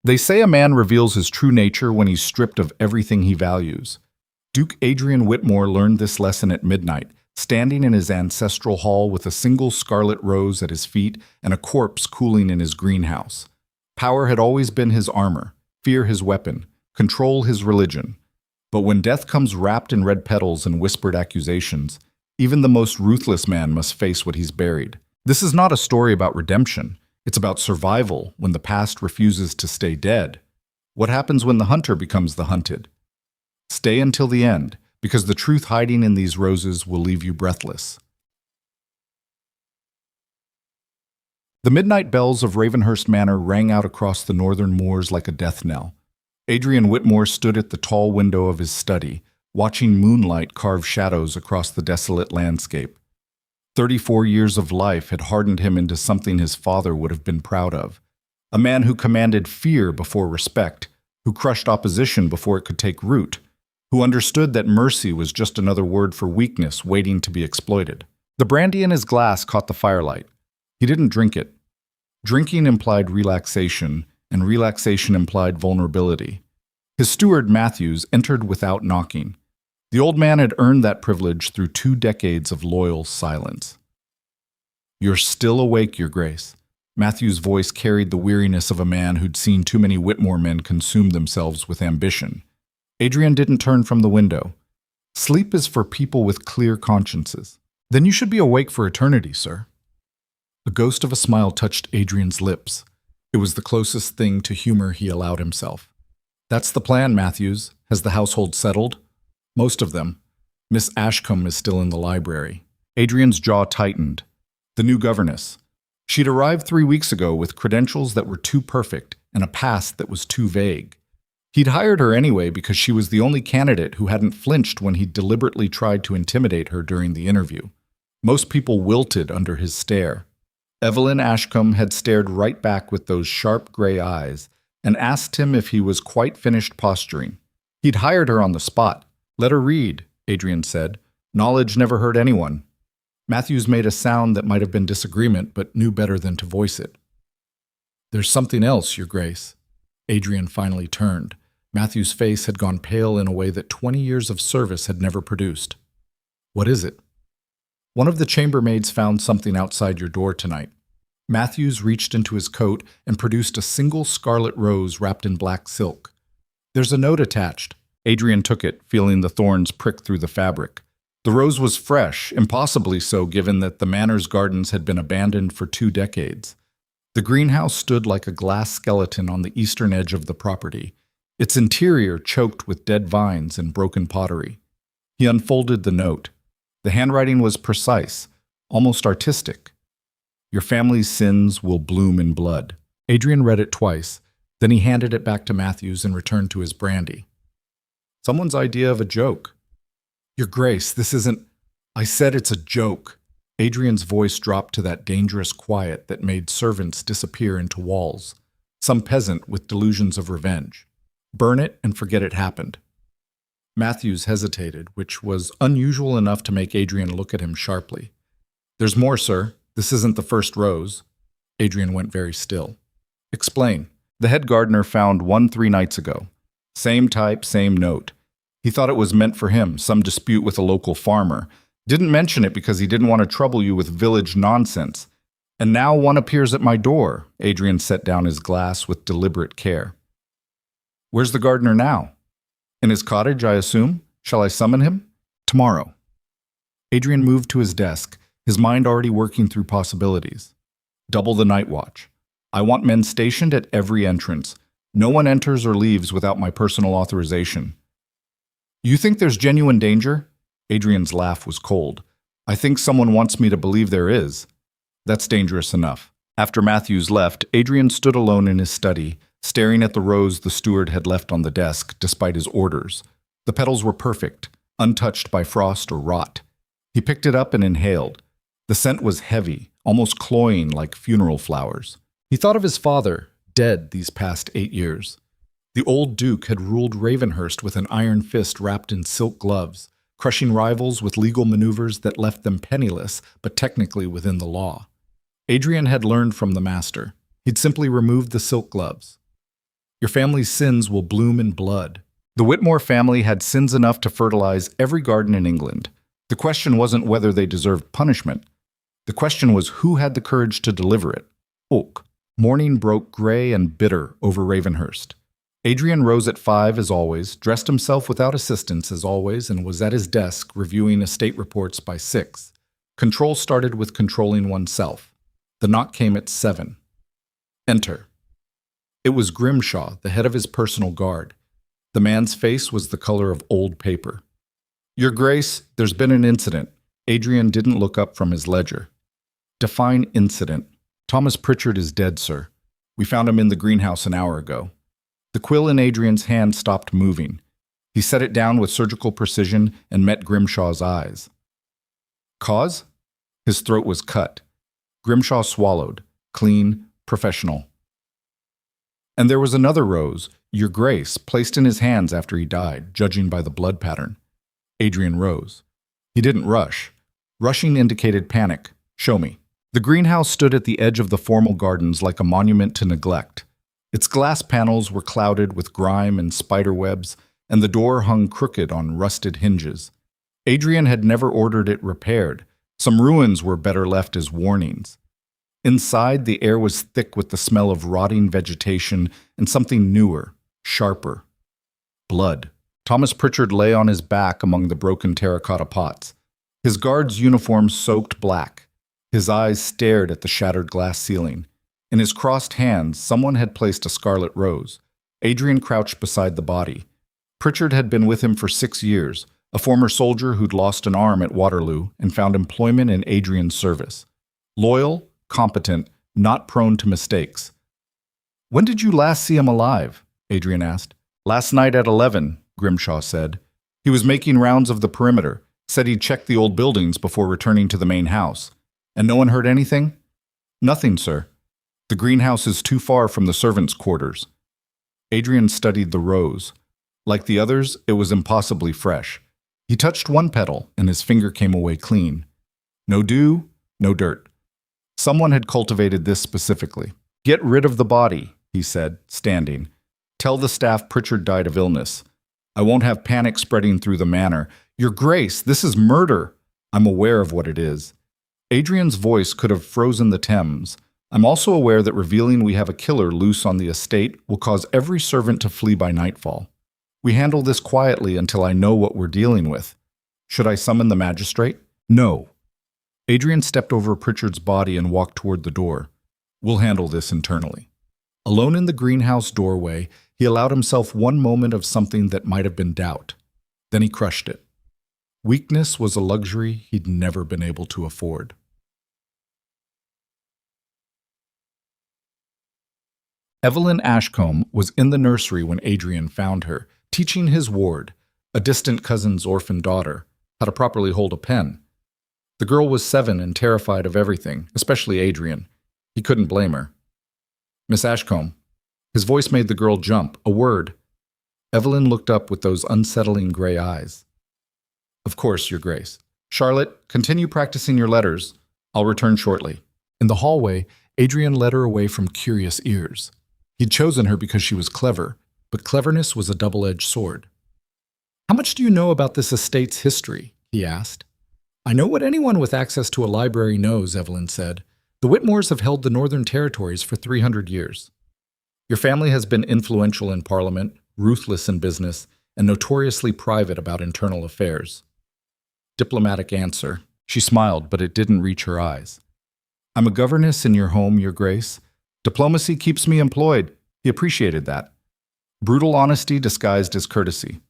They say a man reveals his true nature when he's stripped of everything he values. Duke Adrian Whitmore learned this lesson at midnight, standing in his ancestral hall with a single scarlet rose at his feet and a corpse cooling in his greenhouse. Power had always been his armor, fear his weapon, control his religion. But when death comes wrapped in red petals and whispered accusations, even the most ruthless man must face what he's buried. This is not a story about redemption. It's about survival when the past refuses to stay dead. What happens when the hunter becomes the hunted? Stay until the end, because the truth hiding in these roses will leave you breathless. The midnight bells of Ravenhurst Manor rang out across the northern moors like a death knell. Adrian Whitmore stood at the tall window of his study, watching moonlight carve shadows across the desolate landscape. 34 years of life had hardened him into something his father would have been proud of. A man who commanded fear before respect, who crushed opposition before it could take root, who understood that mercy was just another word for weakness waiting to be exploited. The brandy in his glass caught the firelight. He didn't drink it. Drinking implied relaxation, and relaxation implied vulnerability. His steward, Matthews, entered without knocking. The old man had earned that privilege through 2 decades of loyal silence. "You're still awake, Your Grace." Matthew's voice carried the weariness of a man who'd seen too many Whitmore men consume themselves with ambition. Adrian didn't turn from the window. "Sleep is for people with clear consciences." "Then you should be awake for eternity, sir." A ghost of a smile touched Adrian's lips. It was the closest thing to humor he allowed himself. "That's the plan, Matthews. Has the household settled?" "Most of them. Miss Ashcombe is still in the library." Adrian's jaw tightened. The new governess. She'd arrived 3 weeks ago with credentials that were too perfect and a past that was too vague. He'd hired her anyway because she was the only candidate who hadn't flinched when he deliberately tried to intimidate her during the interview. Most people wilted under his stare. Evelyn Ashcombe had stared right back with those sharp gray eyes and asked him if he was quite finished posturing. He'd hired her on the spot. "Let her read," Adrian said. "Knowledge never hurt anyone." Matthews made a sound that might have been disagreement, but knew better than to voice it. "There's something else, Your Grace." Adrian finally turned. Matthew's face had gone pale in a way that 20 years of service had never produced. "What is it?" "One of the chambermaids found something outside your door tonight." Matthews reached into his coat and produced a single scarlet rose wrapped in black silk. "There's a note attached." Adrian took it, feeling the thorns prick through the fabric. The rose was fresh, impossibly so given that the manor's gardens had been abandoned for 2 decades. The greenhouse stood like a glass skeleton on the eastern edge of the property, its interior choked with dead vines and broken pottery. He unfolded the note. The handwriting was precise, almost artistic. "Your family's sins will bloom in blood." Adrian read it twice, then he handed it back to Matthews and returned to his brandy. "Someone's idea of a joke." "Your Grace, this isn't—" "I said it's a joke." Adrian's voice dropped to that dangerous quiet that made servants disappear into walls. Some peasant with delusions of revenge. "Burn it and forget it happened." Matthews hesitated, which was unusual enough to make Adrian look at him sharply. "There's more, sir. This isn't the first rose." Adrian went very still. "Explain." "The head gardener found one 3 nights ago. Same type, same note. He thought it was meant for him, some dispute with a local farmer. Didn't mention it because he didn't want to trouble you with village nonsense. And now one appears at my door." Adrian set down his glass with deliberate care. "Where's the gardener now?" "In his cottage, I assume. Shall I summon him?" "Tomorrow." Adrian moved to his desk, his mind already working through possibilities. "Double the night watch. I want men stationed at every entrance. No one enters or leaves without my personal authorization." "You think there's genuine danger?" Adrian's laugh was cold. "I think someone wants me to believe there is." "That's dangerous enough." After Matthews left, Adrian stood alone in his study, staring at the rose the steward had left on the desk, despite his orders. The petals were perfect, untouched by frost or rot. He picked it up and inhaled. The scent was heavy, almost cloying like funeral flowers. He thought of his father, dead these past 8 years. The old duke had ruled Ravenhurst with an iron fist wrapped in silk gloves, crushing rivals with legal maneuvers that left them penniless, but technically within the law. Adrian had learned from the master. He'd simply removed the silk gloves. Your family's sins will bloom in blood. The Whitmore family had sins enough to fertilize every garden in England. The question wasn't whether they deserved punishment. The question was who had the courage to deliver it. Oak. Morning broke gray and bitter over Ravenhurst. Adrian rose at 5 as always, dressed himself without assistance as always, and was at his desk reviewing estate reports by 6. Control started with controlling oneself. The knock came at 7. Enter. It was Grimshaw, the head of his personal guard. The man's face was the color of old paper. Your Grace, there's been an incident. Adrian didn't look up from his ledger. Define incident. Thomas Pritchard is dead, sir. We found him in the greenhouse an hour ago. The quill in Adrian's hand stopped moving. He set it down with surgical precision and met Grimshaw's eyes. Cause? His throat was cut. Grimshaw swallowed. Clean, professional. And there was another rose, Your Grace, placed in his hands after he died, judging by the blood pattern. Adrian rose. He didn't rush. Rushing indicated panic. Show me. The greenhouse stood at the edge of the formal gardens like a monument to neglect. Its glass panels were clouded with grime and spider webs, and the door hung crooked on rusted hinges. Adrian had never ordered it repaired. Some ruins were better left as warnings. Inside, the air was thick with the smell of rotting vegetation and something newer, sharper. Blood. Thomas Pritchard lay on his back among the broken terracotta pots. His guard's uniform soaked black. His eyes stared at the shattered glass ceiling. In his crossed hands, someone had placed a scarlet rose. Adrian crouched beside the body. Pritchard had been with him for 6 years, a former soldier who'd lost an arm at Waterloo and found employment in Adrian's service. Loyal, competent, not prone to mistakes. When did you last see him alive? Adrian asked. Last night at 11, Grimshaw said. He was making rounds of the perimeter, said he'd check the old buildings before returning to the main house. And no one heard anything? Nothing, sir. The greenhouse is too far from the servants' quarters. Adrian studied the rose. Like the others, it was impossibly fresh. He touched one petal, and his finger came away clean. No dew, no dirt. Someone had cultivated this specifically. Get rid of the body, he said, standing. Tell the staff Pritchard died of illness. I won't have panic spreading through the manor. Your Grace, this is murder. I'm aware of what it is. Adrian's voice could have frozen the Thames. I'm also aware that revealing we have a killer loose on the estate will cause every servant to flee by nightfall. We handle this quietly until I know what we're dealing with. Should I summon the magistrate? No. Adrian stepped over Pritchard's body and walked toward the door. We'll handle this internally. Alone in the greenhouse doorway, he allowed himself one moment of something that might have been doubt. Then he crushed it. Weakness was a luxury he'd never been able to afford. Evelyn Ashcombe was in the nursery when Adrian found her, teaching his ward, a distant cousin's orphan daughter, how to properly hold a pen. The girl was 7 and terrified of everything, especially Adrian. He couldn't blame her. Miss Ashcombe. His voice made the girl jump, a word. Evelyn looked up with those unsettling gray eyes. Of course, Your Grace. Charlotte, continue practicing your letters. I'll return shortly. In the hallway, Adrian led her away from curious ears. He'd chosen her because she was clever, but cleverness was a double-edged sword. How much do you know about this estate's history? He asked. I know what anyone with access to a library knows, Evelyn said. The Whitmores have held the Northern Territories for 300 years. Your family has been influential in Parliament, ruthless in business, and notoriously private about internal affairs. Diplomatic answer. She smiled, but it didn't reach her eyes. I'm a governess in your home, Your Grace. Diplomacy keeps me employed. He appreciated that. Brutal honesty disguised as courtesy.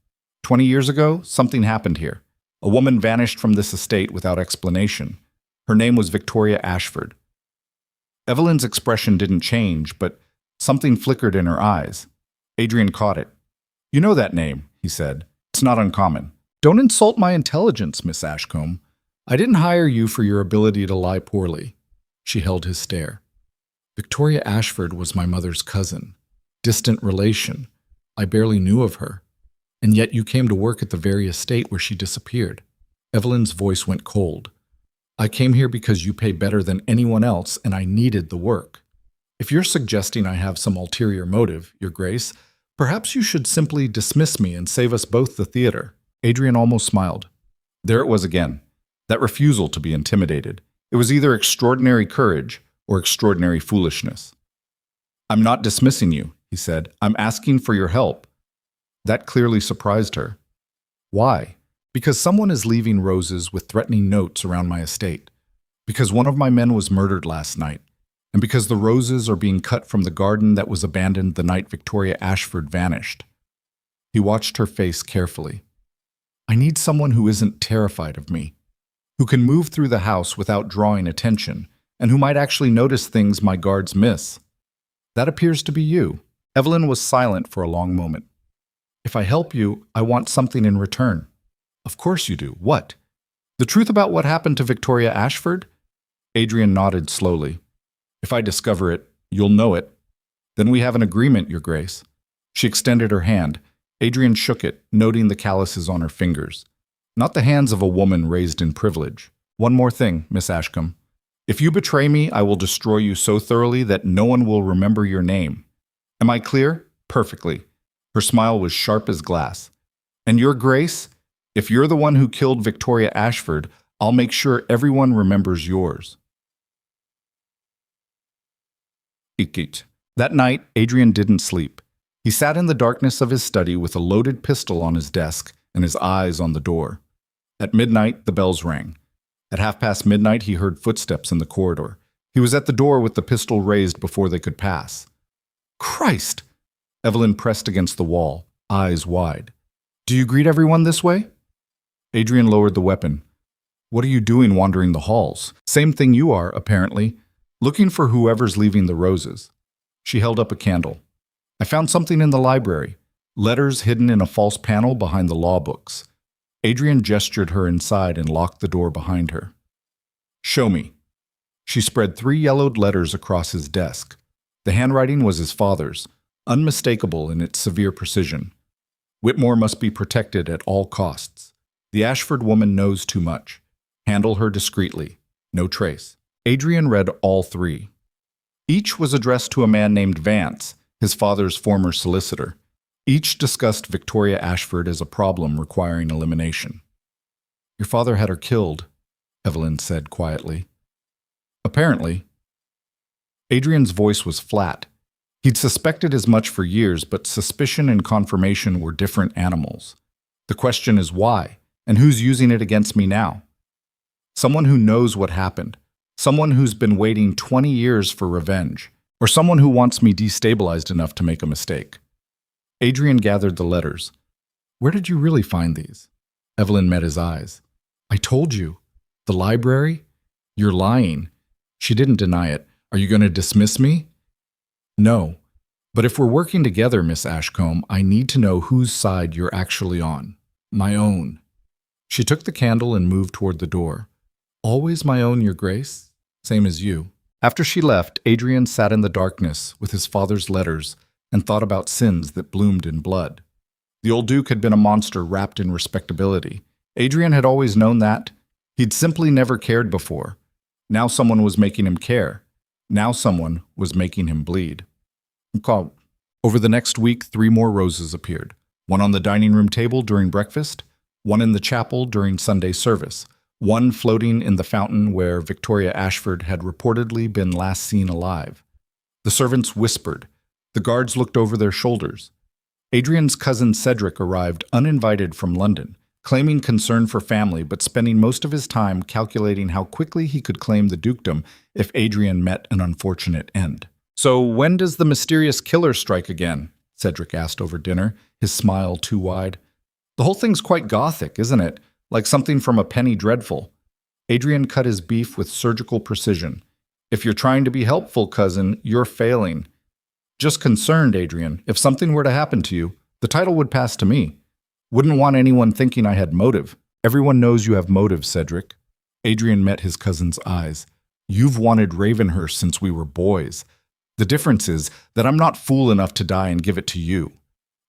20 years ago, something happened here. A woman vanished from this estate without explanation. Her name was Victoria Ashford. Evelyn's expression didn't change, but something flickered in her eyes. Adrian caught it. You know that name, he said. It's not uncommon. Don't insult my intelligence, Miss Ashcombe. I didn't hire you for your ability to lie poorly. She held his stare. Victoria Ashford was my mother's cousin. Distant relation. I barely knew of her. And yet you came to work at the very estate where she disappeared. Evelyn's voice went cold. I came here because you pay better than anyone else, and I needed the work. If you're suggesting I have some ulterior motive, Your Grace, perhaps you should simply dismiss me and save us both the theater. Adrian almost smiled. There it was again, that refusal to be intimidated. It was either extraordinary courage or extraordinary foolishness. I'm not dismissing you, he said. I'm asking for your help. That clearly surprised her. Why? Because someone is leaving roses with threatening notes around my estate. Because one of my men was murdered last night. And because the roses are being cut from the garden that was abandoned the night Victoria Ashford vanished. He watched her face carefully. I need someone who isn't terrified of me, who can move through the house without drawing attention, and who might actually notice things my guards miss. That appears to be you. Evelyn was silent for a long moment. If I help you, I want something in return. Of course you do. What? The truth about what happened to Victoria Ashford? Adrian nodded slowly. If I discover it, you'll know it. Then we have an agreement, Your Grace. She extended her hand. Adrian shook it, noting the calluses on her fingers. Not the hands of a woman raised in privilege. One more thing, Miss Ashcombe. If you betray me, I will destroy you so thoroughly that no one will remember your name. Am I clear? Perfectly. Her smile was sharp as glass. And Your Grace, if you're the one who killed Victoria Ashford, I'll make sure everyone remembers yours. Ikit. That night, Adrian didn't sleep. He sat in the darkness of his study with a loaded pistol on his desk and his eyes on the door. At midnight, the bells rang. At midnight, he heard footsteps in the corridor. He was at the door with the pistol raised before they could pass. Christ! Evelyn pressed against the wall, eyes wide. Do you greet everyone this way? Adrian lowered the weapon. What are you doing wandering the halls? Same thing you are, apparently. Looking for whoever's leaving the roses. She held up a candle. I found something in the library. Letters hidden in a false panel behind the law books. Adrian gestured her inside and locked the door behind her. Show me. She spread 3 yellowed letters across his desk. The handwriting was his father's, unmistakable in its severe precision. Whitmore must be protected at all costs. The Ashford woman knows too much. Handle her discreetly. No trace. Adrian read all 3. Each was addressed to a man named Vance, his father's former solicitor. Each discussed Victoria Ashford as a problem requiring elimination. Your father had her killed, Evelyn said quietly. Apparently. Adrian's voice was flat. He'd suspected as much for years, but suspicion and confirmation were different animals. The question is why, and who's using it against me now? Someone who knows what happened. Someone who's been waiting 20 years for revenge, or someone who wants me destabilized enough to make a mistake. Adrian gathered the letters. Where did you really find these? Evelyn met his eyes. I told you. The library? You're lying. She didn't deny it. Are you going to dismiss me? No. But if we're working together, Miss Ashcombe, I need to know whose side you're actually on. My own. She took the candle and moved toward the door. Always my own, Your Grace. Same as you. After she left, Adrian sat in the darkness with his father's letters and thought about sins that bloomed in blood. The old Duke had been a monster wrapped in respectability. Adrian had always known that. He'd simply never cared before. Now someone was making him care. Now someone was making him bleed. Over the next week, 3 more roses appeared. One on the dining room table during breakfast, one in the chapel during Sunday service, one floating in the fountain where Victoria Ashford had reportedly been last seen alive. The servants whispered. The guards looked over their shoulders. Adrian's cousin Cedric arrived uninvited from London, claiming concern for family but spending most of his time calculating how quickly he could claim the dukedom if Adrian met an unfortunate end. So when does the mysterious killer strike again? Cedric asked over dinner, his smile too wide. The whole thing's quite gothic, isn't it? Like something from a penny dreadful. Adrian cut his beef with surgical precision. If you're trying to be helpful, cousin, you're failing. Just concerned, Adrian. If something were to happen to you, the title would pass to me. Wouldn't want anyone thinking I had motive. Everyone knows you have motive, Cedric. Adrian met his cousin's eyes. You've wanted Ravenhurst since we were boys. The difference is that I'm not fool enough to die and give it to you.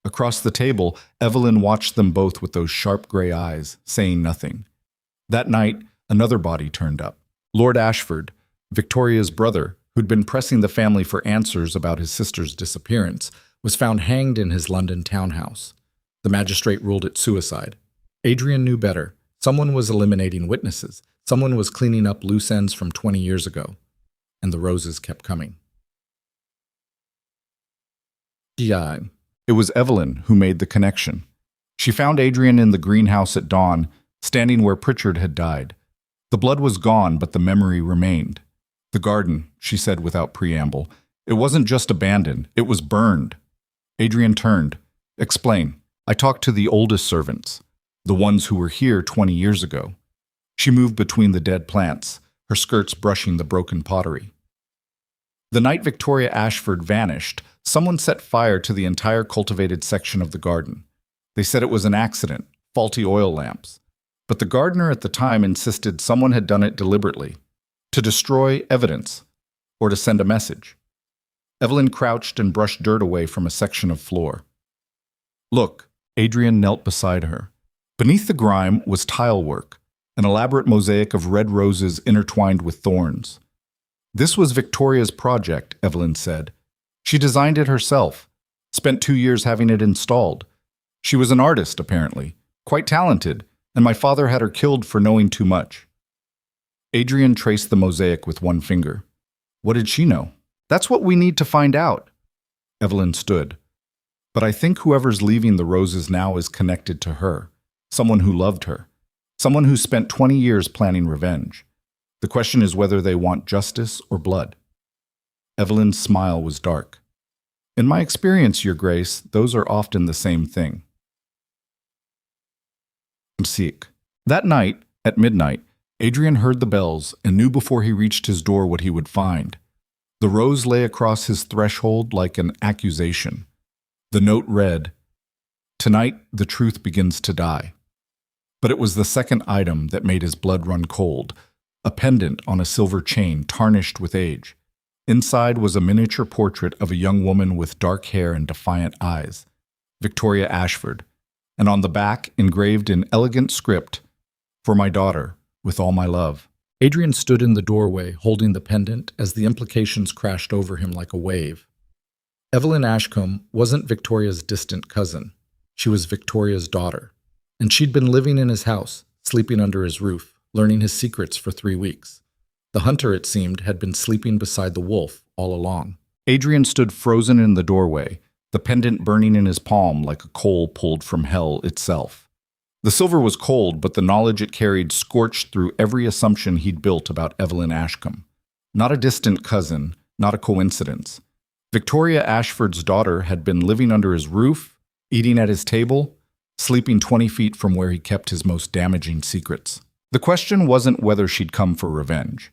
Across the table, Evelyn watched them both with those sharp gray eyes, saying nothing. That night, another body turned up. Lord Ashford, Victoria's brother, who'd been pressing the family for answers about his sister's disappearance, was found hanged in his London townhouse. The magistrate ruled it suicide. Adrian knew better. Someone was eliminating witnesses. Someone was cleaning up loose ends from 20 years ago. And the roses kept coming. It was Evelyn who made the connection. She found Adrian in the greenhouse at dawn, standing where Pritchard had died. The blood was gone, but the memory remained. The garden, she said without preamble. It wasn't just abandoned, it was burned. Adrian turned. Explain. I talked to the oldest servants, the ones who were here 20 years ago. She moved between the dead plants, her skirts brushing the broken pottery. The night Victoria Ashford vanished, someone set fire to the entire cultivated section of the garden. They said it was an accident, faulty oil lamps. But the gardener at the time insisted someone had done it deliberately, to destroy evidence, or to send a message. Evelyn crouched and brushed dirt away from a section of floor. Look, Adrian knelt beside her. Beneath the grime was tile work, an elaborate mosaic of red roses intertwined with thorns. This was Victoria's project, Evelyn said. She designed it herself, spent 2 years having it installed. She was an artist, apparently, quite talented, and my father had her killed for knowing too much. Adrian traced the mosaic with one finger. What did she know? That's what we need to find out. Evelyn stood. But I think whoever's leaving the roses now is connected to her, someone who loved her, someone who spent 20 years planning revenge. The question is whether they want justice or blood. Evelyn's smile was dark. In my experience, Your Grace, those are often the same thing. That night, at midnight, Adrian heard the bells and knew before he reached his door what he would find. The rose lay across his threshold like an accusation. The note read, "Tonight the truth begins to die." But it was the second item that made his blood run cold, a pendant on a silver chain tarnished with age. Inside was a miniature portrait of a young woman with dark hair and defiant eyes, Victoria Ashford, and on the back, engraved in elegant script, "For my daughter, with all my love." Adrian stood in the doorway, holding the pendant as the implications crashed over him like a wave. Evelyn Ashcombe wasn't Victoria's distant cousin. She was Victoria's daughter, and she'd been living in his house, sleeping under his roof, learning his secrets for 3 weeks. The hunter, it seemed, had been sleeping beside the wolf all along. Adrian stood frozen in the doorway, the pendant burning in his palm like a coal pulled from hell itself. The silver was cold, but the knowledge it carried scorched through every assumption he'd built about Evelyn Ashcombe. Not a distant cousin, not a coincidence. Victoria Ashford's daughter had been living under his roof, eating at his table, sleeping 20 feet from where he kept his most damaging secrets. The question wasn't whether she'd come for revenge.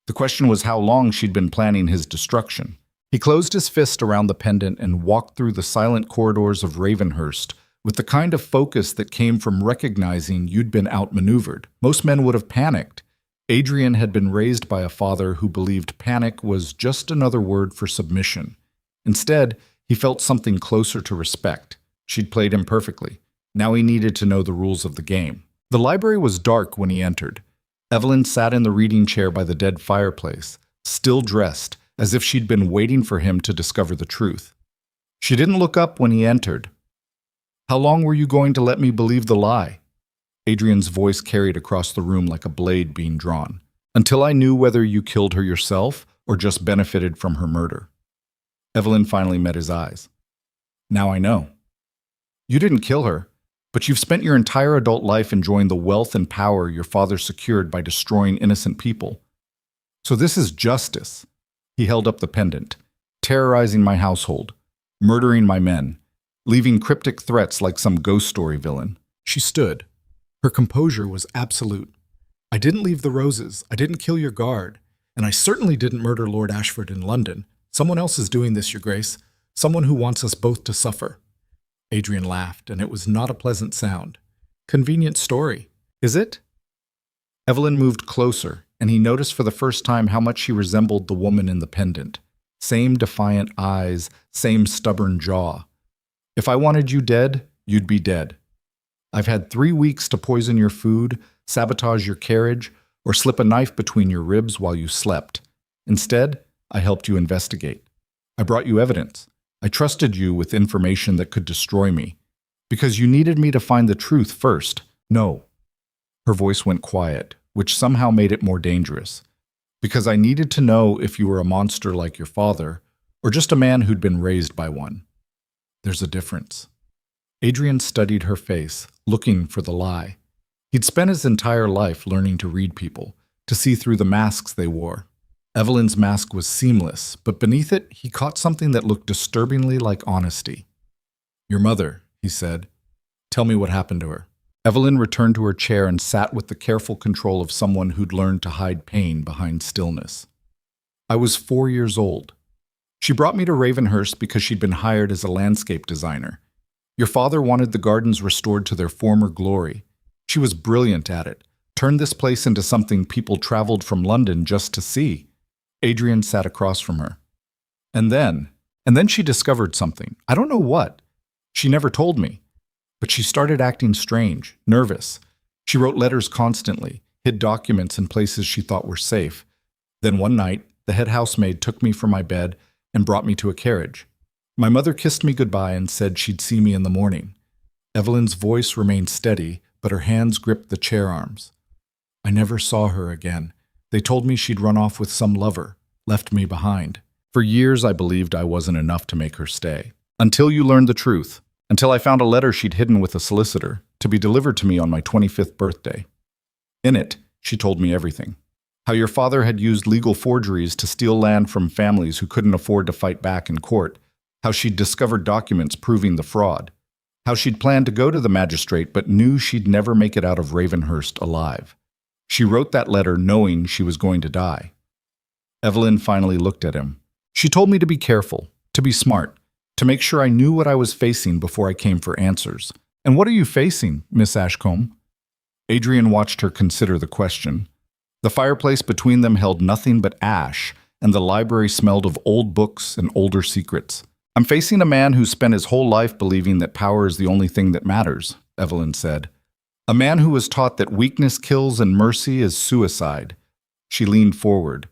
The question was how long she'd been planning his destruction. He closed his fist around the pendant and walked through the silent corridors of Ravenhurst with the kind of focus that came from recognizing you'd been outmaneuvered. Most men would have panicked. Adrian had been raised by a father who believed panic was just another word for submission. Instead, he felt something closer to respect. She'd played him perfectly. Now he needed to know the rules of the game. The library was dark when he entered. Evelyn sat in the reading chair by the dead fireplace, still dressed, as if she'd been waiting for him to discover the truth. She didn't look up when he entered. "How long were you going to let me believe the lie?" Adrian's voice carried across the room like a blade being drawn. "Until I knew whether you killed her yourself or just benefited from her murder." Evelyn finally met his eyes. "Now I know. You didn't kill her, but you've spent your entire adult life enjoying the wealth and power your father secured by destroying innocent people. So this is justice." He held up the pendant. "Terrorizing my household, murdering my men, leaving cryptic threats like some ghost story villain." She stood. Her composure was absolute. "I didn't leave the roses, I didn't kill your guard, and I certainly didn't murder Lord Ashford in London. Someone else is doing this, Your Grace. Someone who wants us both to suffer." Adrian laughed, and it was not a pleasant sound. "Convenient story, is it?" Evelyn moved closer, and he noticed for the first time how much she resembled the woman in the pendant. Same defiant eyes, same stubborn jaw. "If I wanted you dead, you'd be dead. I've had 3 weeks to poison your food, sabotage your carriage, or slip a knife between your ribs while you slept. Instead, I helped you investigate. I brought you evidence. I trusted you with information that could destroy me. Because you needed me to find the truth first. No." Her voice went quiet, which somehow made it more dangerous. "Because I needed to know if you were a monster like your father, or just a man who'd been raised by one. There's a difference." Adrian studied her face, looking for the lie. He'd spent his entire life learning to read people, to see through the masks they wore. Evelyn's mask was seamless, but beneath it, he caught something that looked disturbingly like honesty. "Your mother," he said. "Tell me what happened to her." Evelyn returned to her chair and sat with the careful control of someone who'd learned to hide pain behind stillness. "I was 4 years old. She brought me to Ravenhurst because she'd been hired as a landscape designer. Your father wanted the gardens restored to their former glory. She was brilliant at it, turned this place into something people traveled from London just to see." Adrian sat across from her. And then she discovered something. I don't know what. She never told me. But she started acting strange, nervous. She wrote letters constantly, hid documents in places she thought were safe. Then one night, the head housemaid took me from my bed and brought me to a carriage. My mother kissed me goodbye and said she'd see me in the morning. Evelyn's voice remained steady, but her hands gripped the chair arms. "I never saw her again. They told me she'd run off with some lover, left me behind. For years I believed I wasn't enough to make her stay. Until you learned the truth. Until I found a letter she'd hidden with a solicitor, to be delivered to me on my 25th birthday. In it, she told me everything. How your father had used legal forgeries to steal land from families who couldn't afford to fight back in court. How she'd discovered documents proving the fraud. How she'd planned to go to the magistrate but knew she'd never make it out of Ravenhurst alive. She wrote that letter knowing she was going to die." Evelyn finally looked at him. "She told me to be careful, to be smart, to make sure I knew what I was facing before I came for answers. And what are you facing, Miss Ashcombe?" Adrian watched her consider the question. The fireplace between them held nothing but ash, and the library smelled of old books and older secrets. "I'm facing a man who spent his whole life believing that power is the only thing that matters," Evelyn said. "A man who was taught that weakness kills and mercy is suicide." She leaned forward.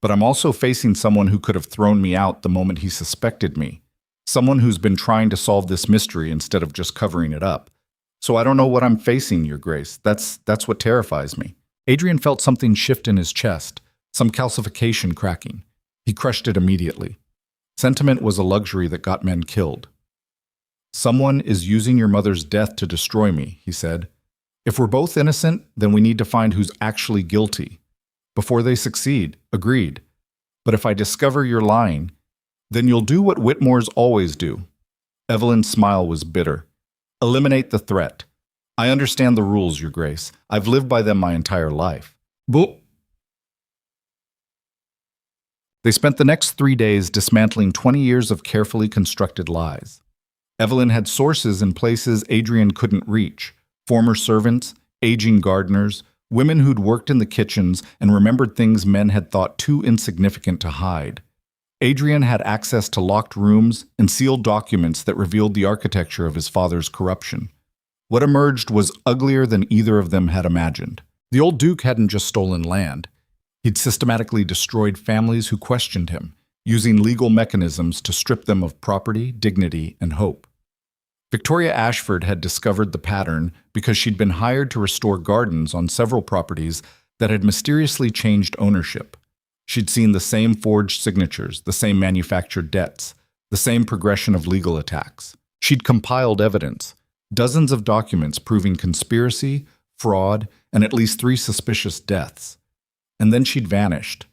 "But I'm also facing someone who could have thrown me out the moment he suspected me. Someone who's been trying to solve this mystery instead of just covering it up. So I don't know what I'm facing, Your Grace. That's what terrifies me." Adrian felt something shift in his chest, some calcification cracking. He crushed it immediately. Sentiment was a luxury that got men killed. "Someone is using your mother's death to destroy me," he said. "If we're both innocent, then we need to find who's actually guilty. Before they succeed, agreed. But if I discover you're lying, then you'll do what Whitmores always do." Evelyn's smile was bitter. "Eliminate the threat. I understand the rules, Your Grace. I've lived by them my entire life." Boop. They spent the next 3 days dismantling 20 years of carefully constructed lies. Evelyn had sources in places Adrian couldn't reach. Former servants, aging gardeners, women who'd worked in the kitchens and remembered things men had thought too insignificant to hide. Adrian had access to locked rooms and sealed documents that revealed the architecture of his father's corruption. What emerged was uglier than either of them had imagined. The old Duke hadn't just stolen land. He'd systematically destroyed families who questioned him, using legal mechanisms to strip them of property, dignity, and hope. Victoria Ashford had discovered the pattern because she'd been hired to restore gardens on several properties that had mysteriously changed ownership. She'd seen the same forged signatures, the same manufactured debts, the same progression of legal attacks. She'd compiled evidence, dozens of documents proving conspiracy, fraud, and at least 3 suspicious deaths. And then she'd vanished.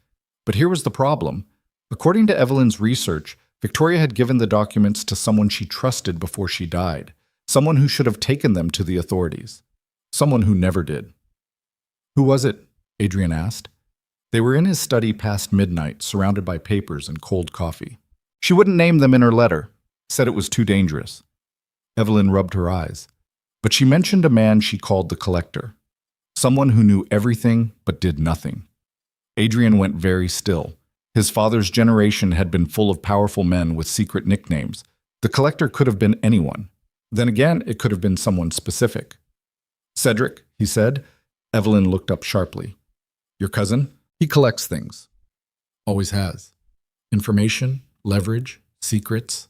But here was the problem. According to Evelyn's research, Victoria had given the documents to someone she trusted before she died, someone who should have taken them to the authorities, someone who never did. "Who was it?" Adrian asked. They were in his study past midnight, surrounded by papers and cold coffee. She wouldn't name them in her letter, said it was too dangerous. Evelyn rubbed her eyes. But she mentioned a man she called the Collector, someone who knew everything but did nothing. Adrian went very still. His father's generation had been full of powerful men with secret nicknames. The Collector could have been anyone. Then again, it could have been someone specific. "Cedric," he said. Evelyn looked up sharply. "Your cousin? He collects things. Always has." Information, leverage, secrets.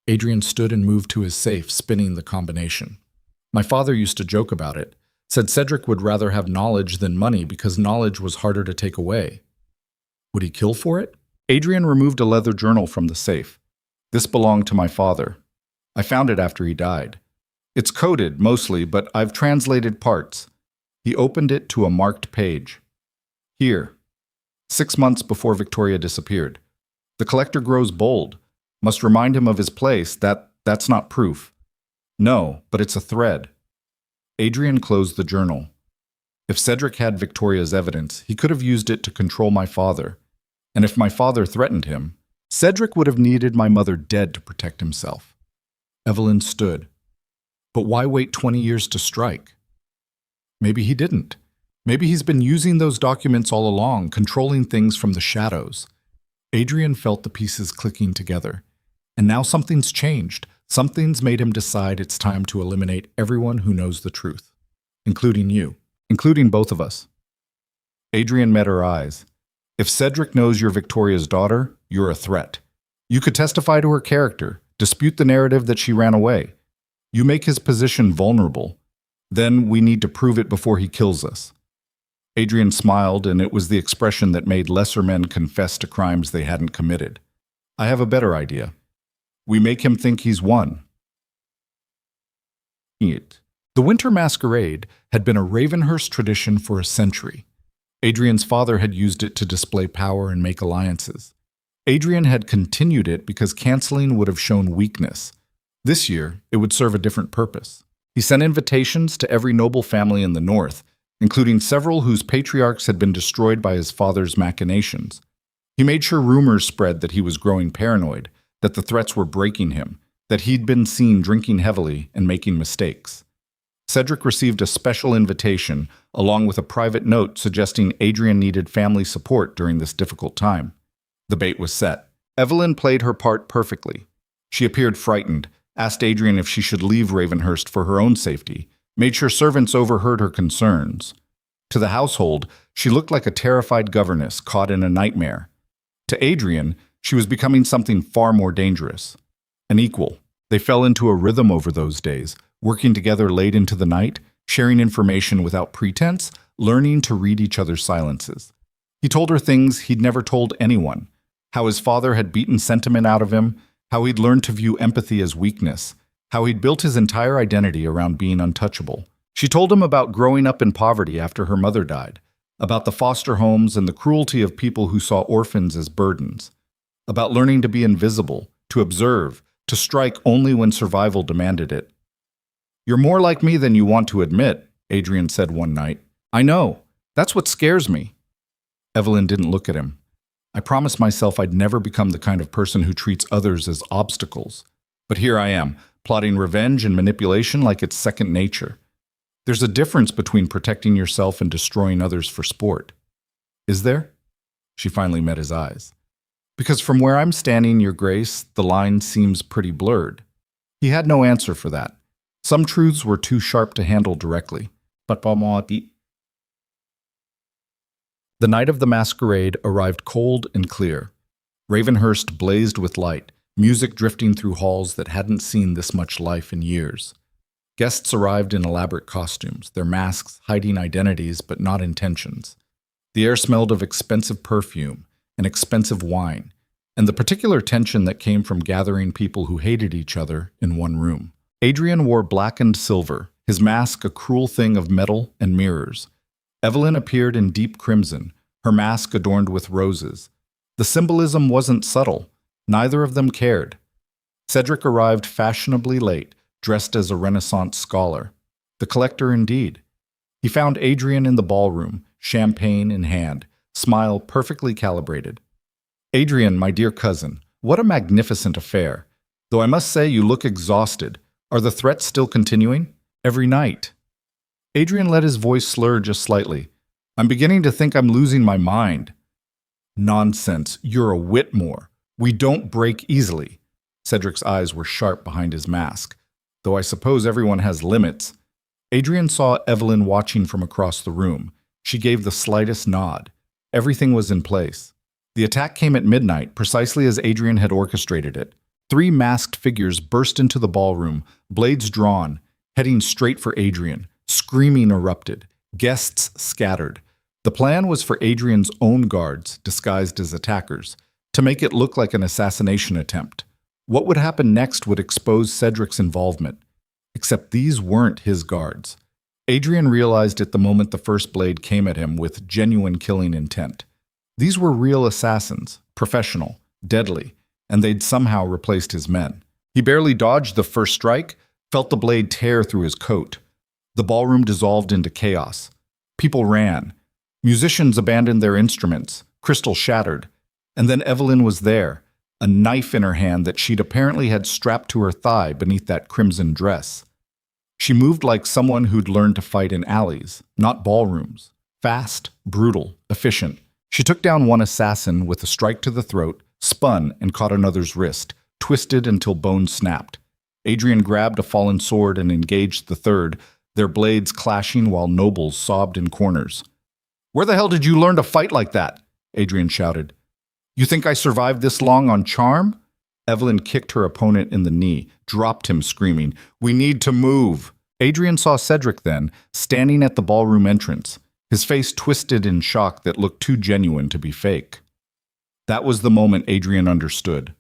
Adrian stood and moved to his safe, spinning the combination. My father used to joke about it, said Cedric would rather have knowledge than money because knowledge was harder to take away. Would he kill for it? Adrian removed a leather journal from the safe. This belonged to my father. I found it after he died. It's coded, mostly, but I've translated parts. He opened it to a marked page. Here. 6 months before Victoria disappeared. The collector grows bold. Must remind him of his place. That's not proof. No, but it's a thread. Adrian closed the journal. If Cedric had Victoria's evidence, he could have used it to control my father. And if my father threatened him, Cedric would have needed my mother dead to protect himself. Evelyn stood. But why wait 20 years to strike? Maybe he didn't. Maybe he's been using those documents all along, controlling things from the shadows. Adrian felt the pieces clicking together. And now something's changed. Something's made him decide it's time to eliminate everyone who knows the truth, including you, including both of us. Adrian met her eyes. If Cedric knows you're Victoria's daughter, you're a threat. You could testify to her character, dispute the narrative that she ran away. You make his position vulnerable. Then we need to prove it before he kills us. Adrian smiled, and it was the expression that made lesser men confess to crimes they hadn't committed. I have a better idea. We make him think he's won. The winter masquerade had been a Ravenhurst tradition for a century. Adrian's father had used it to display power and make alliances. Adrian had continued it because canceling would have shown weakness. This year, it would serve a different purpose. He sent invitations to every noble family in the north, including several whose patriarchs had been destroyed by his father's machinations. He made sure rumors spread that he was growing paranoid, that the threats were breaking him, that he'd been seen drinking heavily and making mistakes. Cedric received a special invitation, along with a private note suggesting Adrian needed family support during this difficult time. The bait was set. Evelyn played her part perfectly. She appeared frightened, asked Adrian if she should leave Ravenhurst for her own safety, made sure servants overheard her concerns. To the household, she looked like a terrified governess caught in a nightmare. To Adrian, she was becoming something far more dangerous. An equal. They fell into a rhythm over those days, working together late into the night, sharing information without pretense, learning to read each other's silences. He told her things he'd never told anyone, how his father had beaten sentiment out of him, how he'd learned to view empathy as weakness, how he'd built his entire identity around being untouchable. She told him about growing up in poverty after her mother died, about the foster homes and the cruelty of people who saw orphans as burdens, about learning to be invisible, to observe, to strike only when survival demanded it. "You're more like me than you want to admit," Adrian said one night. "I know. That's what scares me." Evelyn didn't look at him. I promised myself I'd never become the kind of person who treats others as obstacles. But here I am, plotting revenge and manipulation like it's second nature. There's a difference between protecting yourself and destroying others for sport. Is there? She finally met his eyes. Because from where I'm standing, Your Grace, the line seems pretty blurred. He had no answer for that. Some truths were too sharp to handle directly. The night of the masquerade arrived cold and clear. Ravenhurst blazed with light, music drifting through halls that hadn't seen this much life in years. Guests arrived in elaborate costumes, their masks hiding identities but not intentions. The air smelled of expensive perfume and expensive wine, and the particular tension that came from gathering people who hated each other in one room. Adrian wore black and silver, his mask a cruel thing of metal and mirrors. Evelyn appeared in deep crimson, her mask adorned with roses. The symbolism wasn't subtle. Neither of them cared. Cedric arrived fashionably late, dressed as a Renaissance scholar. The collector indeed. He found Adrian in the ballroom, champagne in hand, smile perfectly calibrated. "Adrian, my dear cousin, what a magnificent affair. Though I must say you look exhausted. Are the threats still continuing? Every night?" Adrian let his voice slur just slightly. "I'm beginning to think I'm losing my mind." "Nonsense. You're a Whitmore. We don't break easily." Cedric's eyes were sharp behind his mask. "Though I suppose everyone has limits." Adrian saw Evelyn watching from across the room. She gave the slightest nod. Everything was in place. The attack came at midnight, precisely as Adrian had orchestrated it. 3 masked figures burst into the ballroom, blades drawn, heading straight for Adrian. Screaming erupted. Guests scattered. The plan was for Adrian's own guards, disguised as attackers, to make it look like an assassination attempt. What would happen next would expose Cedric's involvement. Except these weren't his guards. Adrian realized it the moment the first blade came at him with genuine killing intent. These were real assassins, professional, deadly, and they'd somehow replaced his men. He barely dodged the first strike, felt the blade tear through his coat. The ballroom dissolved into chaos. People ran. Musicians abandoned their instruments, crystal shattered. And then Evelyn was there, a knife in her hand that she'd apparently had strapped to her thigh beneath that crimson dress. She moved like someone who'd learned to fight in alleys, not ballrooms. Fast, brutal, efficient. She took down one assassin with a strike to the throat, spun and caught another's wrist, twisted until bones snapped. Adrian grabbed a fallen sword and engaged the third, their blades clashing while nobles sobbed in corners. "Where the hell did you learn to fight like that?" Adrian shouted. "You think I survived this long on charm?" Evelyn kicked her opponent in the knee, dropped him screaming, "We need to move!" Adrian saw Cedric then, standing at the ballroom entrance, his face twisted in shock that looked too genuine to be fake. That was the moment Adrian understood.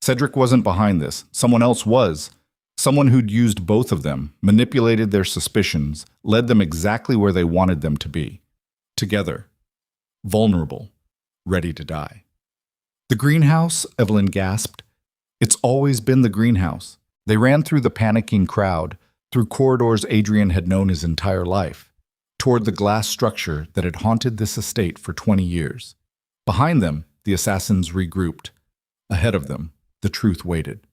Cedric wasn't behind this. Someone else was. Someone who'd used both of them, manipulated their suspicions, led them exactly where they wanted them to be. Together. Vulnerable. Ready to die. "The greenhouse?" Evelyn gasped. "It's always been the greenhouse." They ran through the panicking crowd, through corridors Adrian had known his entire life, toward the glass structure that had haunted this estate for 20 years. Behind them, the assassins regrouped. Ahead of them, the truth waited.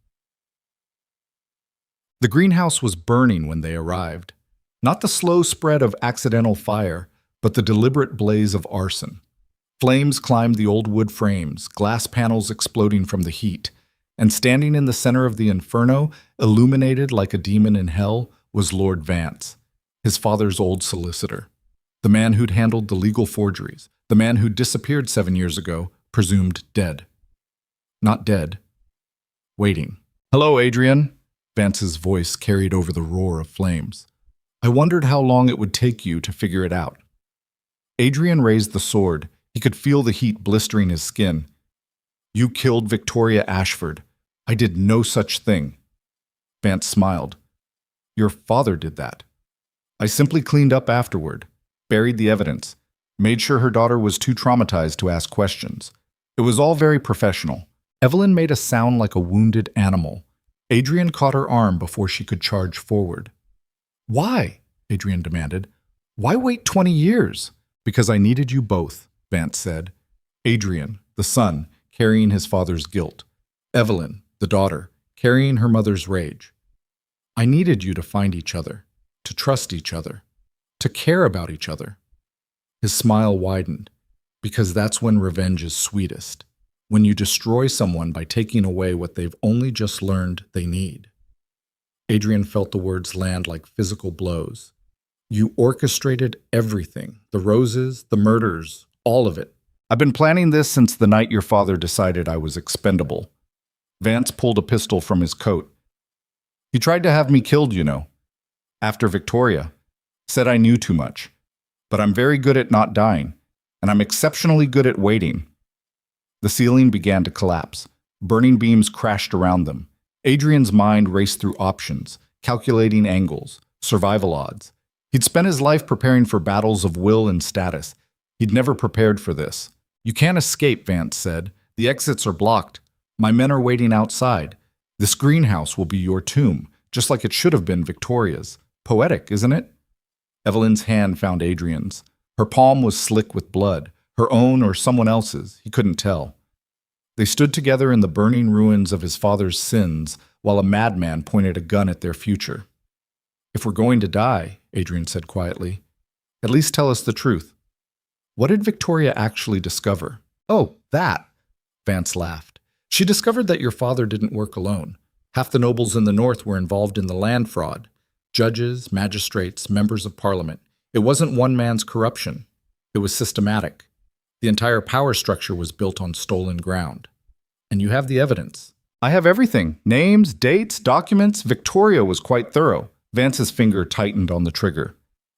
The greenhouse was burning when they arrived. Not the slow spread of accidental fire, but the deliberate blaze of arson. Flames climbed the old wood frames, glass panels exploding from the heat, and standing in the center of the inferno, illuminated like a demon in hell, was Lord Vance, his father's old solicitor. The man who'd handled the legal forgeries, the man who'd disappeared 7 years ago, presumed dead. Not dead. Waiting. "Hello, Adrian." Vance's voice carried over the roar of flames. "I wondered how long it would take you to figure it out." Adrian raised the sword. He could feel the heat blistering his skin. "You killed Victoria Ashford. I did no such thing." Vance smiled. "Your father did that. I simply cleaned up afterward, buried the evidence, made sure her daughter was too traumatized to ask questions. It was all very professional." Evelyn made a sound like a wounded animal. Adrian caught her arm before she could charge forward. "Why?" Adrian demanded. "Why wait 20 years? "Because I needed you both," Vance said. Adrian, the son, carrying his father's guilt. Evelyn, the daughter, carrying her mother's rage. "I needed you to find each other, to trust each other, to care about each other." His smile widened, because that's when revenge is sweetest. When you destroy someone by taking away what they've only just learned they need. Adrian felt the words land like physical blows. "You orchestrated everything, the roses, the murders, all of it. I've been planning this since the night your father decided I was expendable." Vance pulled a pistol from his coat. "He tried to have me killed, you know. After Victoria. Said I knew too much. But I'm very good at not dying, and I'm exceptionally good at waiting." The ceiling began to collapse. Burning beams crashed around them. Adrian's mind raced through options, calculating angles, survival odds. He'd spent his life preparing for battles of will and status. He'd never prepared for this. "You can't escape," Vance said. "The exits are blocked. My men are waiting outside. This greenhouse will be your tomb, just like it should have been Victoria's. Poetic, isn't it?" Evelyn's hand found Adrian's. Her palm was slick with blood. Her own or someone else's, he couldn't tell. They stood together in the burning ruins of his father's sins while a madman pointed a gun at their future. "If we're going to die," Adrian said quietly, "at least tell us the truth. What did Victoria actually discover?" "Oh, that," Vance laughed. "She discovered that your father didn't work alone. Half the nobles in the north were involved in the land fraud. Judges, magistrates, members of parliament. It wasn't one man's corruption. It was systematic. The entire power structure was built on stolen ground. And you have the evidence. I have everything. Names, dates, documents. Victoria was quite thorough. Vance's finger tightened on the trigger.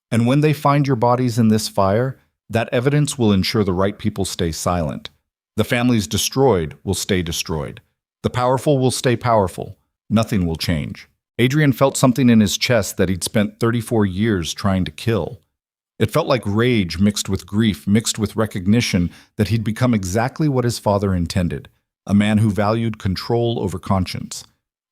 And when they find your bodies in this fire, that evidence will ensure the right people stay silent. The families destroyed will stay destroyed. The powerful will stay powerful. Nothing will change. Adrian felt something in his chest that he'd spent 34 years trying to kill. It felt like rage mixed with grief, mixed with recognition that he'd become exactly what his father intended, a man who valued control over conscience.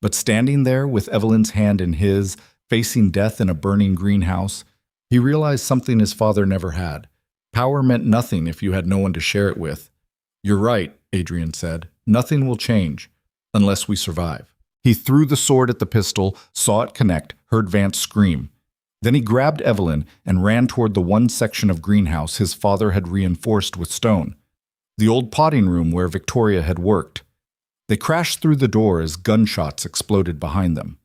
But standing there with Evelyn's hand in his, facing death in a burning greenhouse, he realized something his father never had. Power meant nothing if you had no one to share it with. You're right, Adrian said. Nothing will change unless we survive. He threw the sword at the pistol, saw it connect, heard Vance scream. Then he grabbed Evelyn and ran toward the one section of greenhouse his father had reinforced with stone, the old potting room where Victoria had worked. They crashed through the door as gunshots exploded behind them.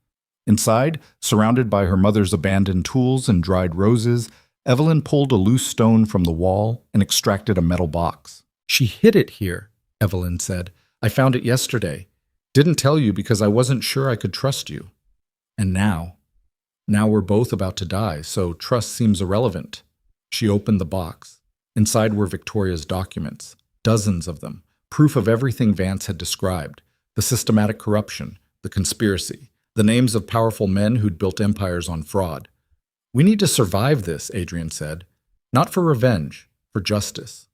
Inside, surrounded by her mother's abandoned tools and dried roses, Evelyn pulled a loose stone from the wall and extracted a metal box. She hid it here, Evelyn said. I found it yesterday. Didn't tell you because I wasn't sure I could trust you. And now we're both about to die, so trust seems irrelevant. She opened the box. Inside were Victoria's documents, dozens of them, proof of everything Vance had described, the systematic corruption, the conspiracy, the names of powerful men who'd built empires on fraud. We need to survive this, Adrian said. Not for revenge, for justice.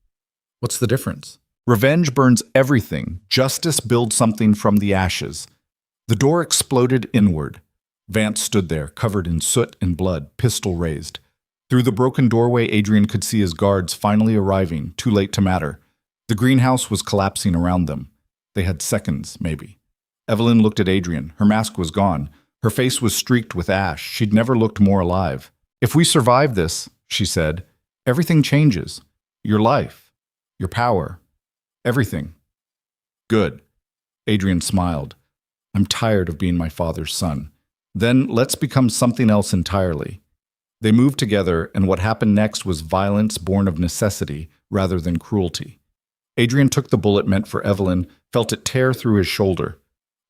What's the difference? Revenge burns everything. Justice builds something from the ashes. The door exploded inward. Vance stood there, covered in soot and blood, pistol raised. Through the broken doorway, Adrian could see his guards finally arriving, too late to matter. The greenhouse was collapsing around them. They had seconds, maybe. Evelyn looked at Adrian. Her mask was gone. Her face was streaked with ash. She'd never looked more alive. If we survive this, she said, everything changes. Your life, your power, everything. Good. Adrian smiled. I'm tired of being my father's son. Then let's become something else entirely. They moved together, and what happened next was violence born of necessity rather than cruelty. Adrian took the bullet meant for Evelyn, felt it tear through his shoulder.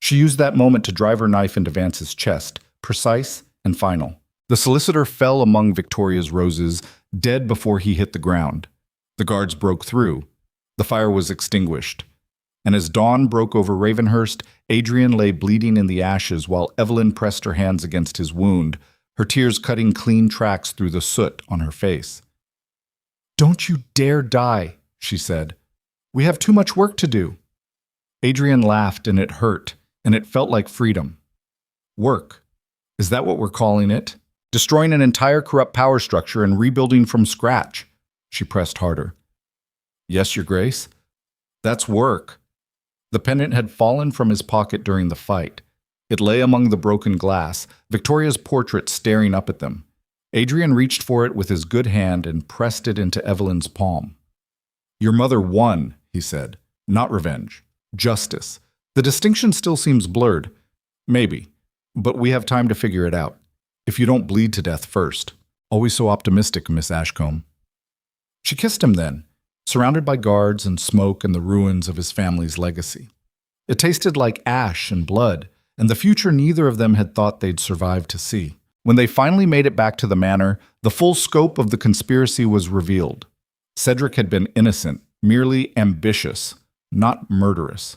She used that moment to drive her knife into Vance's chest, precise and final. The solicitor fell among Victoria's roses, dead before he hit the ground. The guards broke through. The fire was extinguished. And as dawn broke over Ravenhurst, Adrian lay bleeding in the ashes while Evelyn pressed her hands against his wound, her tears cutting clean tracks through the soot on her face. Don't you dare die, she said. We have too much work to do. Adrian laughed, and it hurt, and it felt like freedom. Work. Is that what we're calling it? Destroying an entire corrupt power structure and rebuilding from scratch. She pressed harder. Yes, Your Grace. That's work. The pendant had fallen from his pocket during the fight. It lay among the broken glass, Victoria's portrait staring up at them. Adrian reached for it with his good hand and pressed it into Evelyn's palm. Your mother won, he said. Not revenge. Justice. The distinction still seems blurred. Maybe. But we have time to figure it out. If you don't bleed to death first. Always so optimistic, Miss Ashcombe. She kissed him then, surrounded by guards and smoke and the ruins of his family's legacy. It tasted like ash and blood, and the future neither of them had thought they'd survive to see. When they finally made it back to the manor, the full scope of the conspiracy was revealed. Cedric had been innocent, merely ambitious, not murderous.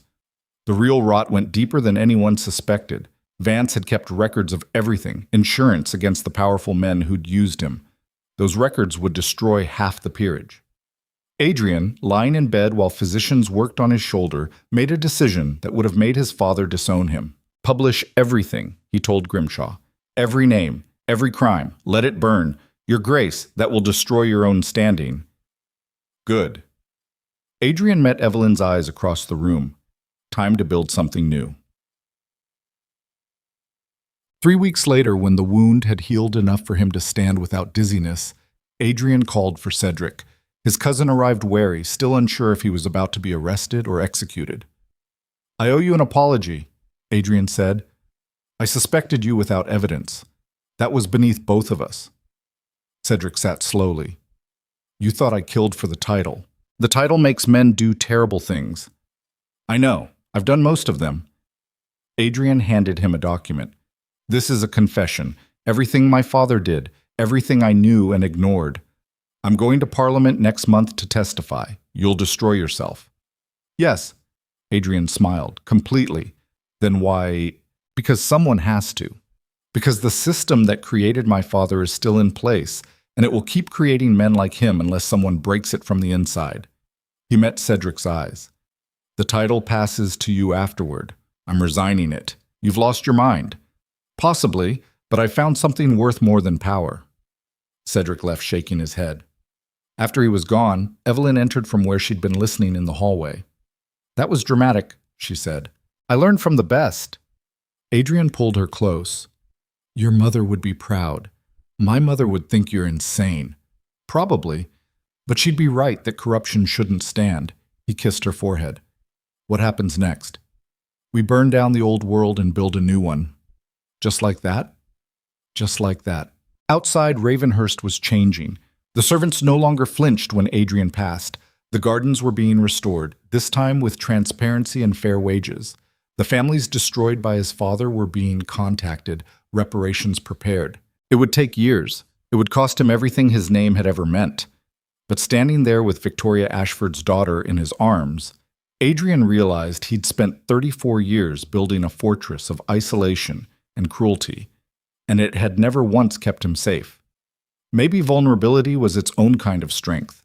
The real rot went deeper than anyone suspected. Vance had kept records of everything, insurance against the powerful men who'd used him. Those records would destroy half the peerage. Adrian, lying in bed while physicians worked on his shoulder, made a decision that would have made his father disown him. Publish everything, he told Grimshaw. Every name, every crime, let it burn. Your Grace, that will destroy your own standing. Good. Adrian met Evelyn's eyes across the room. Time to build something new. 3 weeks later, when the wound had healed enough for him to stand without dizziness, Adrian called for Cedric. His cousin arrived wary, still unsure if he was about to be arrested or executed. I owe you an apology, Adrian said. I suspected you without evidence. That was beneath both of us. Cedric sat slowly. You thought I killed for the title. The title makes men do terrible things. I know. I've done most of them. Adrian handed him a document. This is a confession. Everything my father did, everything I knew and ignored. I'm going to Parliament next month to testify. You'll destroy yourself. Yes. Adrian smiled, completely. Then why? Because someone has to. Because the system that created my father is still in place, and it will keep creating men like him unless someone breaks it from the inside. He met Cedric's eyes. The title passes to you afterward. I'm resigning it. You've lost your mind. Possibly, but I found something worth more than power. Cedric left shaking his head. After he was gone, Evelyn entered from where she'd been listening in the hallway. That was dramatic, she said. I learned from the best. Adrian pulled her close. Your mother would be proud. My mother would think you're insane. Probably, but she'd be right that corruption shouldn't stand. He kissed her forehead. What happens next? We burn down the old world and build a new one. Just like that? Just like that. Outside, Ravenhurst was changing. The servants no longer flinched when Adrian passed. The gardens were being restored, this time with transparency and fair wages. The families destroyed by his father were being contacted, reparations prepared. It would take years. It would cost him everything his name had ever meant. But standing there with Victoria Ashford's daughter in his arms, Adrian realized he'd spent 34 years building a fortress of isolation and cruelty, and it had never once kept him safe. Maybe vulnerability was its own kind of strength.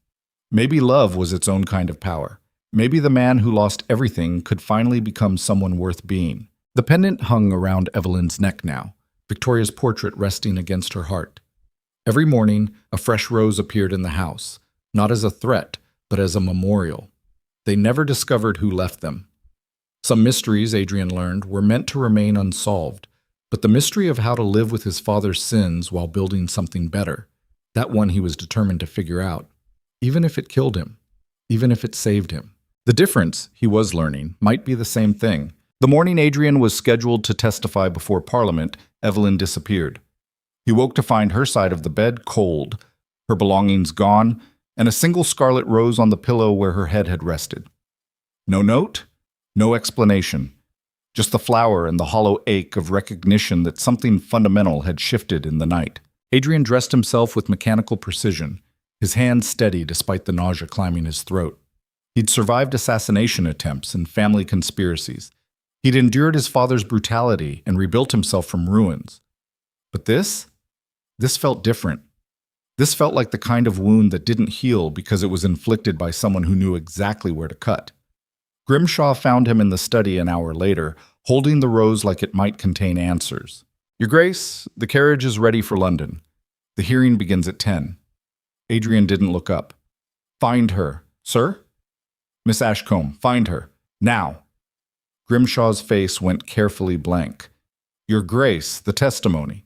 Maybe love was its own kind of power. Maybe the man who lost everything could finally become someone worth being. The pendant hung around Evelyn's neck now, Victoria's portrait resting against her heart. Every morning, a fresh rose appeared in the house, not as a threat, but as a memorial. They never discovered who left them. Some mysteries, Adrian learned, were meant to remain unsolved, but the mystery of how to live with his father's sins while building something better, that one he was determined to figure out, even if it killed him, even if it saved him. The difference, he was learning, might be the same thing. The morning Adrian was scheduled to testify before Parliament, Evelyn disappeared. He woke to find her side of the bed cold, her belongings gone, and a single scarlet rose on the pillow where her head had rested. No note, no explanation, just the flower and the hollow ache of recognition that something fundamental had shifted in the night. Adrian dressed himself with mechanical precision, his hands steady despite the nausea climbing his throat. He'd survived assassination attempts and family conspiracies. He'd endured his father's brutality and rebuilt himself from ruins. But this felt different. This felt like the kind of wound that didn't heal because it was inflicted by someone who knew exactly where to cut. Grimshaw found him in the study an hour later, holding the rose like it might contain answers. Your Grace, the carriage is ready for London. The hearing begins at 10. Adrian didn't look up. Find her. Sir? Miss Ashcombe, find her. Now. Grimshaw's face went carefully blank. Your Grace, the testimony.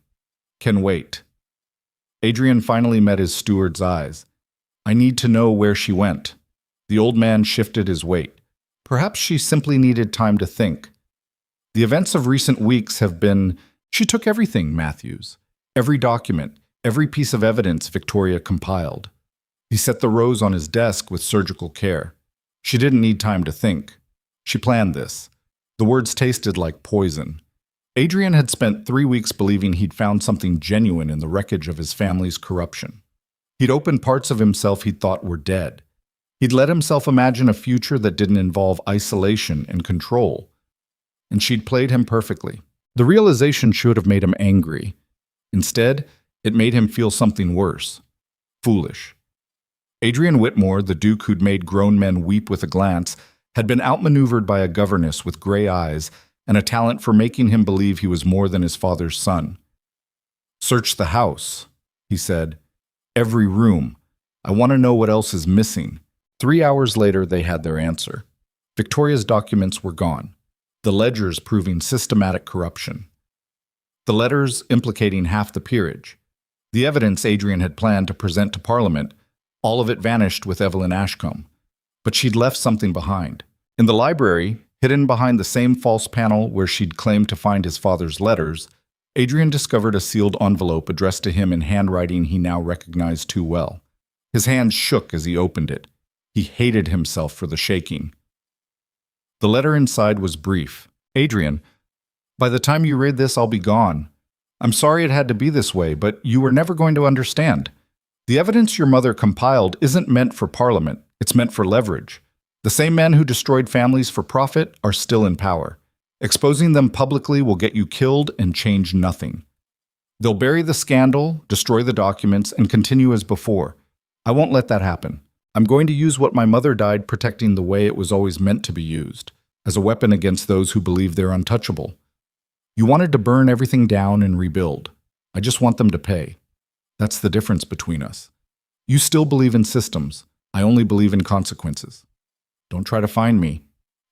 Can wait. Adrian finally met his steward's eyes. I need to know where she went. The old man shifted his weight. Perhaps she simply needed time to think. The events of recent weeks have been... She took everything, Matthews. Every document, every piece of evidence Victoria compiled. He set the rose on his desk with surgical care. She didn't need time to think. She planned this. The words tasted like poison. Adrian had spent 3 weeks believing he'd found something genuine in the wreckage of his family's corruption. He'd opened parts of himself he'd thought were dead. He'd let himself imagine a future that didn't involve isolation and control. And she'd played him perfectly. The realization should have made him angry. Instead, it made him feel something worse. Foolish. Adrian Whitmore, the Duke who'd made grown men weep with a glance, had been outmaneuvered by a governess with gray eyes and a talent for making him believe he was more than his father's son. Search the house, he said. Every room. I want to know what else is missing. 3 hours later, they had their answer. Victoria's documents were gone. The ledgers proving systematic corruption. The letters implicating half the peerage. The evidence Adrian had planned to present to Parliament, all of it vanished with Evelyn Ashcombe. But she'd left something behind. In the library, hidden behind the same false panel where she'd claimed to find his father's letters, Adrian discovered a sealed envelope addressed to him in handwriting he now recognized too well. His hand shook as he opened it. He hated himself for the shaking. The letter inside was brief. Adrian, by the time you read this, I'll be gone. I'm sorry it had to be this way, but you were never going to understand. The evidence your mother compiled isn't meant for Parliament. It's meant for leverage. The same men who destroyed families for profit are still in power. Exposing them publicly will get you killed and change nothing. They'll bury the scandal, destroy the documents, and continue as before. I won't let that happen. I'm going to use what my mother died protecting the way it was always meant to be used, as a weapon against those who believe they're untouchable. You wanted to burn everything down and rebuild. I just want them to pay. That's the difference between us. You still believe in systems. I only believe in consequences. Don't try to find me.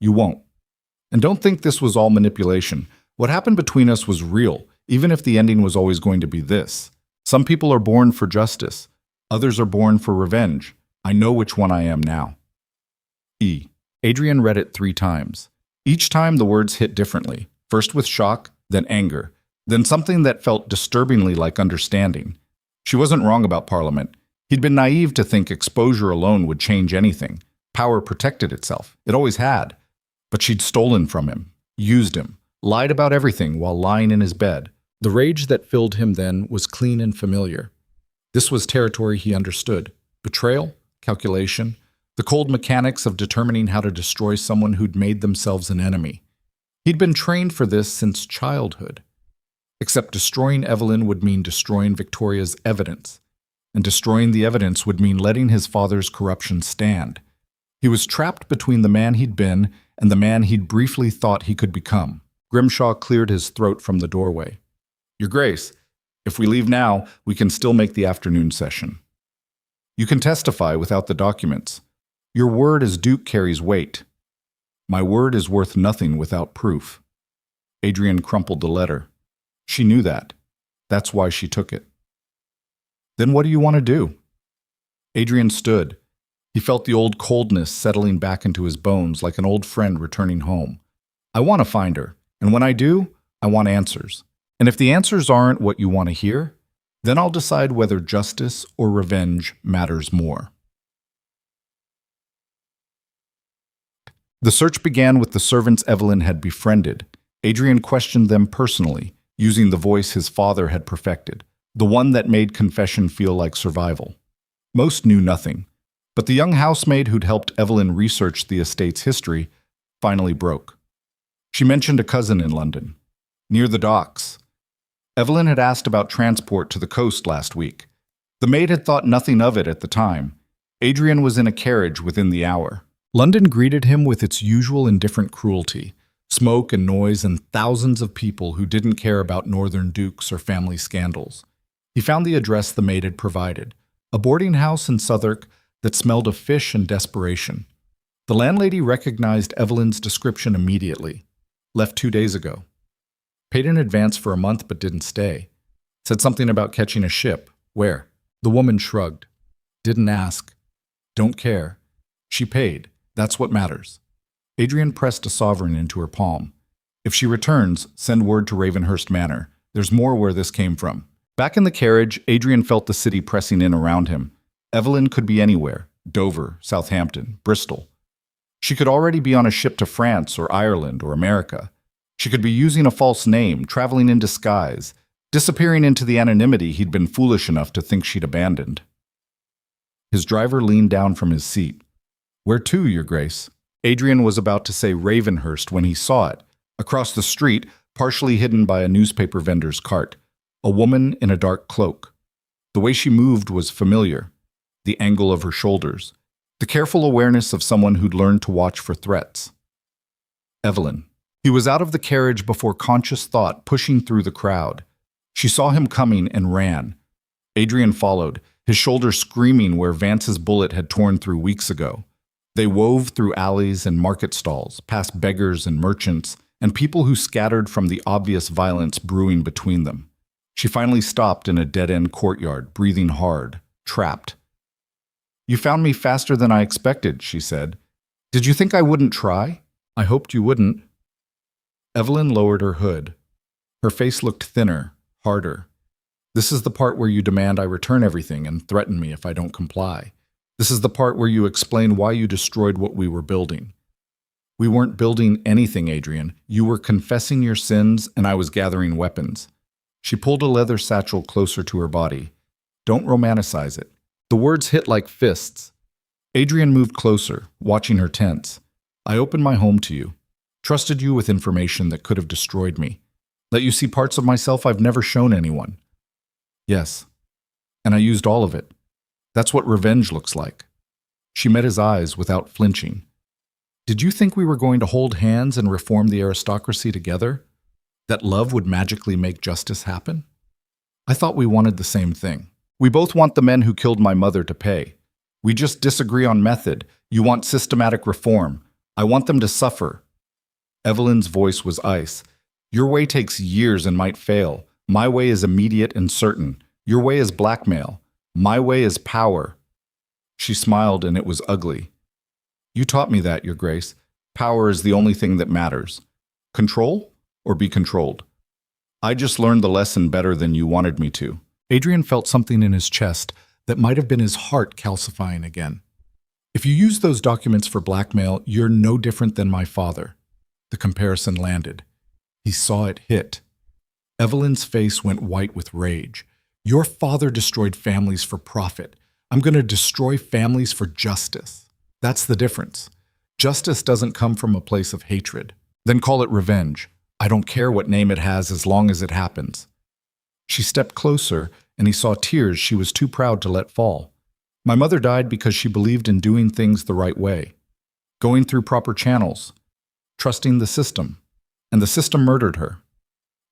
You won't. And don't think this was all manipulation. What happened between us was real, even if the ending was always going to be this. Some people are born for justice. Others are born for revenge. I know which one I am now. E. Adrian read it 3 times. Each time the words hit differently, first with shock, then anger, then something that felt disturbingly like understanding. She wasn't wrong about Parliament. He'd been naive to think exposure alone would change anything. Power protected itself. It always had. But she'd stolen from him, used him, lied about everything while lying in his bed. The rage that filled him then was clean and familiar. This was territory he understood. Betrayal, calculation, the cold mechanics of determining how to destroy someone who'd made themselves an enemy. He'd been trained for this since childhood. Except destroying Evelyn would mean destroying Victoria's evidence, and destroying the evidence would mean letting his father's corruption stand. He was trapped between the man he'd been and the man he'd briefly thought he could become. Grimshaw cleared his throat from the doorway. Your Grace, if we leave now, we can still make the afternoon session. You can testify without the documents. Your word as Duke carries weight. My word is worth nothing without proof. Adrian crumpled the letter. She knew that. That's why she took it. Then what do you want to do? Adrian stood. He felt the old coldness settling back into his bones like an old friend returning home. I want to find her, and when I do, I want answers. And if the answers aren't what you want to hear, then I'll decide whether justice or revenge matters more. The search began with the servants Evelyn had befriended. Adrian questioned them personally, using the voice his father had perfected, the one that made confession feel like survival. Most knew nothing, but the young housemaid who'd helped Evelyn research the estate's history finally broke. She mentioned a cousin in London, near the docks. Evelyn had asked about transport to the coast last week. The maid had thought nothing of it at the time. Adrian was in a carriage within the hour. London greeted him with its usual indifferent cruelty, smoke and noise and thousands of people who didn't care about northern dukes or family scandals. He found the address the maid had provided, a boarding house in Southwark that smelled of fish and desperation. The landlady recognized Evelyn's description immediately. Left 2 days ago. Paid in advance for a month but didn't stay. Said something about catching a ship. Where? The woman shrugged. Didn't ask. Don't care. She paid. That's what matters. Adrian pressed a sovereign into her palm. If she returns, send word to Ravenhurst Manor. There's more where this came from. Back in the carriage, Adrian felt the city pressing in around him. Evelyn could be anywhere. Dover, Southampton, Bristol. She could already be on a ship to France or Ireland or America. She could be using a false name, traveling in disguise, disappearing into the anonymity he'd been foolish enough to think she'd abandoned. His driver leaned down from his seat. Where to, Your Grace? Adrian was about to say Ravenhurst when he saw it. Across the street, partially hidden by a newspaper vendor's cart, a woman in a dark cloak. The way she moved was familiar. The angle of her shoulders. The careful awareness of someone who'd learned to watch for threats. Evelyn. He was out of the carriage before conscious thought, pushing through the crowd. She saw him coming and ran. Adrian followed, his shoulder screaming where Vance's bullet had torn through weeks ago. They wove through alleys and market stalls, past beggars and merchants, and people who scattered from the obvious violence brewing between them. She finally stopped in a dead-end courtyard, breathing hard, trapped. You found me faster than I expected, she said. Did you think I wouldn't try? I hoped you wouldn't. Evelyn lowered her hood. Her face looked thinner, harder. This is the part where you demand I return everything and threaten me if I don't comply. This is the part where you explain why you destroyed what we were building. We weren't building anything, Adrian. You were confessing your sins, and I was gathering weapons. She pulled a leather satchel closer to her body. Don't romanticize it. The words hit like fists. Adrian moved closer, watching her tense. I opened my home to you. Trusted you with information that could have destroyed me. Let you see parts of myself I've never shown anyone. Yes. And I used all of it. That's what revenge looks like. She met his eyes without flinching. Did you think we were going to hold hands and reform the aristocracy together? That love would magically make justice happen? I thought we wanted the same thing. We both want the men who killed my mother to pay. We just disagree on method. You want systematic reform. I want them to suffer. Evelyn's voice was ice. Your way takes years and might fail. My way is immediate and certain. Your way is blackmail. My way is power. She smiled, and it was ugly. You taught me that, Your Grace. Power is the only thing that matters. Control or be controlled? I just learned the lesson better than you wanted me to. Adrian felt something in his chest that might have been his heart calcifying again. If you use those documents for blackmail, you're no different than my father. The comparison landed. He saw it hit. Evelyn's face went white with rage. Your father destroyed families for profit. I'm going to destroy families for justice. That's the difference. Justice doesn't come from a place of hatred. Then call it revenge. I don't care what name it has as long as it happens. She stepped closer, and he saw tears she was too proud to let fall. My mother died because she believed in doing things the right way, going through proper channels, trusting the system, and the system murdered her.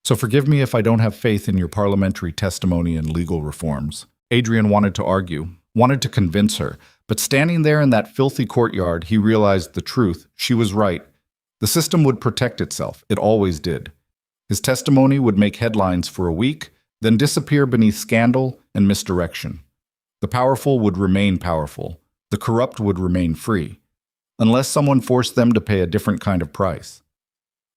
So forgive me if I don't have faith in your parliamentary testimony and legal reforms. Adrian wanted to argue, wanted to convince her, but standing there in that filthy courtyard, he realized the truth. She was right. The system would protect itself. It always did. His testimony would make headlines for a week, then disappear beneath scandal and misdirection. The powerful would remain powerful. The corrupt would remain free, unless someone forced them to pay a different kind of price.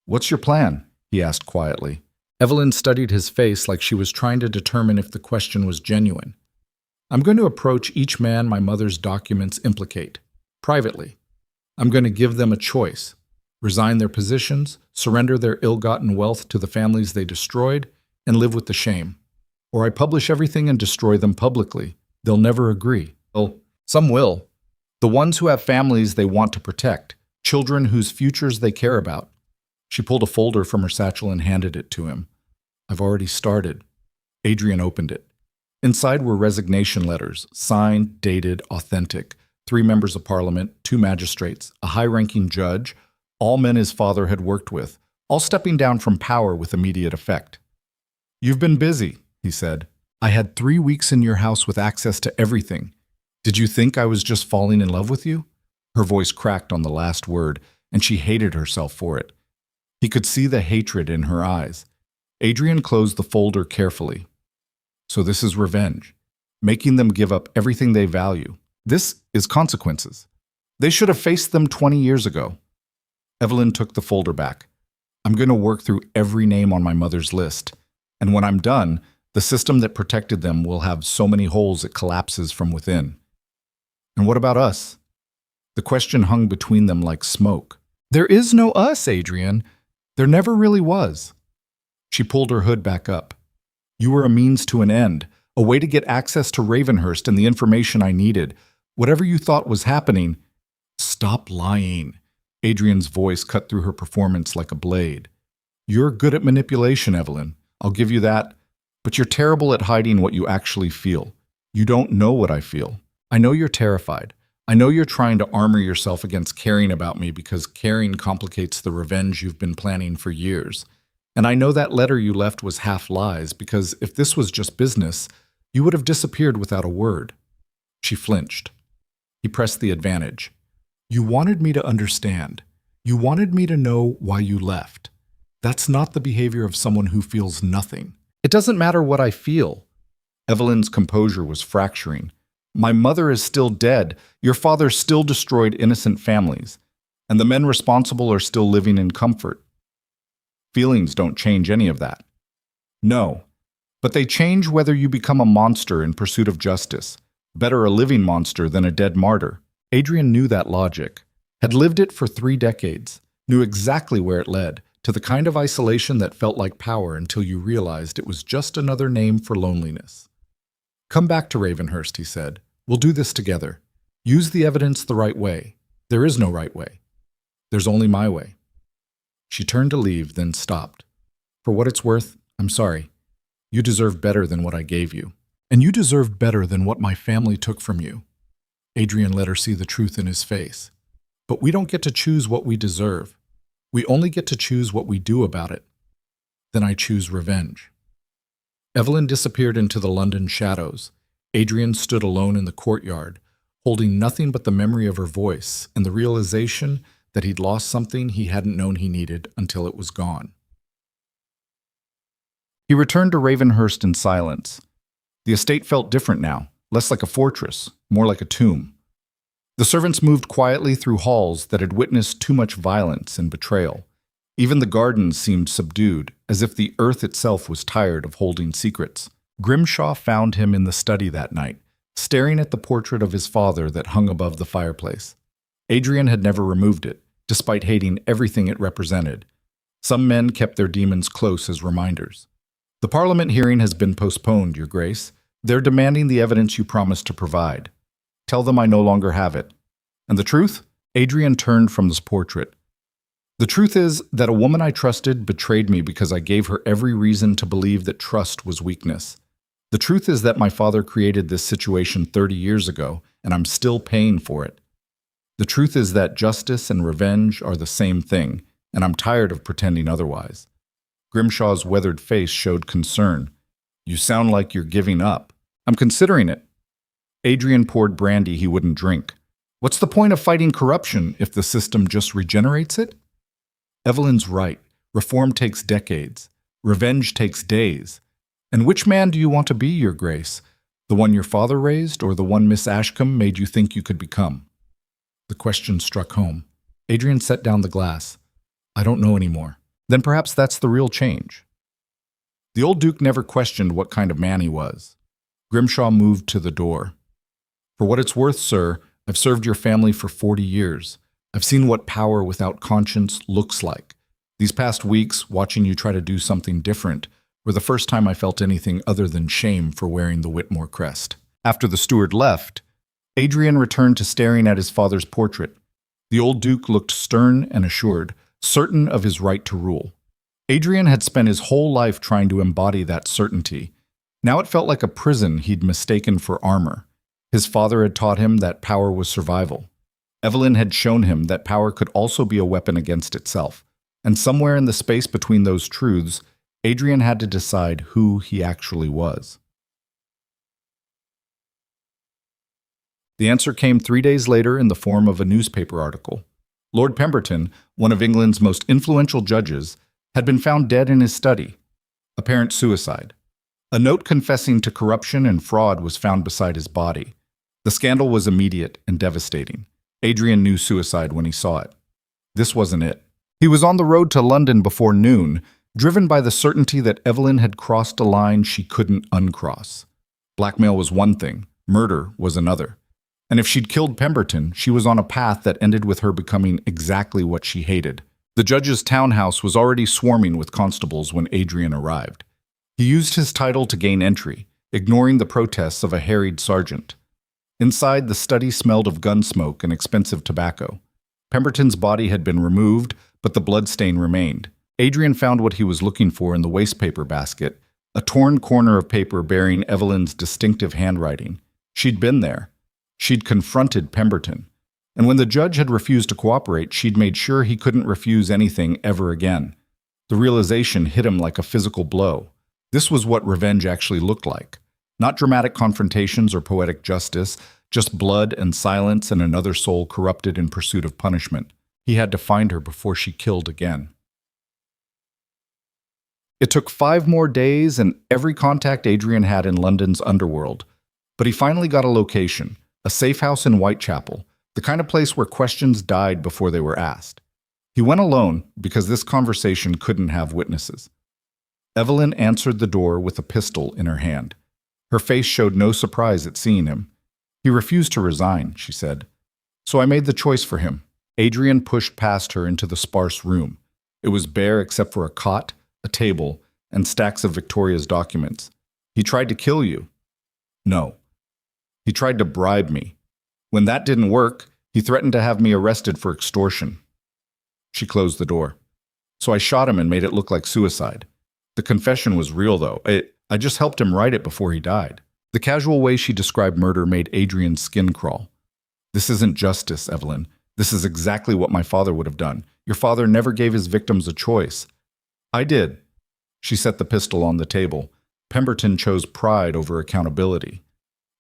What's your plan? He asked quietly. Evelyn studied his face like she was trying to determine if the question was genuine. I'm going to approach each man my mother's documents implicate, privately. I'm going to give them a choice. Resign their positions, surrender their ill-gotten wealth to the families they destroyed, and live with the shame. Or I publish everything and destroy them publicly. They'll never agree. Oh, some will. The ones who have families they want to protect, children whose futures they care about. She pulled a folder from her satchel and handed it to him. I've already started. Adrian opened it. Inside were resignation letters, signed, dated, authentic. 3 members of parliament, 2 magistrates, a high-ranking judge, all men his father had worked with, all stepping down from power with immediate effect. You've been busy, he said. I had 3 weeks in your house with access to everything. Did you think I was just falling in love with you? Her voice cracked on the last word, and she hated herself for it. He could see the hatred in her eyes. Adrian closed the folder carefully. So this is revenge, making them give up everything they value. This is consequences. They should have faced them 20 years ago. Evelyn took the folder back. I'm going to work through every name on my mother's list. And when I'm done, the system that protected them will have so many holes it collapses from within. And what about us? The question hung between them like smoke. There is no us, Adrian. There never really was. She pulled her hood back up. You were a means to an end, a way to get access to Ravenhurst and the information I needed. Whatever you thought was happening, stop lying. Adrian's voice cut through her performance like a blade. You're good at manipulation, Evelyn. I'll give you that. But you're terrible at hiding what you actually feel. You don't know what I feel. I know you're terrified. I know you're trying to armor yourself against caring about me because caring complicates the revenge you've been planning for years. And I know that letter you left was half lies because if this was just business, you would have disappeared without a word. She flinched. He pressed the advantage. You wanted me to understand. You wanted me to know why you left. That's not the behavior of someone who feels nothing. It doesn't matter what I feel. Evelyn's composure was fracturing. My mother is still dead. Your father still destroyed innocent families. And the men responsible are still living in comfort. Feelings don't change any of that. No, but they change whether you become a monster in pursuit of justice, Better a living monster than a dead martyr. Adrian knew that logic, had lived it for 3 decades, knew exactly where it led, to the kind of isolation that felt like power until you realized it was just another name for loneliness. "Come back to Ravenhurst," he said. "We'll do this together. Use the evidence the right way. There is no right way. There's only my way." She turned to leave, then stopped. "For what it's worth, I'm sorry. You deserve better than what I gave you. And you deserve better than what my family took from you." Adrian let her see the truth in his face. "But we don't get to choose what we deserve. We only get to choose what we do about it. Then I choose revenge." Evelyn disappeared into the London shadows. Adrian stood alone in the courtyard, holding nothing but the memory of her voice and the realization that he'd lost something he hadn't known he needed until it was gone. He returned to Ravenhurst in silence. The estate felt different now, less like a fortress, more like a tomb. The servants moved quietly through halls that had witnessed too much violence and betrayal. Even the gardens seemed subdued, as if the earth itself was tired of holding secrets. Grimshaw found him in the study that night, staring at the portrait of his father that hung above the fireplace. Adrian had never removed it, despite hating everything it represented. Some men kept their demons close as reminders. "The Parliament hearing has been postponed, Your Grace. They're demanding the evidence you promised to provide. Tell them I no longer have it." "And the truth?" Adrian turned from this portrait. "The truth is that a woman I trusted betrayed me because I gave her every reason to believe that trust was weakness. The truth is that my father created this situation 30 years ago, and I'm still paying for it. The truth is that justice and revenge are the same thing, and I'm tired of pretending otherwise." Grimshaw's weathered face showed concern. "You sound like you're giving up." "I'm considering it." Adrian poured brandy he wouldn't drink. "What's the point of fighting corruption if the system just regenerates it?" Evelyn's right. Reform takes decades. Revenge takes days. And which man do you want to be, Your Grace? The one your father raised, or the one Miss Ashcombe made you think you could become? The question struck home. Adrian set down the glass. "I don't know anymore." "Then perhaps that's the real change." The old Duke never questioned what kind of man he was. Grimshaw moved to the door. "For what it's worth, sir, I've served your family for 40 years. I've seen what power without conscience looks like. These past weeks, watching you try to do something different, were the first time I felt anything other than shame for wearing the Whitmore crest." After the steward left, Adrian returned to staring at his father's portrait. The old Duke looked stern and assured, certain of his right to rule. Adrian had spent his whole life trying to embody that certainty. Now it felt like a prison he'd mistaken for armor. His father had taught him that power was survival. Evelyn had shown him that power could also be a weapon against itself. And somewhere in the space between those truths, Adrian had to decide who he actually was. The answer came 3 days later in the form of a newspaper article. Lord Pemberton, one of England's most influential judges, had been found dead in his study. Apparent suicide. A note confessing to corruption and fraud was found beside his body. The scandal was immediate and devastating. Adrian knew suicide when he saw it. This wasn't it. He was on the road to London before noon, driven by the certainty that Evelyn had crossed a line she couldn't uncross. Blackmail was one thing, murder was another. And if she'd killed Pemberton, she was on a path that ended with her becoming exactly what she hated. The judge's townhouse was already swarming with constables when Adrian arrived. He used his title to gain entry, ignoring the protests of a harried sergeant. Inside, the study smelled of gun smoke and expensive tobacco. Pemberton's body had been removed, but the bloodstain remained. Adrian found what he was looking for in the wastepaper basket, a torn corner of paper bearing Evelyn's distinctive handwriting. She'd been there. She'd confronted Pemberton. And when the judge had refused to cooperate, she'd made sure he couldn't refuse anything ever again. The realization hit him like a physical blow. This was what revenge actually looked like. Not dramatic confrontations or poetic justice, just blood and silence and another soul corrupted in pursuit of punishment. He had to find her before she killed again. It took 5 more days and every contact Adrian had in London's underworld. But he finally got a location, a safe house in Whitechapel, the kind of place where questions died before they were asked. He went alone because this conversation couldn't have witnesses. Evelyn answered the door with a pistol in her hand. Her face showed no surprise at seeing him. He refused to resign, she said. So I made the choice for him. Adrian pushed past her into the sparse room. It was bare except for a cot, a table, and stacks of Victoria's documents. He tried to kill you. No. He tried to bribe me. When that didn't work, he threatened to have me arrested for extortion. She closed the door. So I shot him and made it look like suicide. The confession was real, though. I just helped him write it before he died. The casual way she described murder made Adrian's skin crawl. This isn't justice, Evelyn. This is exactly what my father would have done. Your father never gave his victims a choice. I did. She set the pistol on the table. Pemberton chose pride over accountability.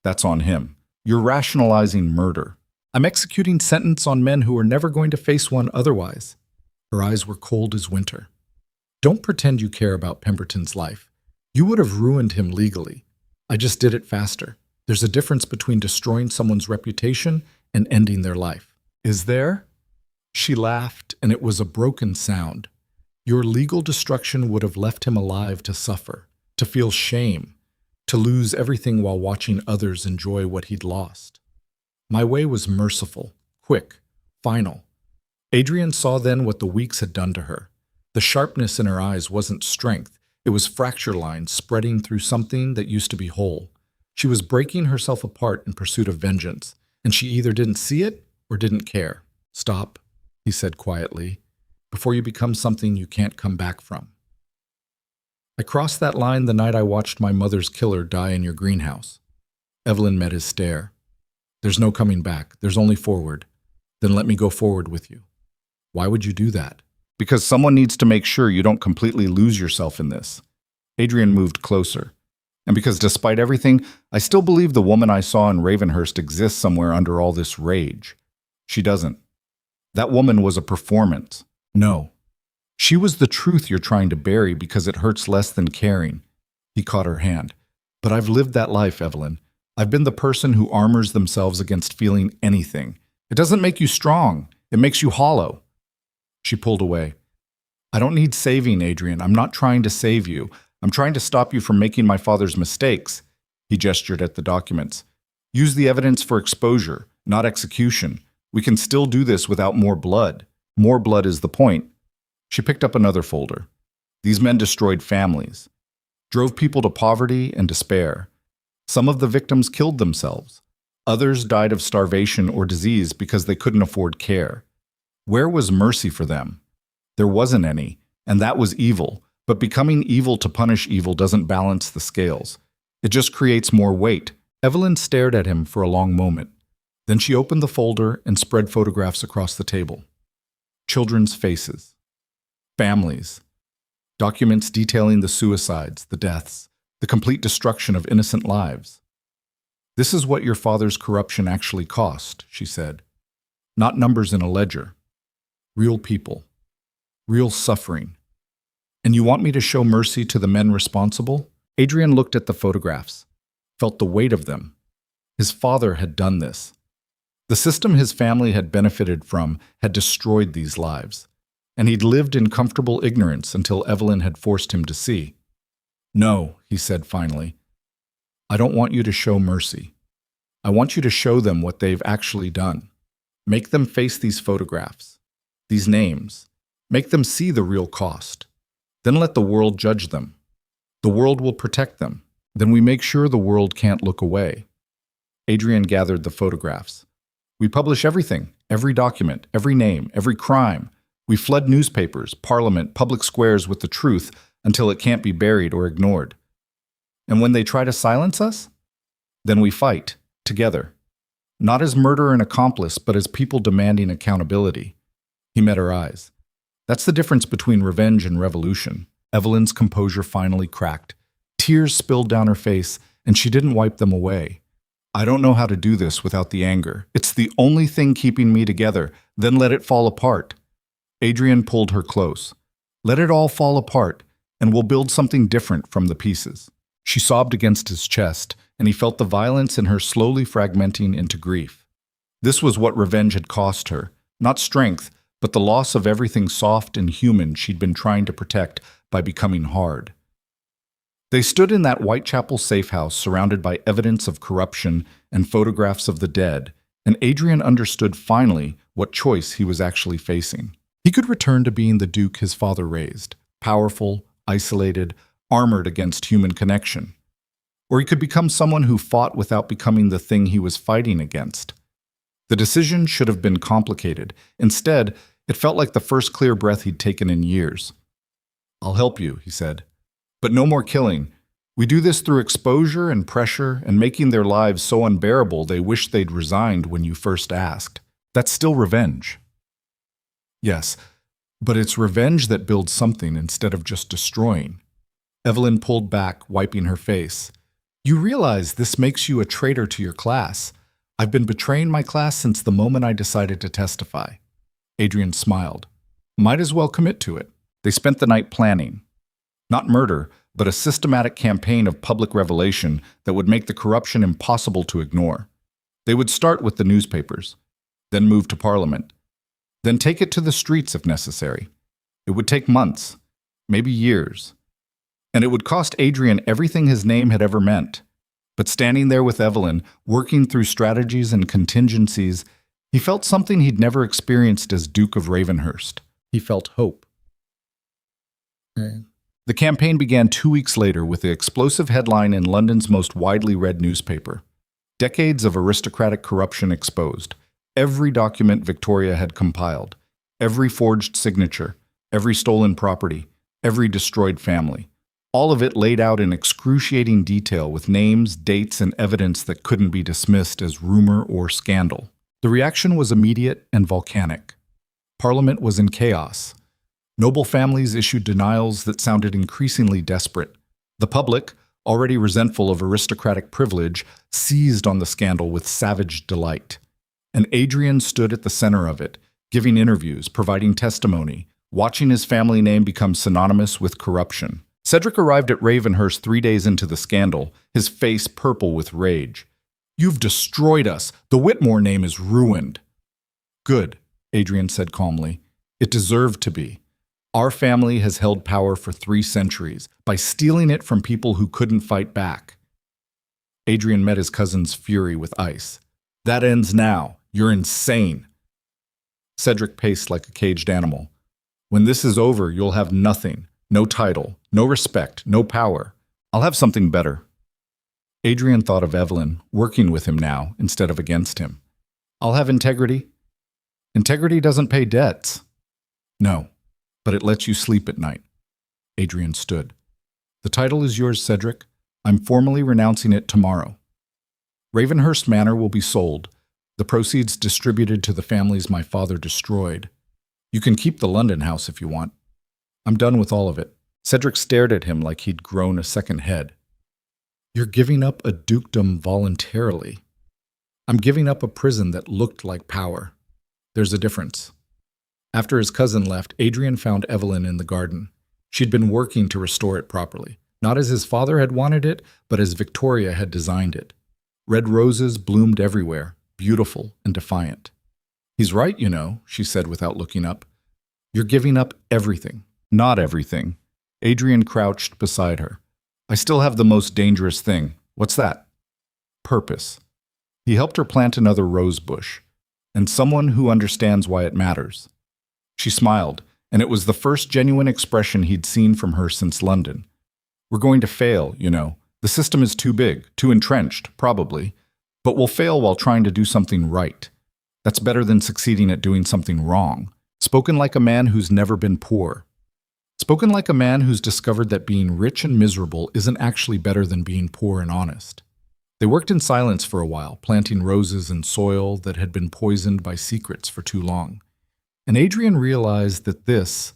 That's on him. You're rationalizing murder. I'm executing sentence on men who are never going to face one otherwise. Her eyes were cold as winter. Don't pretend you care about Pemberton's life. You would have ruined him legally. I just did it faster. There's a difference between destroying someone's reputation and ending their life. Is there? She laughed, and it was a broken sound. Your legal destruction would have left him alive to suffer, to feel shame, to lose everything while watching others enjoy what he'd lost. My way was merciful, quick, final. Adrian saw then what the weeks had done to her. The sharpness in her eyes wasn't strength. It was fracture lines spreading through something that used to be whole. She was breaking herself apart in pursuit of vengeance, and she either didn't see it or didn't care. Stop, he said quietly, before you become something you can't come back from. I crossed that line the night I watched my mother's killer die in your greenhouse. Evelyn met his stare. There's no coming back. There's only forward. Then let me go forward with you. Why would you do that? Because someone needs to make sure you don't completely lose yourself in this. Adrian moved closer. And because despite everything, I still believe the woman I saw in Ravenhurst exists somewhere under all this rage. She doesn't. That woman was a performance. No. She was the truth you're trying to bury because it hurts less than caring. He caught her hand. But I've lived that life, Evelyn. I've been the person who armors themselves against feeling anything. It doesn't make you strong. It makes you hollow. She pulled away. I don't need saving, Adrian. I'm not trying to save you. I'm trying to stop you from making my father's mistakes. He gestured at the documents. Use the evidence for exposure, not execution. We can still do this without more blood. More blood is the point. She picked up another folder. These men destroyed families, drove people to poverty and despair. Some of the victims killed themselves. Others died of starvation or disease because they couldn't afford care. Where was mercy for them? There wasn't any, and that was evil. But becoming evil to punish evil doesn't balance the scales. It just creates more weight. Evelyn stared at him for a long moment. Then she opened the folder and spread photographs across the table. Children's faces. Families. Documents detailing the suicides, the deaths, the complete destruction of innocent lives. This is what your father's corruption actually cost, she said. Not numbers in a ledger. Real people. Real suffering. And you want me to show mercy to the men responsible? Adrian looked at the photographs, felt the weight of them. His father had done this. The system his family had benefited from had destroyed these lives, and he'd lived in comfortable ignorance until Evelyn had forced him to see. No, he said finally. I don't want you to show mercy. I want you to show them what they've actually done. Make them face these photographs, these names. Make them see the real cost. Then let the world judge them. The world will protect them. Then we make sure the world can't look away. Adrian gathered the photographs. We publish everything, every document, every name, every crime. We flood newspapers, parliament, public squares with the truth until it can't be buried or ignored. And when they try to silence us, then we fight, together. Not as murderer and accomplice, but as people demanding accountability. He met her eyes. That's the difference between revenge and revolution. Evelyn's composure finally cracked. Tears spilled down her face, and she didn't wipe them away. I don't know how to do this without the anger. It's the only thing keeping me together. Then let it fall apart. Adrian pulled her close. Let it all fall apart, and we'll build something different from the pieces. She sobbed against his chest, and he felt the violence in her slowly fragmenting into grief. This was what revenge had cost her. Not strength, but the loss of everything soft and human she'd been trying to protect by becoming hard. They stood in that Whitechapel safe house surrounded by evidence of corruption and photographs of the dead, and Adrian understood finally what choice he was actually facing. He could return to being the Duke his father raised, powerful, isolated, armored against human connection. Or he could become someone who fought without becoming the thing he was fighting against. The decision should have been complicated. Instead, it felt like the first clear breath he'd taken in years. "I'll help you," he said. "But no more killing. We do this through exposure and pressure and making their lives so unbearable they wish they'd resigned when you first asked. That's still revenge." "Yes, but it's revenge that builds something instead of just destroying." Evelyn pulled back, wiping her face. "You realize this makes you a traitor to your class. I've been betraying my class since the moment I decided to testify." Adrian smiled. "Might as well commit to it." They spent the night planning. Not murder, but a systematic campaign of public revelation that would make the corruption impossible to ignore. They would start with the newspapers, then move to Parliament, then take it to the streets if necessary. It would take months, maybe years. And it would cost Adrian everything his name had ever meant. But standing there with Evelyn, working through strategies and contingencies, he felt something he'd never experienced as Duke of Ravenhurst. He felt hope. The campaign began 2 weeks later with the explosive headline in London's most widely read newspaper. Decades of aristocratic corruption exposed. Every document Victoria had compiled. Every forged signature. Every stolen property. Every destroyed family. All of it laid out in excruciating detail with names, dates, and evidence that couldn't be dismissed as rumor or scandal. The reaction was immediate and volcanic. Parliament was in chaos. Noble families issued denials that sounded increasingly desperate. The public, already resentful of aristocratic privilege, seized on the scandal with savage delight. And Adrian stood at the center of it, giving interviews, providing testimony, watching his family name become synonymous with corruption. Cedric arrived at Ravenhurst 3 days into the scandal, his face purple with rage. "You've destroyed us. The Whitmore name is ruined." "Good," Adrian said calmly. "It deserved to be. Our family has held power for 3 centuries by stealing it from people who couldn't fight back." Adrian met his cousin's fury with ice. "That ends now. You're insane." Cedric paced like a caged animal. "When this is over, you'll have nothing. No title, no respect, no power. I'll have something better." Adrian thought of Evelyn, working with him now instead of against him. "I'll have integrity." "Integrity doesn't pay debts." "No, but it lets you sleep at night." Adrian stood. "The title is yours, Cedric. I'm formally renouncing it tomorrow. Ravenhurst Manor will be sold, the proceeds distributed to the families my father destroyed. You can keep the London house if you want. I'm done with all of it." Cedric stared at him like he'd grown a second head. "You're giving up a dukedom voluntarily." "I'm giving up a prison that looked like power. There's a difference." After his cousin left, Adrian found Evelyn in the garden. She'd been working to restore it properly, not as his father had wanted it, but as Victoria had designed it. Red roses bloomed everywhere, beautiful and defiant. "He's right, you know," she said without looking up. "You're giving up everything." "Not everything." Adrian crouched beside her. "I still have the most dangerous thing." "What's that?" "Purpose." He helped her plant another rose bush, and someone who understands why it matters. She smiled, and it was the first genuine expression he'd seen from her since London. "We're going to fail, you know. The system is too big, too entrenched, probably, but we'll fail while trying to do something right. That's better than succeeding at doing something wrong." Spoken like a man who's never been poor. Spoken like a man who's discovered that being rich and miserable isn't actually better than being poor and honest. They worked in silence for a while, planting roses in soil that had been poisoned by secrets for too long. And Adrian realized that this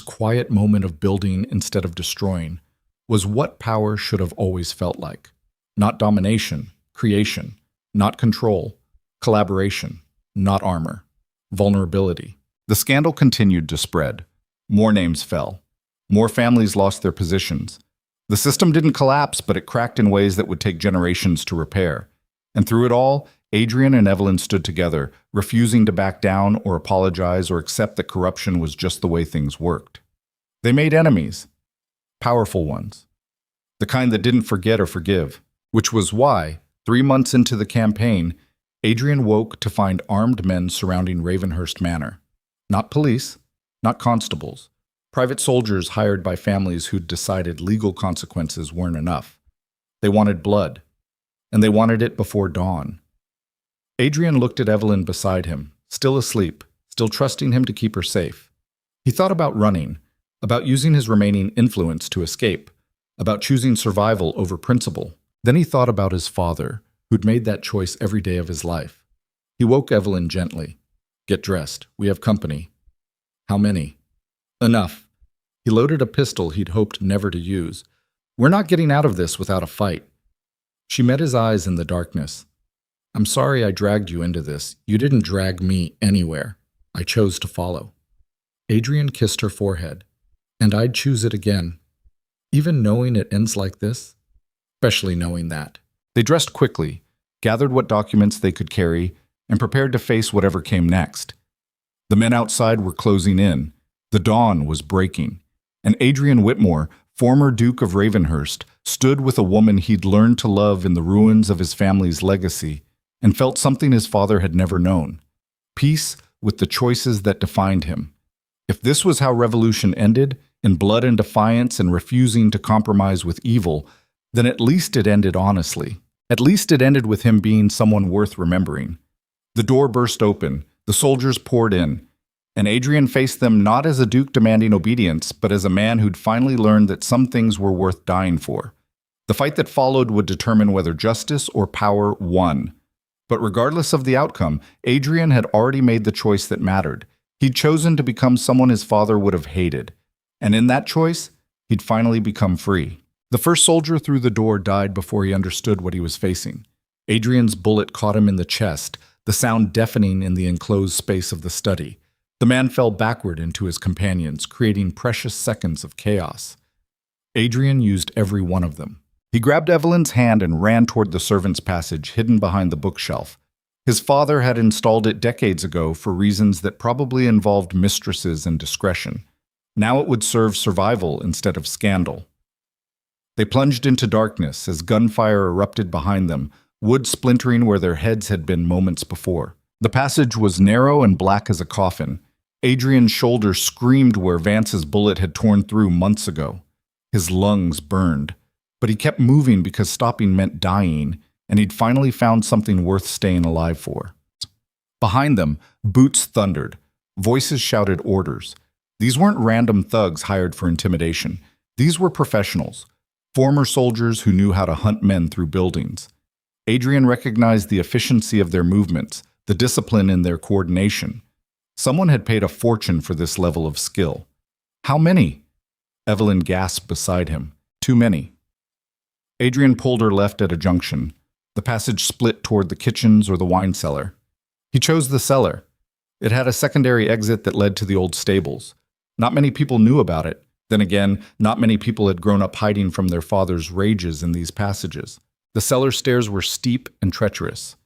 quiet moment of building instead of destroying, was what power should have always felt like. Not domination, creation, not control, collaboration, not armor, vulnerability. The scandal continued to spread. More names fell. More families lost their positions. The system didn't collapse, but it cracked in ways that would take generations to repair. And through it all, Adrian and Evelyn stood together, refusing to back down or apologize or accept that corruption was just the way things worked. They made enemies, powerful ones. the kind that didn't forget or forgive, which was why, 3 months into the campaign, Adrian woke to find armed men surrounding Ravenhurst Manor. Not police, not constables, private soldiers hired by families who'd decided legal consequences weren't enough. They wanted blood, and they wanted it before dawn. Adrian looked at Evelyn beside him, still asleep, still trusting him to keep her safe. He thought about running, about using his remaining influence to escape, about choosing survival over principle. Then he thought about his father, who'd made that choice every day of his life. He woke Evelyn gently. "Get dressed. We have company." "How many?" "Enough." He loaded a pistol he'd hoped never to use. "We're not getting out of this without a fight." She met his eyes in the darkness. "I'm sorry I dragged you into this. You didn't drag me anywhere. I chose to follow." Adrian kissed her forehead. "And I'd choose it again. Even knowing it ends like this? Especially knowing that." They dressed quickly, gathered what documents they could carry, and prepared to face whatever came next. The men outside were closing in. The dawn was breaking. And Adrian Whitmore, former Duke of Ravenhurst, stood with a woman he'd learned to love in the ruins of his family's legacy, and felt something his father had never known: peace with the choices that defined him. If this was how revolution ended, in blood and defiance and refusing to compromise with evil, then at least it ended honestly. At least it ended with him being someone worth remembering. The door burst open, the soldiers poured in, and Adrian faced them not as a duke demanding obedience, but as a man who'd finally learned that some things were worth dying for. The fight that followed would determine whether justice or power won. But regardless of the outcome, Adrian had already made the choice that mattered. He'd chosen to become someone his father would have hated. And in that choice, he'd finally become free. The first soldier through the door died before he understood what he was facing. Adrian's bullet caught him in the chest, the sound deafening in the enclosed space of the study. The man fell backward into his companions, creating precious seconds of chaos. Adrian used every one of them. He grabbed Evelyn's hand and ran toward the servants' passage hidden behind the bookshelf. His father had installed it decades ago for reasons that probably involved mistresses and discretion. Now it would serve survival instead of scandal. They plunged into darkness as gunfire erupted behind them, wood splintering where their heads had been moments before. The passage was narrow and black as a coffin. Adrian's shoulder screamed where Vance's bullet had torn through months ago. His lungs burned. But he kept moving because stopping meant dying, and he'd finally found something worth staying alive for. Behind them, boots thundered. Voices shouted orders. These weren't random thugs hired for intimidation. These were professionals, former soldiers who knew how to hunt men through buildings. Adrian recognized the efficiency of their movements, the discipline in their coordination. Someone had paid a fortune for this level of skill. "How many?" Evelyn gasped beside him. "Too many." Adrian pulled her left at a junction. The passage split toward the kitchens or the wine cellar. He chose the cellar. It had a secondary exit that led to the old stables. Not many people knew about it. Then again, not many people had grown up hiding from their father's rages in these passages. The cellar stairs were steep and treacherous.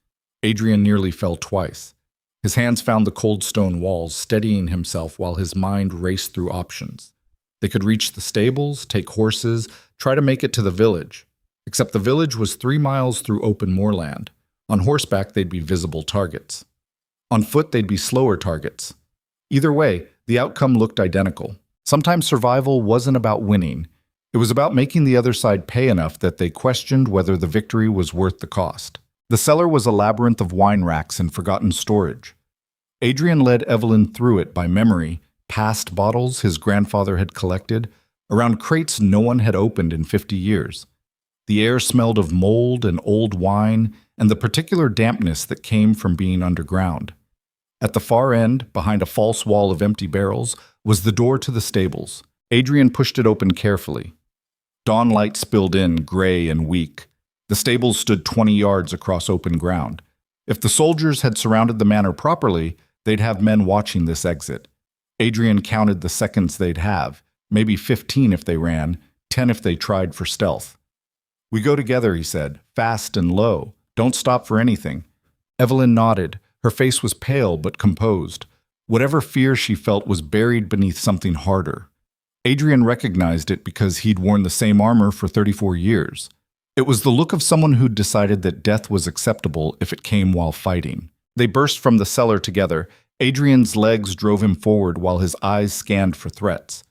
Adrian nearly fell twice. His hands found the cold stone walls, steadying himself while his mind raced through options. They could reach the stables, take horses, try to make it to the village. Except the village was 3 miles through open moorland. On horseback, they'd be visible targets. On foot, they'd be slower targets. Either way, the outcome looked identical. Sometimes survival wasn't about winning. It was about making the other side pay enough that they questioned whether the victory was worth the cost. The cellar was a labyrinth of wine racks and forgotten storage. Adrian led Evelyn through it by memory, past bottles his grandfather had collected, around crates no one had opened in 50 years. The air smelled of mold and old wine and the particular dampness that came from being underground. At the far end, behind a false wall of empty barrels, was the door to the stables. Adrian pushed it open carefully. Dawn light spilled in, gray and weak. The stables stood 20 yards across open ground. If the soldiers had surrounded the manor properly, they'd have men watching this exit. Adrian counted the seconds they'd have, maybe 15 if they ran, 10 if they tried for stealth. "We go together," he said, "fast and low. Don't stop for anything." Evelyn nodded. Her face was pale but composed. Whatever fear she felt was buried beneath something harder. Adrian recognized it because he'd worn the same armor for 34 years. It was the look of someone who'd decided that death was acceptable if it came while fighting. They burst from the cellar together. Adrian's legs drove him forward while his eyes scanned for threats.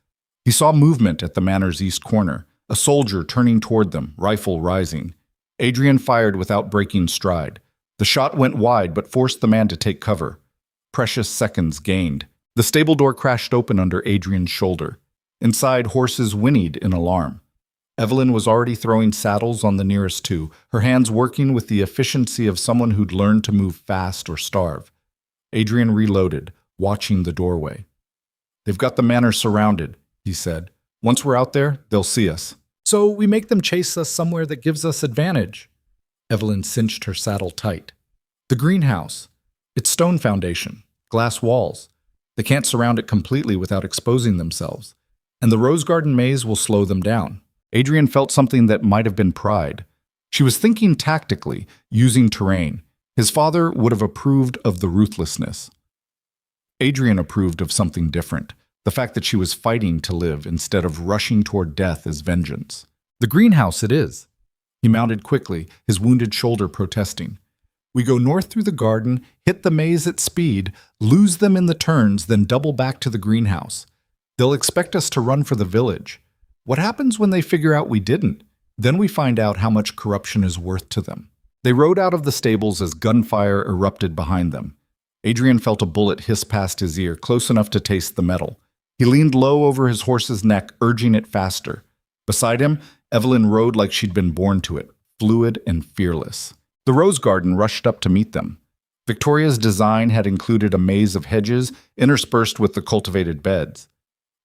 He saw movement at the manor's east corner, a soldier turning toward them, rifle rising. Adrian fired without breaking stride. The shot went wide but forced the man to take cover. Precious seconds gained. The stable door crashed open under Adrian's shoulder. Inside, horses whinnied in alarm. Evelyn was already throwing saddles on the nearest two, her hands working with the efficiency of someone who'd learned to move fast or starve. Adrian reloaded, watching the doorway. "They've got the manor surrounded," he said. "Once we're out there, they'll see us. So we make them chase us somewhere that gives us advantage." Evelyn cinched her saddle tight. "The greenhouse. It's stone foundation, glass walls. They can't surround it completely without exposing themselves. And the rose garden maze will slow them down." Adrian felt something that might have been pride. She was thinking tactically, using terrain. His father would have approved of the ruthlessness. Adrian approved of something different, the fact that she was fighting to live instead of rushing toward death as vengeance. "The greenhouse it is." He mounted quickly, his wounded shoulder protesting. "We go north through the garden, hit the maze at speed, lose them in the turns, then double back to the greenhouse. They'll expect us to run for the village. What happens when they figure out we didn't? Then we find out how much corruption is worth to them." They rode out of the stables as gunfire erupted behind them. Adrian felt a bullet hiss past his ear, close enough to taste the metal. He leaned low over his horse's neck, urging it faster. Beside him, Evelyn rode like she'd been born to it, fluid and fearless. The rose garden rushed up to meet them. Victoria's design had included a maze of hedges interspersed with the cultivated beds.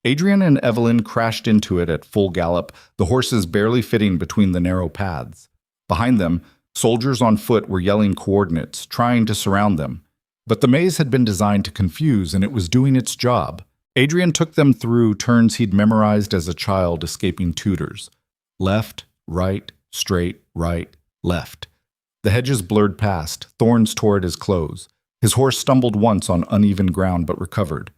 Adrian and Evelyn crashed into it at full gallop, the horses barely fitting between the narrow paths. Behind them, soldiers on foot were yelling coordinates, trying to surround them. But the maze had been designed to confuse, and it was doing its job. Adrian took them through turns he'd memorized as a child escaping tutors. Left, right, straight, right, left. The hedges blurred past, thorns tore at his clothes. His horse stumbled once on uneven ground but recovered.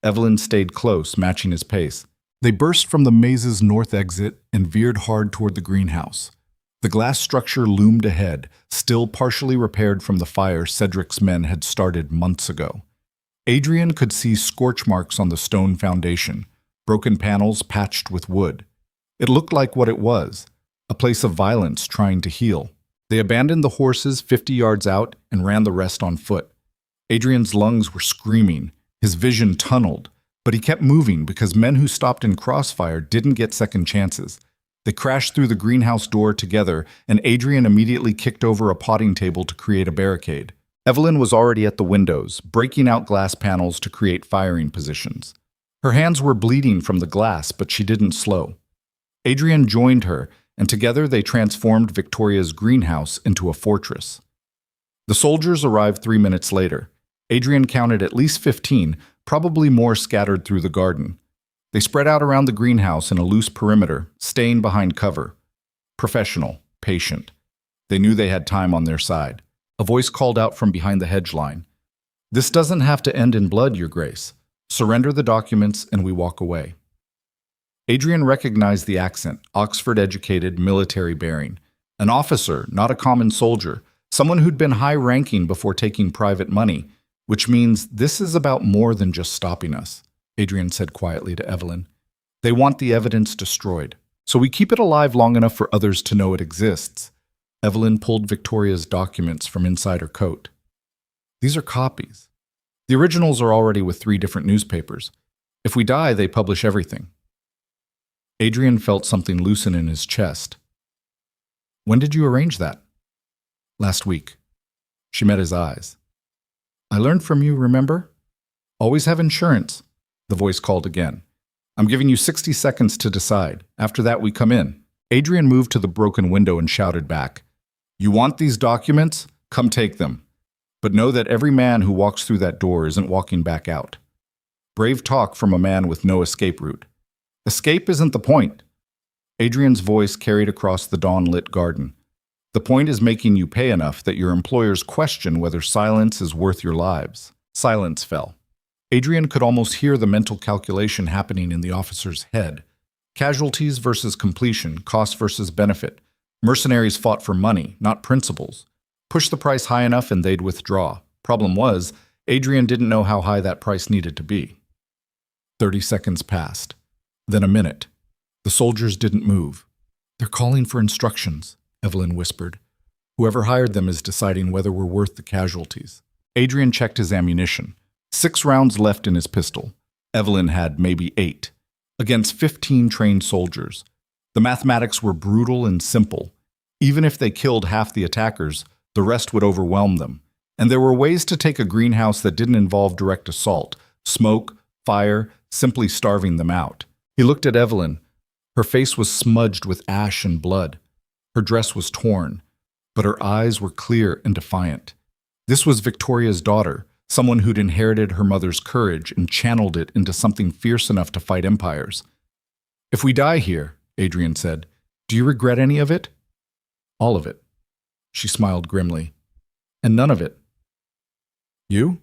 Evelyn stayed close, matching his pace. They burst from the maze's north exit and veered hard toward the greenhouse. The glass structure loomed ahead, still partially repaired from the fire Cedric's men had started months ago. Adrian could see scorch marks on the stone foundation, broken panels patched with wood. It looked like what it was, a place of violence trying to heal. They abandoned the horses 50 yards out and ran the rest on foot. Adrian's lungs were screaming, his vision tunneled, but he kept moving because men who stopped in crossfire didn't get second chances. They crashed through the greenhouse door together, and Adrian immediately kicked over a potting table to create a barricade. Evelyn was already at the windows, breaking out glass panels to create firing positions. Her hands were bleeding from the glass, but she didn't slow. Adrian joined her, and together they transformed Victoria's greenhouse into a fortress. The soldiers arrived 3 minutes later. Adrian counted at least 15, probably more scattered through the garden. They spread out around the greenhouse in a loose perimeter, staying behind cover. Professional, patient. They knew they had time on their side. A voice called out from behind the hedge line. "This doesn't have to end in blood, Your Grace. Surrender the documents and we walk away." Adrian recognized the accent, Oxford-educated, military bearing. An officer, not a common soldier, someone who'd been high-ranking before taking private money, which means this is about more than just stopping us, Adrian said quietly to Evelyn. "They want the evidence destroyed, so we keep it alive long enough for others to know it exists." Evelyn pulled Victoria's documents from inside her coat. "These are copies. The originals are already with 3 different newspapers. If we die, they publish everything." Adrian felt something loosen in his chest. "When did you arrange that?" "Last week." She met his eyes. "I learned from you, remember? Always have insurance," the voice called again. "I'm giving you 60 seconds to decide. After that, we come in." Adrian moved to the broken window and shouted back, "You want these documents? Come take them. But know that every man who walks through that door isn't walking back out." Brave talk from a man with no escape route. "Escape isn't the point." Adrian's voice carried across the dawn-lit garden. "The point is making you pay enough that your employers question whether silence is worth your lives." Silence fell. Adrian could almost hear the mental calculation happening in the officer's head. Casualties versus completion, cost versus benefit. Mercenaries fought for money, not principles. Push the price high enough and they'd withdraw. Problem was, Adrian didn't know how high that price needed to be. 30 seconds passed. Then a minute. The soldiers didn't move. "They're calling for instructions," Evelyn whispered. "Whoever hired them is deciding whether we're worth the casualties." Adrian checked his ammunition. 6 rounds left in his pistol. Evelyn had maybe 8. Against 15 trained soldiers. The mathematics were brutal and simple. Even if they killed half the attackers, the rest would overwhelm them. And there were ways to take a greenhouse that didn't involve direct assault, smoke, fire, simply starving them out. He looked at Evelyn. Her face was smudged with ash and blood. Her dress was torn, but her eyes were clear and defiant. This was Victoria's daughter, someone who'd inherited her mother's courage and channeled it into something fierce enough to fight empires. "If we die here," Adrian said, "do you regret any of it?" "All of it." She smiled grimly. "And none of it?" "You?"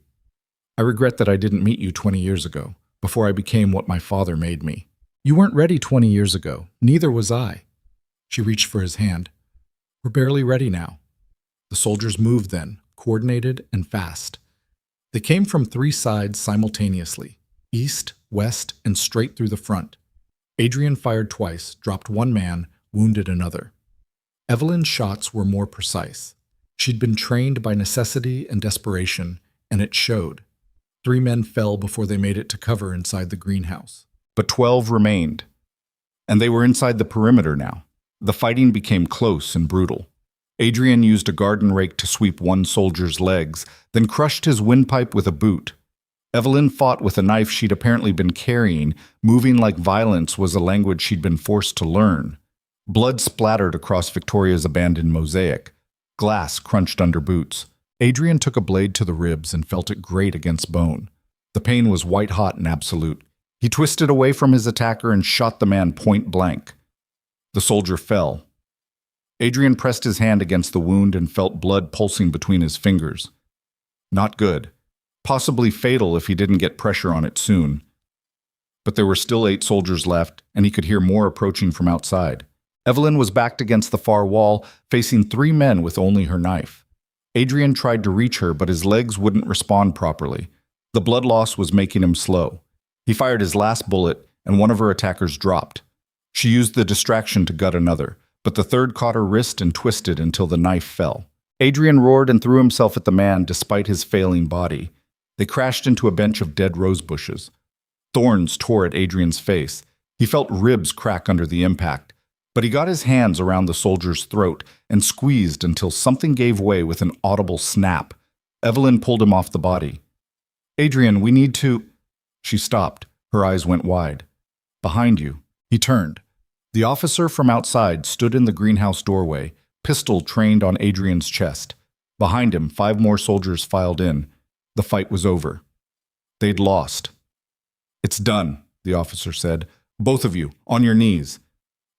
"I regret that I didn't meet you 20 years ago, before I became what my father made me. You weren't ready 20 years ago. Neither was I." She reached for his hand. "We're barely ready now." The soldiers moved then, coordinated and fast. They came from 3 sides simultaneously, east, west, and straight through the front. Adrian fired twice, dropped 1 man, wounded another. Evelyn's shots were more precise. She'd been trained by necessity and desperation, and it showed. 3 men fell before they made it to cover inside the greenhouse. But 12 remained. And they were inside the perimeter now. The fighting became close and brutal. Adrian used a garden rake to sweep 1 soldier's legs, then crushed his windpipe with a boot. Evelyn fought with a knife she'd apparently been carrying, moving like violence was a language she'd been forced to learn. Blood splattered across Victoria's abandoned mosaic. Glass crunched under boots. Adrian took a blade to the ribs and felt it grate against bone. The pain was white-hot and absolute. He twisted away from his attacker and shot the man point blank. The soldier fell. Adrian pressed his hand against the wound and felt blood pulsing between his fingers. Not good. Possibly fatal if he didn't get pressure on it soon. But there were still 8 soldiers left, and he could hear more approaching from outside. Evelyn was backed against the far wall, facing 3 men with only her knife. Adrian tried to reach her, but his legs wouldn't respond properly. The blood loss was making him slow. He fired his last bullet, and one of her attackers dropped. She used the distraction to gut another, but the third caught her wrist and twisted until the knife fell. Adrian roared and threw himself at the man despite his failing body. They crashed into a bench of dead rose bushes. Thorns tore at Adrian's face. He felt ribs crack under the impact, but he got his hands around the soldier's throat and squeezed until something gave way with an audible snap. Evelyn pulled him off the body. "Adrian, we need to—" She stopped. Her eyes went wide. "Behind you." He turned. The officer from outside stood in the greenhouse doorway, pistol trained on Adrian's chest. Behind him, 5 more soldiers filed in. The fight was over. They'd lost. "It's done," the officer said. "Both of you, on your knees."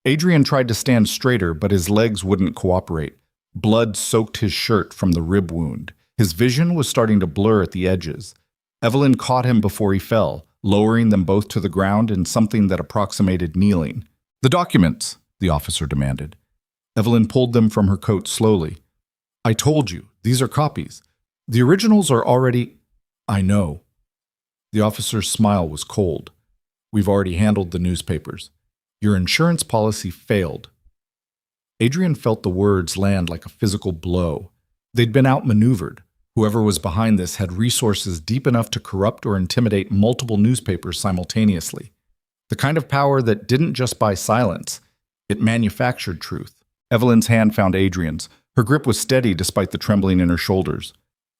Adrian tried to stand straighter, but his legs wouldn't cooperate. Blood soaked his shirt from the rib wound. His vision was starting to blur at the edges. Evelyn caught him before he fell, lowering them both to the ground in something that approximated kneeling. "The documents," the officer demanded. Evelyn pulled them from her coat slowly. "I told you, these are copies. The originals are already—" "I know." The officer's smile was cold. "We've already handled the newspapers. Your insurance policy failed." Adrian felt the words land like a physical blow. They'd been outmaneuvered. Whoever was behind this had resources deep enough to corrupt or intimidate multiple newspapers simultaneously. The kind of power that didn't just buy silence, it manufactured truth. Evelyn's hand found Adrian's. Her grip was steady despite the trembling in her shoulders.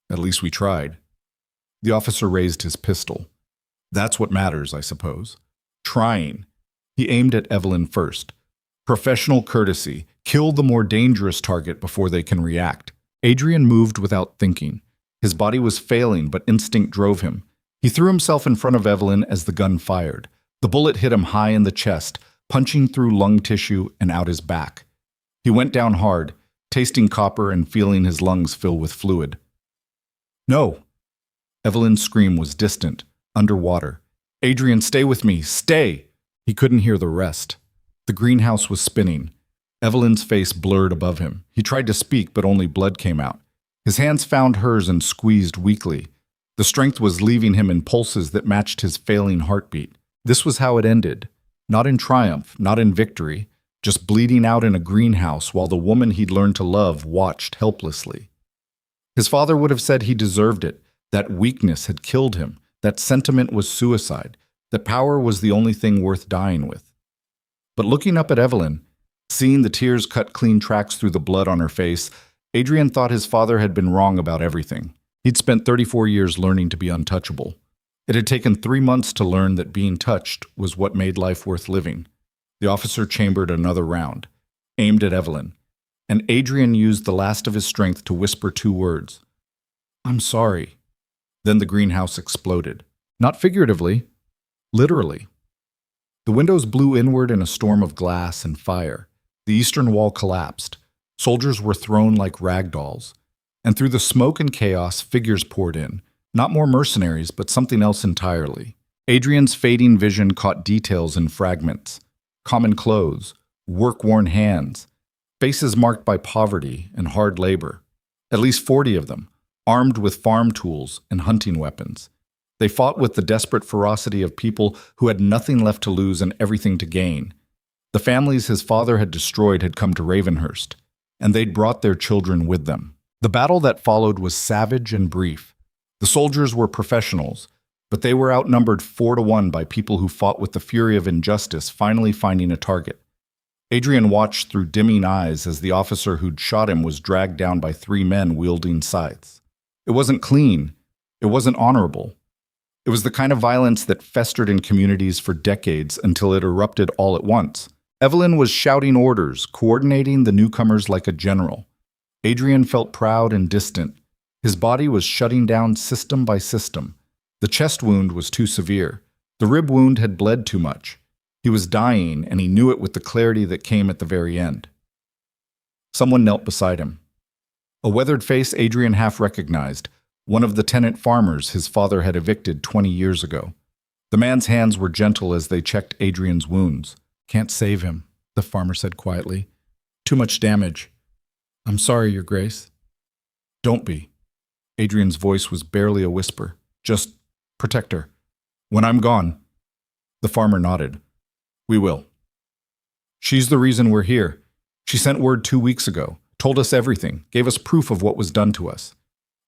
"At least we tried." The officer raised his pistol. "That's what matters, I suppose. Trying." He aimed at Evelyn first. Professional courtesy. Kill the more dangerous target before they can react. Adrian moved without thinking. His body was failing, but instinct drove him. He threw himself in front of Evelyn as the gun fired. The bullet hit him high in the chest, punching through lung tissue and out his back. He went down hard, tasting copper and feeling his lungs fill with fluid. "No!" Evelyn's scream was distant, underwater. Adrian, stay with me, stay! He couldn't hear the rest. The greenhouse was spinning. Evelyn's face blurred above him. He tried to speak, but only blood came out. His hands found hers and squeezed weakly. The strength was leaving him in pulses that matched his failing heartbeat. This was how it ended. Not in triumph, not in victory, just bleeding out in a greenhouse while the woman he'd learned to love watched helplessly. His father would have said he deserved it, that weakness had killed him, that sentiment was suicide, that power was the only thing worth dying with. But looking up at Evelyn, seeing the tears cut clean tracks through the blood on her face, Adrian thought his father had been wrong about everything. He'd spent 34 years learning to be untouchable. It had taken 3 months to learn that being touched was what made life worth living. The officer chambered another round, aimed at Evelyn, and Adrian used the last of his strength to whisper 2 words. "I'm sorry." Then the greenhouse exploded. Not figuratively, literally. The windows blew inward in a storm of glass and fire. The eastern wall collapsed. Soldiers were thrown like rag dolls. And through the smoke and chaos, figures poured in. Not more mercenaries, but something else entirely. Adrian's fading vision caught details in fragments. Common clothes, work-worn hands, faces marked by poverty and hard labor. At least 40 of them, armed with farm tools and hunting weapons. They fought with the desperate ferocity of people who had nothing left to lose and everything to gain. The families his father had destroyed had come to Ravenhurst, and they'd brought their children with them. The battle that followed was savage and brief. The soldiers were professionals, but they were outnumbered 4-1 by people who fought with the fury of injustice finally finding a target. Adrian watched through dimming eyes as the officer who'd shot him was dragged down by 3 men wielding scythes. It wasn't clean. It wasn't honorable. It was the kind of violence that festered in communities for decades until it erupted all at once. Evelyn was shouting orders, coordinating the newcomers like a general. Adrian felt proud and distant. His body was shutting down system by system. The chest wound was too severe. The rib wound had bled too much. He was dying, and he knew it with the clarity that came at the very end. Someone knelt beside him. A weathered face Adrian half recognized, one of the tenant farmers his father had evicted 20 years ago. The man's hands were gentle as they checked Adrian's wounds. "Can't save him," the farmer said quietly. "Too much damage. I'm sorry, Your Grace." "Don't be." Adrian's voice was barely a whisper. "Just protect her. When I'm gone." The farmer nodded. "We will. She's the reason we're here. She sent word 2 weeks ago, told us everything, gave us proof of what was done to us."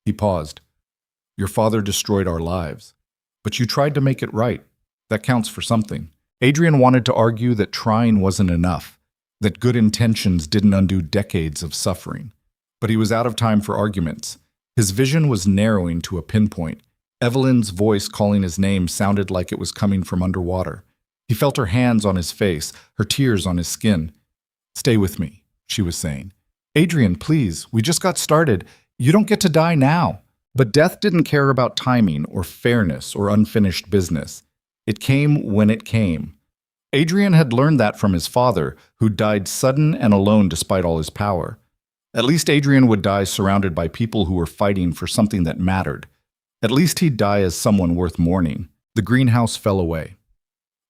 He paused. "Your father destroyed our lives, but you tried to make it right. That counts for something." Adrian wanted to argue that trying wasn't enough, that good intentions didn't undo decades of suffering. But he was out of time for arguments. His vision was narrowing to a pinpoint. Evelyn's voice calling his name sounded like it was coming from underwater. He felt her hands on his face, her tears on his skin. "Stay with me," she was saying. "Adrian, please, we just got started. You don't get to die now." But death didn't care about timing or fairness or unfinished business. It came when it came. Adrian had learned that from his father, who died sudden and alone despite all his power. At least Adrian would die surrounded by people who were fighting for something that mattered. At least he'd die as someone worth mourning. The greenhouse fell away.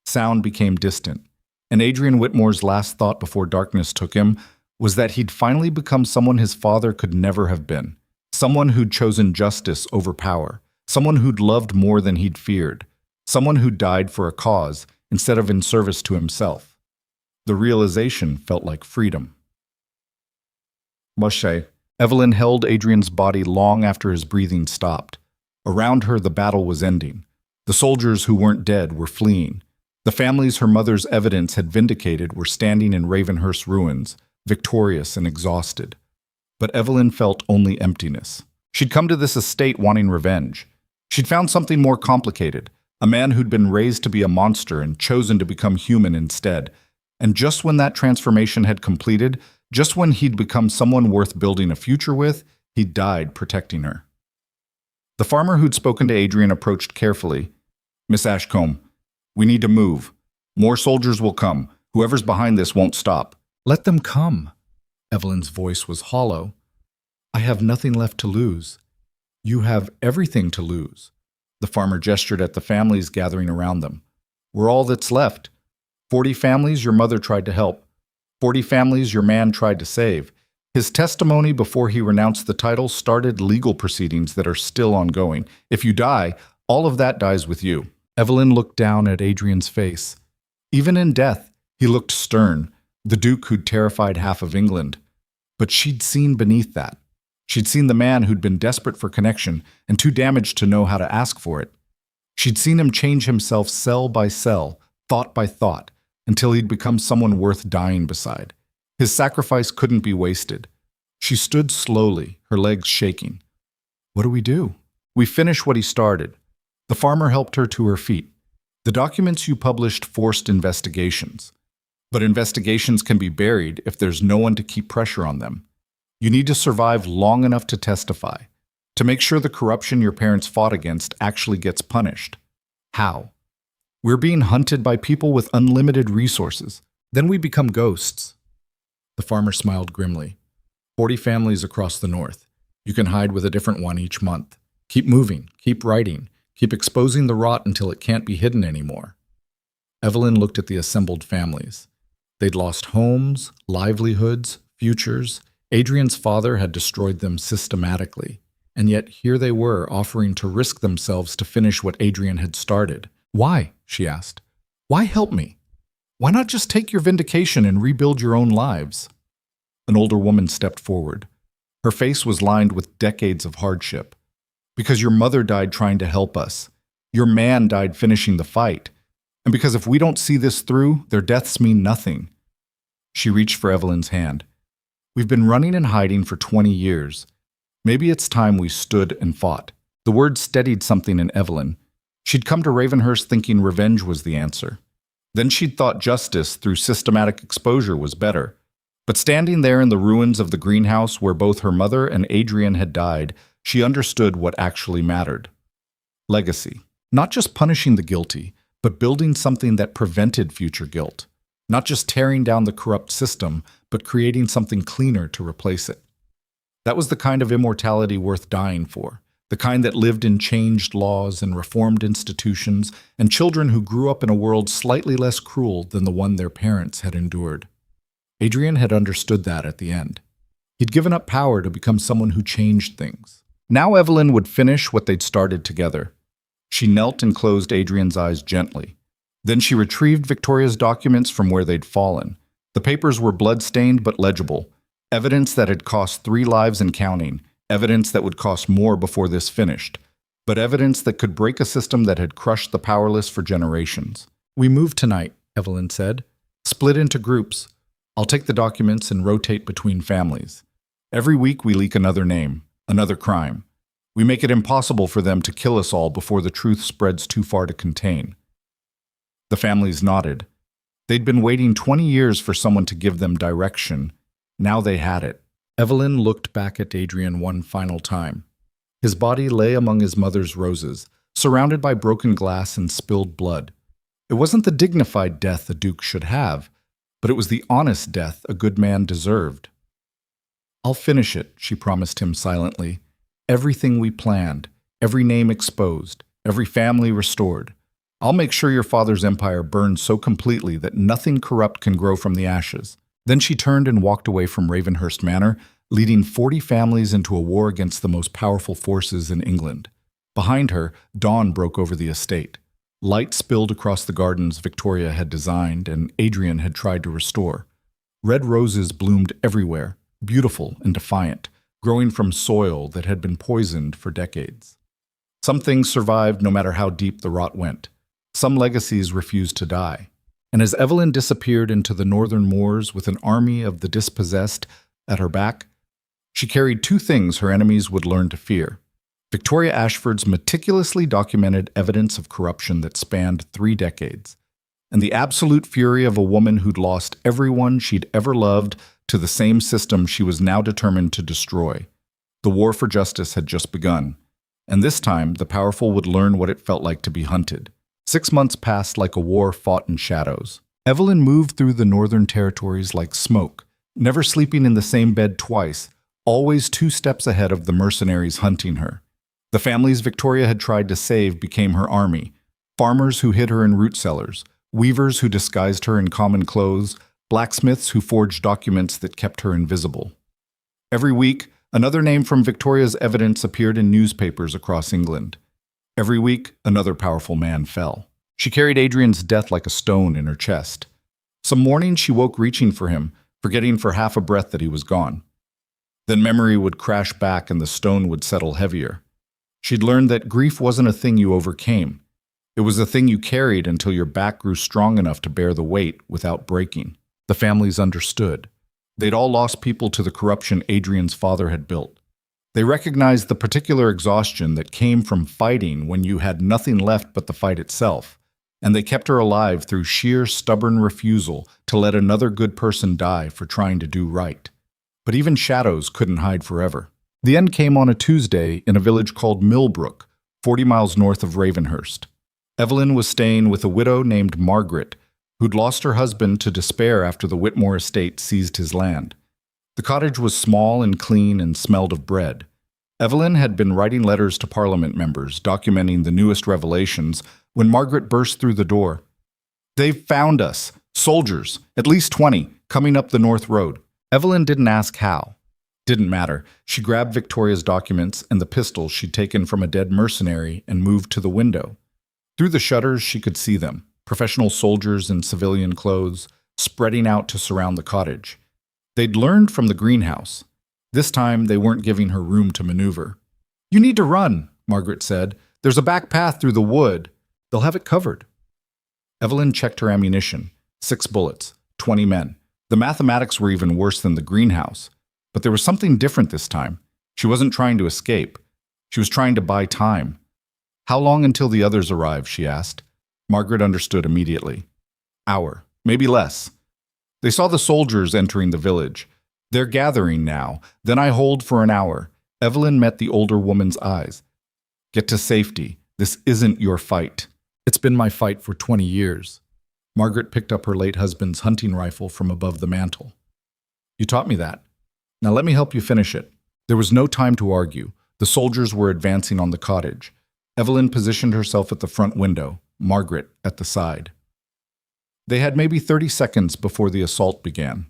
Sound became distant, and Adrian Whitmore's last thought before darkness took him was that he'd finally become someone his father could never have been. Someone who'd chosen justice over power. Someone who'd loved more than he'd feared. Someone who died for a cause instead of in service to himself. The realization felt like freedom. Moshe. Evelyn held Adrian's body long after his breathing stopped. Around her, the battle was ending. The soldiers who weren't dead were fleeing. The families her mother's evidence had vindicated were standing in Ravenhurst ruins, victorious and exhausted. But Evelyn felt only emptiness. She'd come to this estate wanting revenge. She'd found something more complicated, a man who'd been raised to be a monster and chosen to become human instead. And just when that transformation had completed, just when he'd become someone worth building a future with, he died protecting her. The farmer who'd spoken to Adrian approached carefully. "Miss Ashcombe, we need to move. More soldiers will come. Whoever's behind this won't stop." "Let them come." Evelyn's voice was hollow. "I have nothing left to lose. You have everything to lose. The farmer gestured at the families gathering around them. We're all that's left. 40 families your mother tried to help. 40 families your man tried to save. His testimony before he renounced the title started legal proceedings that are still ongoing. If you die, all of that dies with you. Evelyn looked down at Adrian's face. Even in death, he looked stern, the Duke who'd terrified half of England. But she'd seen beneath that. She'd seen the man who'd been desperate for connection and too damaged to know how to ask for it. She'd seen him change himself cell by cell, thought by thought, until he'd become someone worth dying beside. His sacrifice couldn't be wasted. She stood slowly, her legs shaking. What do we do? We finish what he started. The farmer helped her to her feet. The documents you published forced investigations. But investigations can be buried if there's no one to keep pressure on them. You need to survive long enough to testify, to make sure the corruption your parents fought against actually gets punished. How? We're being hunted by people with unlimited resources. Then we become ghosts. The farmer smiled grimly. 40 families across the north. You can hide with a different one each month. Keep moving, keep writing, keep exposing the rot until it can't be hidden anymore. Evelyn looked at the assembled families. They'd lost homes, livelihoods, futures. Adrian's father had destroyed them systematically, and yet here they were offering to risk themselves to finish what Adrian had started. Why? She asked. Why help me? Why not just take your vindication and rebuild your own lives? An older woman stepped forward. Her face was lined with decades of hardship. Because your mother died trying to help us. Your man died finishing the fight. And because if we don't see this through, their deaths mean nothing. She reached for Evelyn's hand. We've been running and hiding for 20 years. Maybe it's time we stood and fought. The word steadied something in Evelyn. She'd come to Ravenhurst thinking revenge was the answer. Then she'd thought justice through systematic exposure was better. But standing there in the ruins of the greenhouse where both her mother and Adrian had died, she understood what actually mattered. Legacy. Not just punishing the guilty, but building something that prevented future guilt. Not just tearing down the corrupt system, but creating something cleaner to replace it. That was the kind of immortality worth dying for, the kind that lived in changed laws and reformed institutions, and children who grew up in a world slightly less cruel than the one their parents had endured. Adrian had understood that at the end. He'd given up power to become someone who changed things. Now Evelyn would finish what they'd started together. She knelt and closed Adrian's eyes gently. Then she retrieved Victoria's documents from where they'd fallen. The papers were blood-stained but legible, evidence that had cost 3 lives and counting, evidence that would cost more before this finished, but evidence that could break a system that had crushed the powerless for generations. We move tonight, Evelyn said. Split into groups. I'll take the documents and rotate between families. Every week we leak another name, another crime. We make it impossible for them to kill us all before the truth spreads too far to contain. The families nodded. They'd been waiting 20 years for someone to give them direction. Now they had it. Evelyn looked back at Adrian one final time. His body lay among his mother's roses, surrounded by broken glass and spilled blood. It wasn't the dignified death a duke should have, but it was the honest death a good man deserved. I'll finish it, she promised him silently. Everything we planned, every name exposed, every family restored. I'll make sure your father's empire burns so completely that nothing corrupt can grow from the ashes. Then she turned and walked away from Ravenhurst Manor, leading 40 families into a war against the most powerful forces in England. Behind her, dawn broke over the estate. Light spilled across the gardens Victoria had designed and Adrian had tried to restore. Red roses bloomed everywhere, beautiful and defiant, growing from soil that had been poisoned for decades. Some things survived no matter how deep the rot went. Some legacies refused to die. And as Evelyn disappeared into the northern moors with an army of the dispossessed at her back, she carried 2 things her enemies would learn to fear. Victoria Ashford's meticulously documented evidence of corruption that spanned 3 decades, and the absolute fury of a woman who'd lost everyone she'd ever loved to the same system she was now determined to destroy. The war for justice had just begun, and this time the powerful would learn what it felt like to be hunted. 6 months passed like a war fought in shadows. Evelyn moved through the northern territories like smoke, never sleeping in the same bed twice, always 2 steps ahead of the mercenaries hunting her. The families Victoria had tried to save became her army. Farmers who hid her in root cellars, weavers who disguised her in common clothes, blacksmiths who forged documents that kept her invisible. Every week, another name from Victoria's evidence appeared in newspapers across England. Every week, another powerful man fell. She carried Adrian's death like a stone in her chest. Some mornings she woke reaching for him, forgetting for half a breath that he was gone. Then memory would crash back and the stone would settle heavier. She'd learned that grief wasn't a thing you overcame. It was a thing you carried until your back grew strong enough to bear the weight without breaking. The families understood. They'd all lost people to the corruption Adrian's father had built. They recognized the particular exhaustion that came from fighting when you had nothing left but the fight itself, and they kept her alive through sheer stubborn refusal to let another good person die for trying to do right. But even shadows couldn't hide forever. The end came on a Tuesday in a village called Millbrook, 40 miles north of Ravenhurst. Evelyn was staying with a widow named Margaret, who'd lost her husband to despair after the Whitmore estate seized his land. The cottage was small and clean and smelled of bread. Evelyn had been writing letters to Parliament members, documenting the newest revelations, when Margaret burst through the door. "They've found us! Soldiers! At least 20, coming up the North Road." Evelyn didn't ask how. Didn't matter. She grabbed Victoria's documents and the pistol she'd taken from a dead mercenary and moved to the window. Through the shutters she could see them, professional soldiers in civilian clothes, spreading out to surround the cottage. They'd learned from the greenhouse. This time they weren't giving her room to maneuver. "You need to run," Margaret said. "There's a back path through the wood. They'll have it covered." Evelyn checked her ammunition. 6 bullets, 20 men. The mathematics were even worse than the greenhouse. But there was something different this time. She wasn't trying to escape. She was trying to buy time. "How long until the others arrive?" she asked. Margaret understood immediately. "Hour, maybe less." They saw the soldiers entering the village. "They're gathering now. Then I hold for an hour." Evelyn met the older woman's eyes. "Get to safety. This isn't your fight." "It's been my fight for 20 years. Margaret picked up her late husband's hunting rifle from above the mantel. "You taught me that. Now let me help you finish it." There was no time to argue. The soldiers were advancing on the cottage. Evelyn positioned herself at the front window, Margaret at the side. They had maybe 30 seconds before the assault began.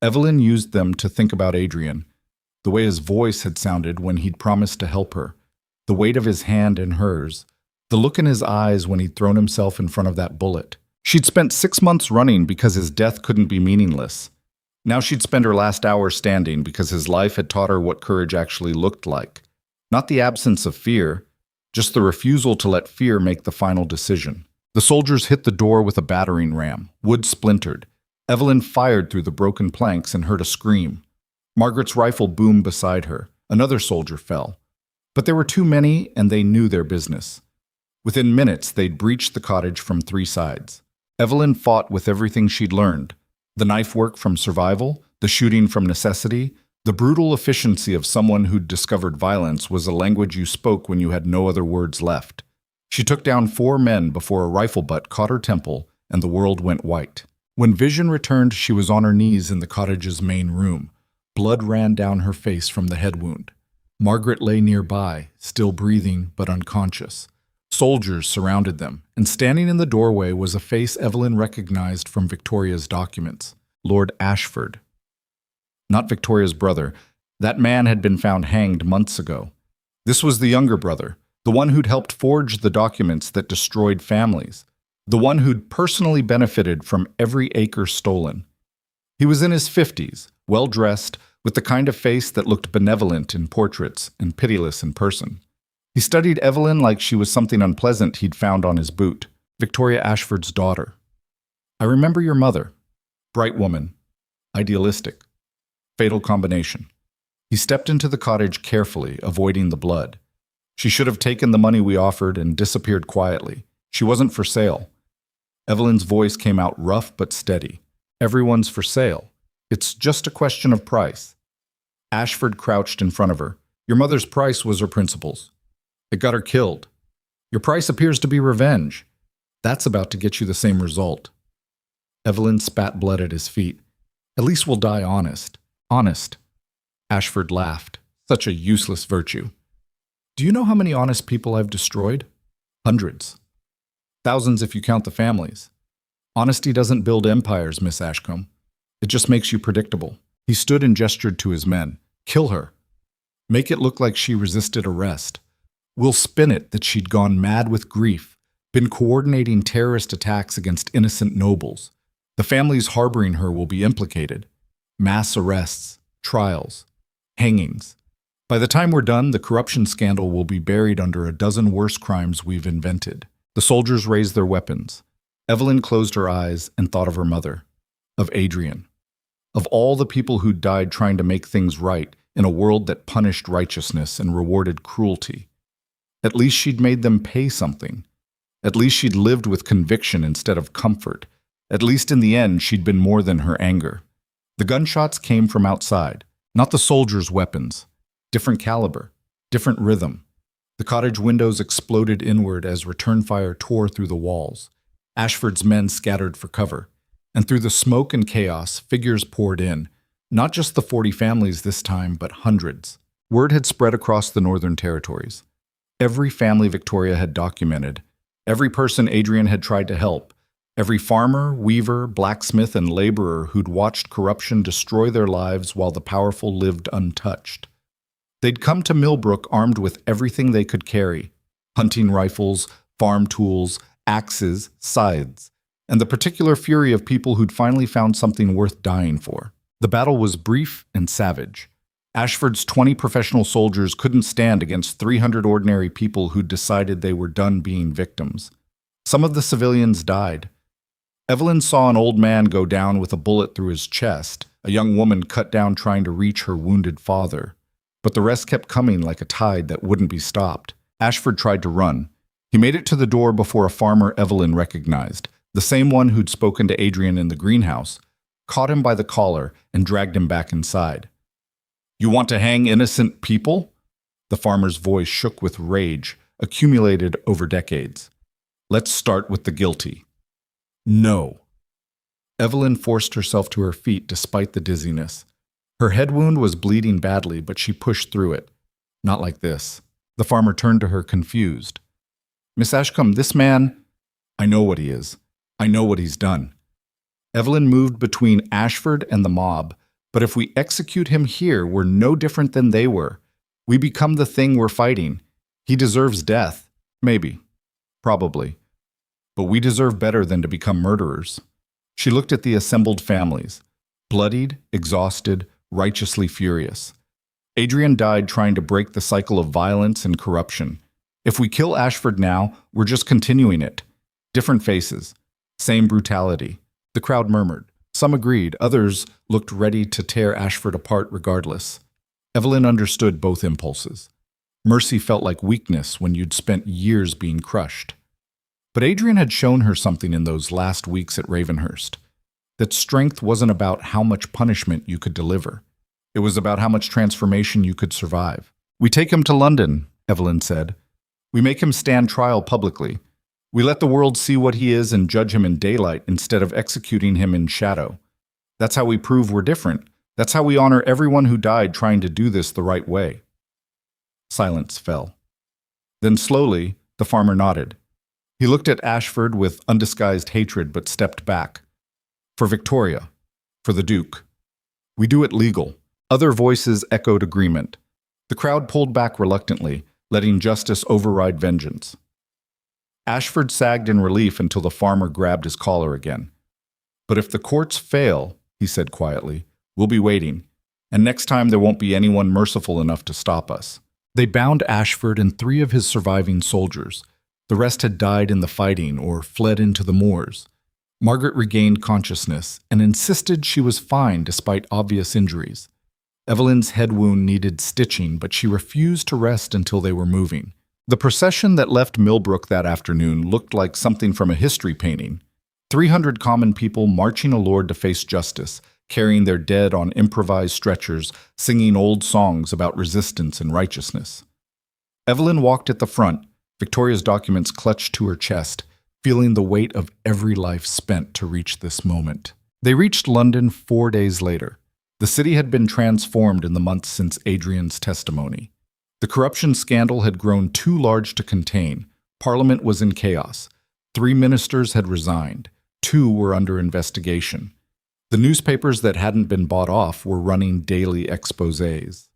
Evelyn used them to think about Adrian, the way his voice had sounded when he'd promised to help her, the weight of his hand in hers, the look in his eyes when he'd thrown himself in front of that bullet. She'd spent 6 months running because his death couldn't be meaningless. Now she'd spend her last hour standing because his life had taught her what courage actually looked like. Not the absence of fear, just the refusal to let fear make the final decision. The soldiers hit the door with a battering ram. Wood splintered. Evelyn fired through the broken planks and heard a scream. Margaret's rifle boomed beside her. Another soldier fell. But there were too many, and they knew their business. Within minutes, they'd breached the cottage from 3 sides. Evelyn fought with everything she'd learned. The knife work from survival, the shooting from necessity, the brutal efficiency of someone who'd discovered violence was a language you spoke when you had no other words left. She took down 4 men before a rifle butt caught her temple, and the world went white. When vision returned, she was on her knees in the cottage's main room. Blood ran down her face from the head wound. Margaret lay nearby, still breathing but unconscious. Soldiers surrounded them, and standing in the doorway was a face Evelyn recognized from Victoria's documents, Lord Ashford. Not Victoria's brother. That man had been found hanged months ago. This was the younger brother, the one who'd helped forge the documents that destroyed families, the one who'd personally benefited from every acre stolen. He was in his 50s, well-dressed, with the kind of face that looked benevolent in portraits and pitiless in person. He studied Evelyn like she was something unpleasant he'd found on his boot. "Victoria Ashford's daughter. I remember your mother. Bright woman. Idealistic. Fatal combination." He stepped into the cottage carefully, avoiding the blood. "She should have taken the money we offered and disappeared quietly. She wasn't for sale." Evelyn's voice came out rough but steady. "Everyone's for sale. It's just a question of price." Ashford crouched in front of her. "Your mother's price was her principles. It got her killed. Your price appears to be revenge. That's about to get you the same result." Evelyn spat blood at his feet. "At least we'll die honest." "Honest." Ashford laughed. "Such a useless virtue." Do you know how many honest people I've destroyed? Hundreds. Thousands if you count the families. Honesty doesn't build empires, Miss Ashcombe. It just makes you predictable. He stood and gestured to his men. Kill her. Make it look like she resisted arrest. We'll spin it that she'd gone mad with grief, been coordinating terrorist attacks against innocent nobles. The families harboring her will be implicated. Mass arrests, trials, hangings. By the time we're done, the corruption scandal will be buried under a dozen worse crimes we've invented. The soldiers raised their weapons. Evelyn closed her eyes and thought of her mother, of Adrian, of all the people who'd died trying to make things right in a world that punished righteousness and rewarded cruelty. At least she'd made them pay something. At least she'd lived with conviction instead of comfort. At least in the end, she'd been more than her anger. The gunshots came from outside, not the soldiers' weapons. Different caliber, different rhythm. The cottage windows exploded inward as return fire tore through the walls. Ashford's men scattered for cover. And through the smoke and chaos, figures poured in. Not just the 40 families this time, but hundreds. Word had spread across the Northern Territories. Every family Victoria had documented. Every person Adrian had tried to help. Every farmer, weaver, blacksmith, and laborer who'd watched corruption destroy their lives while the powerful lived untouched. They'd come to Millbrook armed with everything they could carry: hunting rifles, farm tools, axes, scythes, and the particular fury of people who'd finally found something worth dying for. The battle was brief and savage. Ashford's 20 professional soldiers couldn't stand against 300 ordinary people who'd decided they were done being victims. Some of the civilians died. Evelyn saw an old man go down with a bullet through his chest, a young woman cut down trying to reach her wounded father. But the rest kept coming like a tide that wouldn't be stopped. Ashford tried to run. He made it to the door before a farmer Evelyn recognized, the same one who'd spoken to Adrian in the greenhouse, caught him by the collar and dragged him back inside. "You want to hang innocent people?" The farmer's voice shook with rage, accumulated over decades. "Let's start with the guilty." "No." Evelyn forced herself to her feet despite the dizziness. Her head wound was bleeding badly, but she pushed through it. "Not like this." The farmer turned to her, confused. "Miss Ashcombe, this man—" "I know what he is. I know what he's done." Evelyn moved between Ashford and the mob, but if we execute him here, we're no different than they were. We become the thing we're fighting. He deserves death. Maybe. Probably. But we deserve better than to become murderers. She looked at the assembled families, bloodied, exhausted, righteously furious. Adrian died trying to break the cycle of violence and corruption. If we kill Ashford now, we're just continuing it. Different faces. Same brutality. The crowd murmured. Some agreed, others looked ready to tear Ashford apart regardless. Evelyn understood both impulses. Mercy felt like weakness when you'd spent years being crushed. But Adrian had shown her something in those last weeks at Ravenhurst. That strength wasn't about how much punishment you could deliver. It was about how much transformation you could survive. "We take him to London," Evelyn said. "We make him stand trial publicly. We let the world see what he is and judge him in daylight instead of executing him in shadow. That's how we prove we're different. That's how we honor everyone who died trying to do this the right way." Silence fell. Then slowly, the farmer nodded. He looked at Ashford with undisguised hatred but stepped back. "For Victoria. For the Duke. We do it legal." Other voices echoed agreement. The crowd pulled back reluctantly, letting justice override vengeance. Ashford sagged in relief until the farmer grabbed his collar again. "But if the courts fail," he said quietly, "we'll be waiting. And next time there won't be anyone merciful enough to stop us." They bound Ashford and 3 of his surviving soldiers. The rest had died in the fighting or fled into the moors. Margaret regained consciousness and insisted she was fine despite obvious injuries. Evelyn's head wound needed stitching, but she refused to rest until they were moving. The procession that left Millbrook that afternoon looked like something from a history painting. 300 common people marching a lord to face justice, carrying their dead on improvised stretchers, singing old songs about resistance and righteousness. Evelyn walked at the front, Victoria's documents clutched to her chest, feeling the weight of every life spent to reach this moment. They reached London 4 days later. The city had been transformed in the months since Adrian's testimony. The corruption scandal had grown too large to contain. Parliament was in chaos. 3 ministers had resigned. 2 were under investigation. The newspapers that hadn't been bought off were running daily exposés.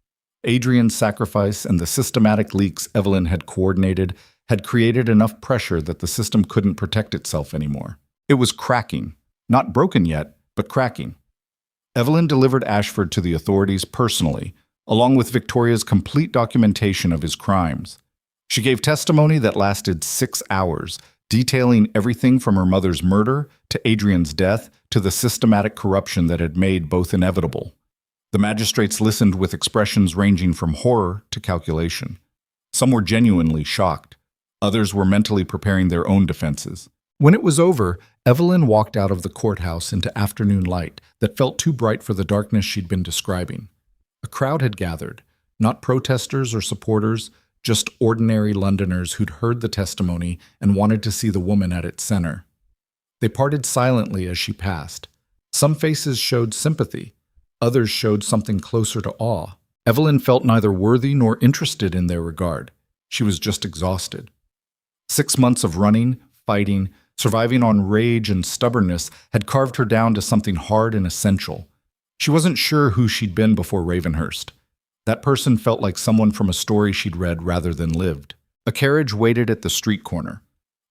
Adrian's sacrifice and the systematic leaks Evelyn had coordinated had created enough pressure that the system couldn't protect itself anymore. It was cracking. Not broken yet, but cracking. Evelyn delivered Ashford to the authorities personally, along with Victoria's complete documentation of his crimes. She gave testimony that lasted 6 hours, detailing everything from her mother's murder to Adrian's death to the systematic corruption that had made both inevitable. The magistrates listened with expressions ranging from horror to calculation. Some were genuinely shocked. Others were mentally preparing their own defenses. When it was over, Evelyn walked out of the courthouse into afternoon light that felt too bright for the darkness she'd been describing. A crowd had gathered, not protesters or supporters, just ordinary Londoners who'd heard the testimony and wanted to see the woman at its center. They parted silently as she passed. Some faces showed sympathy. Others showed something closer to awe. Evelyn felt neither worthy nor interested in their regard. She was just exhausted. 6 months of running, fighting, surviving on rage and stubbornness had carved her down to something hard and essential. She wasn't sure who she'd been before Ravenhurst. That person felt like someone from a story she'd read rather than lived. A carriage waited at the street corner.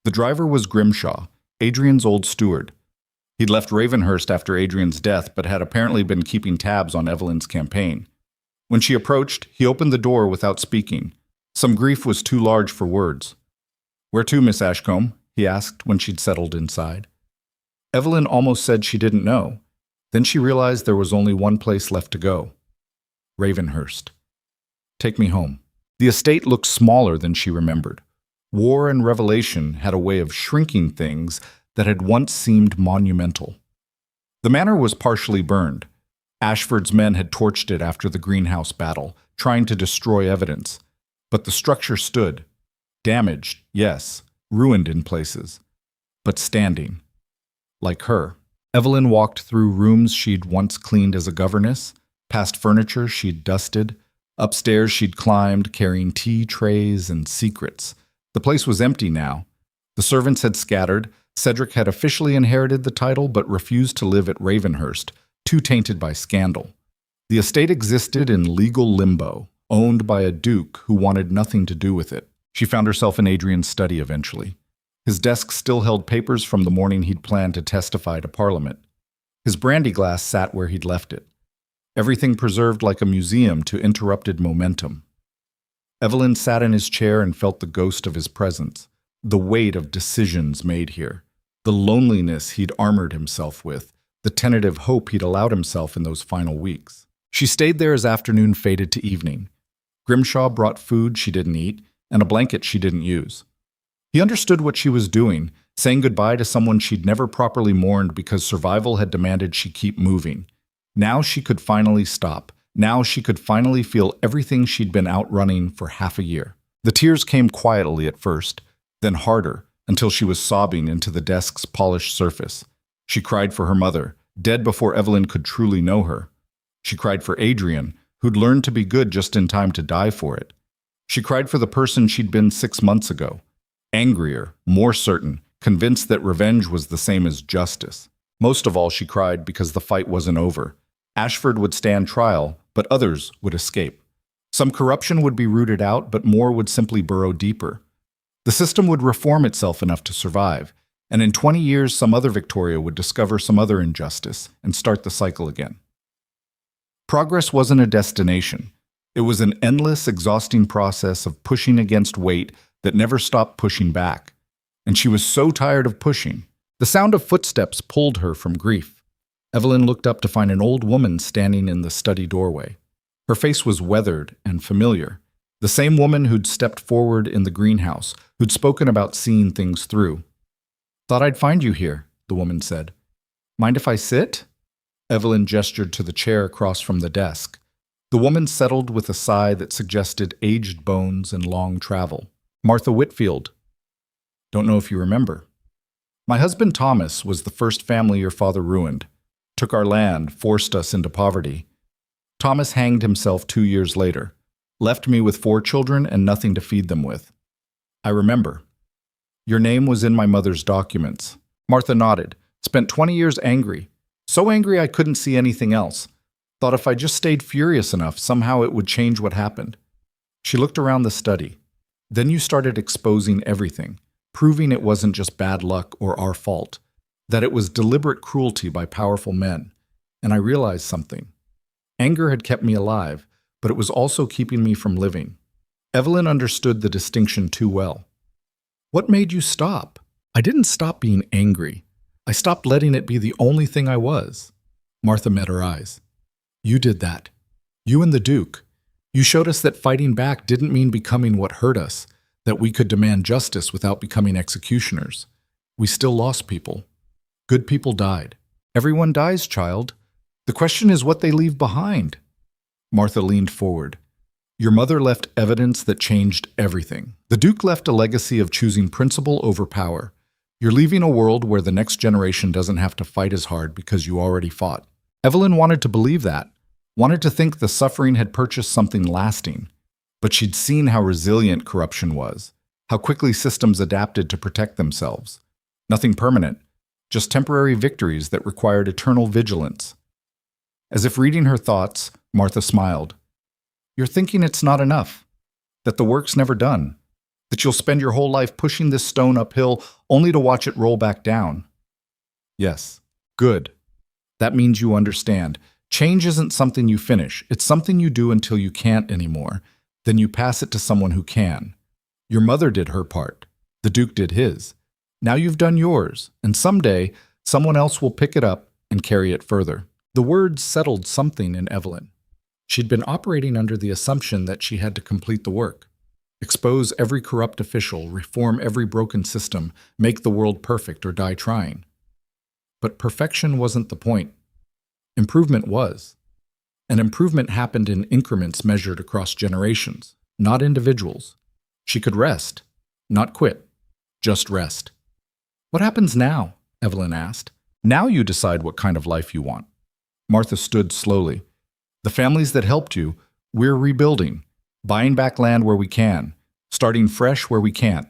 The driver was Grimshaw, Adrian's old steward. He'd left Ravenhurst after Adrian's death, but had apparently been keeping tabs on Evelyn's campaign. When she approached, he opened the door without speaking. Some grief was too large for words. "Where to, Miss Ashcombe?" he asked when she'd settled inside. Evelyn almost said she didn't know. Then she realized there was only one place left to go. Ravenhurst. "Take me home." The estate looked smaller than she remembered. War and revelation had a way of shrinking things that had once seemed monumental. The manor was partially burned. Ashford's men had torched it after the greenhouse battle, trying to destroy evidence. But the structure stood. Damaged, yes, ruined in places, but standing. Like her. Evelyn walked through rooms she'd once cleaned as a governess, past furniture she'd dusted. Upstairs she'd climbed, carrying tea trays and secrets. The place was empty now. The servants had scattered. Cedric had officially inherited the title but refused to live at Ravenhurst, too tainted by scandal. The estate existed in legal limbo, owned by a duke who wanted nothing to do with it. She found herself in Adrian's study eventually. His desk still held papers from the morning he'd planned to testify to Parliament. His brandy glass sat where he'd left it. Everything preserved like a museum to interrupted momentum. Evelyn sat in his chair and felt the ghost of his presence, the weight of decisions made here, the loneliness he'd armored himself with, the tentative hope he'd allowed himself in those final weeks. She stayed there as afternoon faded to evening. Grimshaw brought food she didn't eat and a blanket she didn't use. He understood what she was doing, saying goodbye to someone she'd never properly mourned because survival had demanded she keep moving. Now she could finally stop. Now she could finally feel everything she'd been outrunning for half a year. The tears came quietly at first, then harder, until she was sobbing into the desk's polished surface. She cried for her mother, dead before Evelyn could truly know her. She cried for Adrian, who'd learned to be good just in time to die for it. She cried for the person she'd been 6 months ago. Angrier, more certain, convinced that revenge was the same as justice. Most of all, she cried because the fight wasn't over. Ashford would stand trial, but others would escape. Some corruption would be rooted out, but more would simply burrow deeper. The system would reform itself enough to survive, and in 20 years some other Victoria would discover some other injustice and start the cycle again. Progress wasn't a destination. It was an endless, exhausting process of pushing against weight that never stopped pushing back. And she was so tired of pushing. The sound of footsteps pulled her from grief. Evelyn looked up to find an old woman standing in the study doorway. Her face was weathered and familiar. The same woman who'd stepped forward in the greenhouse, who'd spoken about seeing things through. "Thought I'd find you here," the woman said. "Mind if I sit?" Evelyn gestured to the chair across from the desk. The woman settled with a sigh that suggested aged bones and long travel. "Martha Whitfield. Don't know if you remember. My husband Thomas was the first family your father ruined. Took our land, forced us into poverty. Thomas hanged himself 2 years later. left me with 4 children and nothing to feed them with. I remember. Your name was in my mother's documents. Martha nodded. Spent 20 years angry. So angry I couldn't see anything else. Thought if I just stayed furious enough, somehow it would change what happened. She looked around the study. Then you started exposing everything, proving it wasn't just bad luck or our fault, that it was deliberate cruelty by powerful men. And I realized something. Anger had kept me alive, but it was also keeping me from living. Evelyn understood the distinction too well. What made you stop? I didn't stop being angry. I stopped letting it be the only thing I was. Martha met her eyes. You did that. You and the Duke. You showed us that fighting back didn't mean becoming what hurt us, that we could demand justice without becoming executioners. We still lost people. Good people died. Everyone dies, child. The question is what they leave behind. Martha leaned forward. Your mother left evidence that changed everything. The Duke left a legacy of choosing principle over power. You're leaving a world where the next generation doesn't have to fight as hard because you already fought. Evelyn wanted to believe that, wanted to think the suffering had purchased something lasting. But she'd seen how resilient corruption was, how quickly systems adapted to protect themselves. Nothing permanent, just temporary victories that required eternal vigilance. As if reading her thoughts, Martha smiled. You're thinking it's not enough, that the work's never done, that you'll spend your whole life pushing this stone uphill only to watch it roll back down. Yes, good. That means you understand. Change isn't something you finish. It's something you do until you can't anymore. Then you pass it to someone who can. Your mother did her part. The Duke did his. Now you've done yours, and someday someone else will pick it up and carry it further. The words settled something in Evelyn. She'd been operating under the assumption that she had to complete the work. Expose every corrupt official, reform every broken system, make the world perfect or die trying. But perfection wasn't the point. Improvement was. And improvement happened in increments measured across generations, not individuals. She could rest, not quit, just rest. What happens now? Evelyn asked. Now you decide what kind of life you want. Martha stood slowly. The families that helped you, we're rebuilding, buying back land where we can, starting fresh where we can't.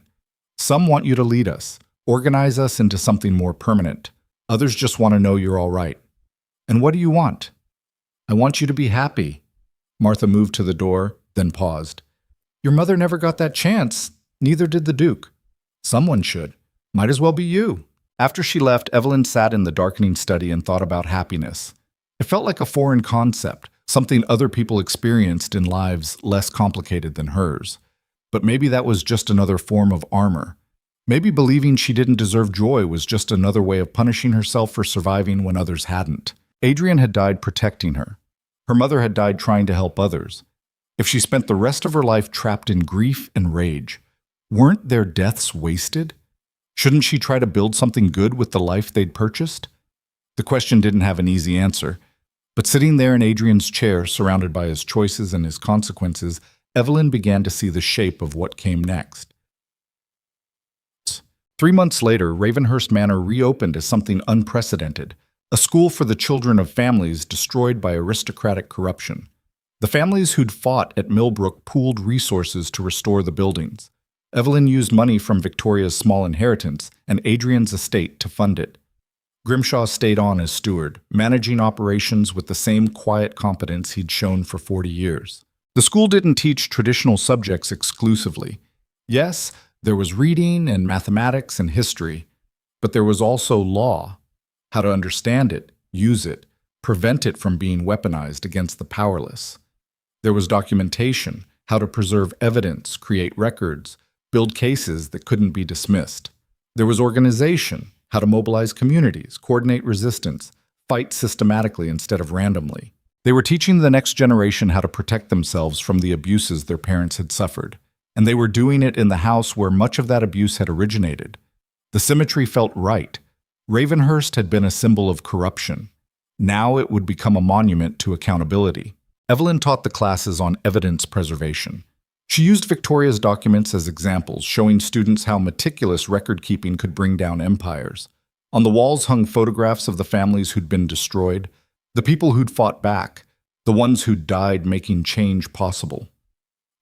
Some want you to lead us, organize us into something more permanent. Others just want to know you're all right. And what do you want? I want you to be happy. Martha moved to the door, then paused. Your mother never got that chance. Neither did the Duke. Someone should. Might as well be you. After she left, Evelyn sat in the darkening study and thought about happiness. It felt like a foreign concept, something other people experienced in lives less complicated than hers. But maybe that was just another form of armor. Maybe believing she didn't deserve joy was just another way of punishing herself for surviving when others hadn't. Adrian had died protecting her. Her mother had died trying to help others. If she spent the rest of her life trapped in grief and rage, weren't their deaths wasted? Shouldn't she try to build something good with the life they'd purchased? The question didn't have an easy answer. But sitting there in Adrian's chair, surrounded by his choices and his consequences, Evelyn began to see the shape of what came next. 3 months later, Ravenhurst Manor reopened as something unprecedented, a school for the children of families destroyed by aristocratic corruption. The families who'd fought at Millbrook pooled resources to restore the buildings. Evelyn used money from Victoria's small inheritance and Adrian's estate to fund it. Grimshaw stayed on as steward, managing operations with the same quiet competence he'd shown for 40 years. The school didn't teach traditional subjects exclusively. Yes, there was reading and mathematics and history, but there was also law, how to understand it, use it, prevent it from being weaponized against the powerless. There was documentation, how to preserve evidence, create records, build cases that couldn't be dismissed. There was organization, how to mobilize communities, coordinate resistance, fight systematically instead of randomly. They were teaching the next generation how to protect themselves from the abuses their parents had suffered, and they were doing it in the house where much of that abuse had originated. The symmetry felt right. Ravenhurst had been a symbol of corruption. Now it would become a monument to accountability. Evelyn taught the classes on evidence preservation. She used Victoria's documents as examples, showing students how meticulous record-keeping could bring down empires. On the walls hung photographs of the families who'd been destroyed, the people who'd fought back, the ones who'd died making change possible.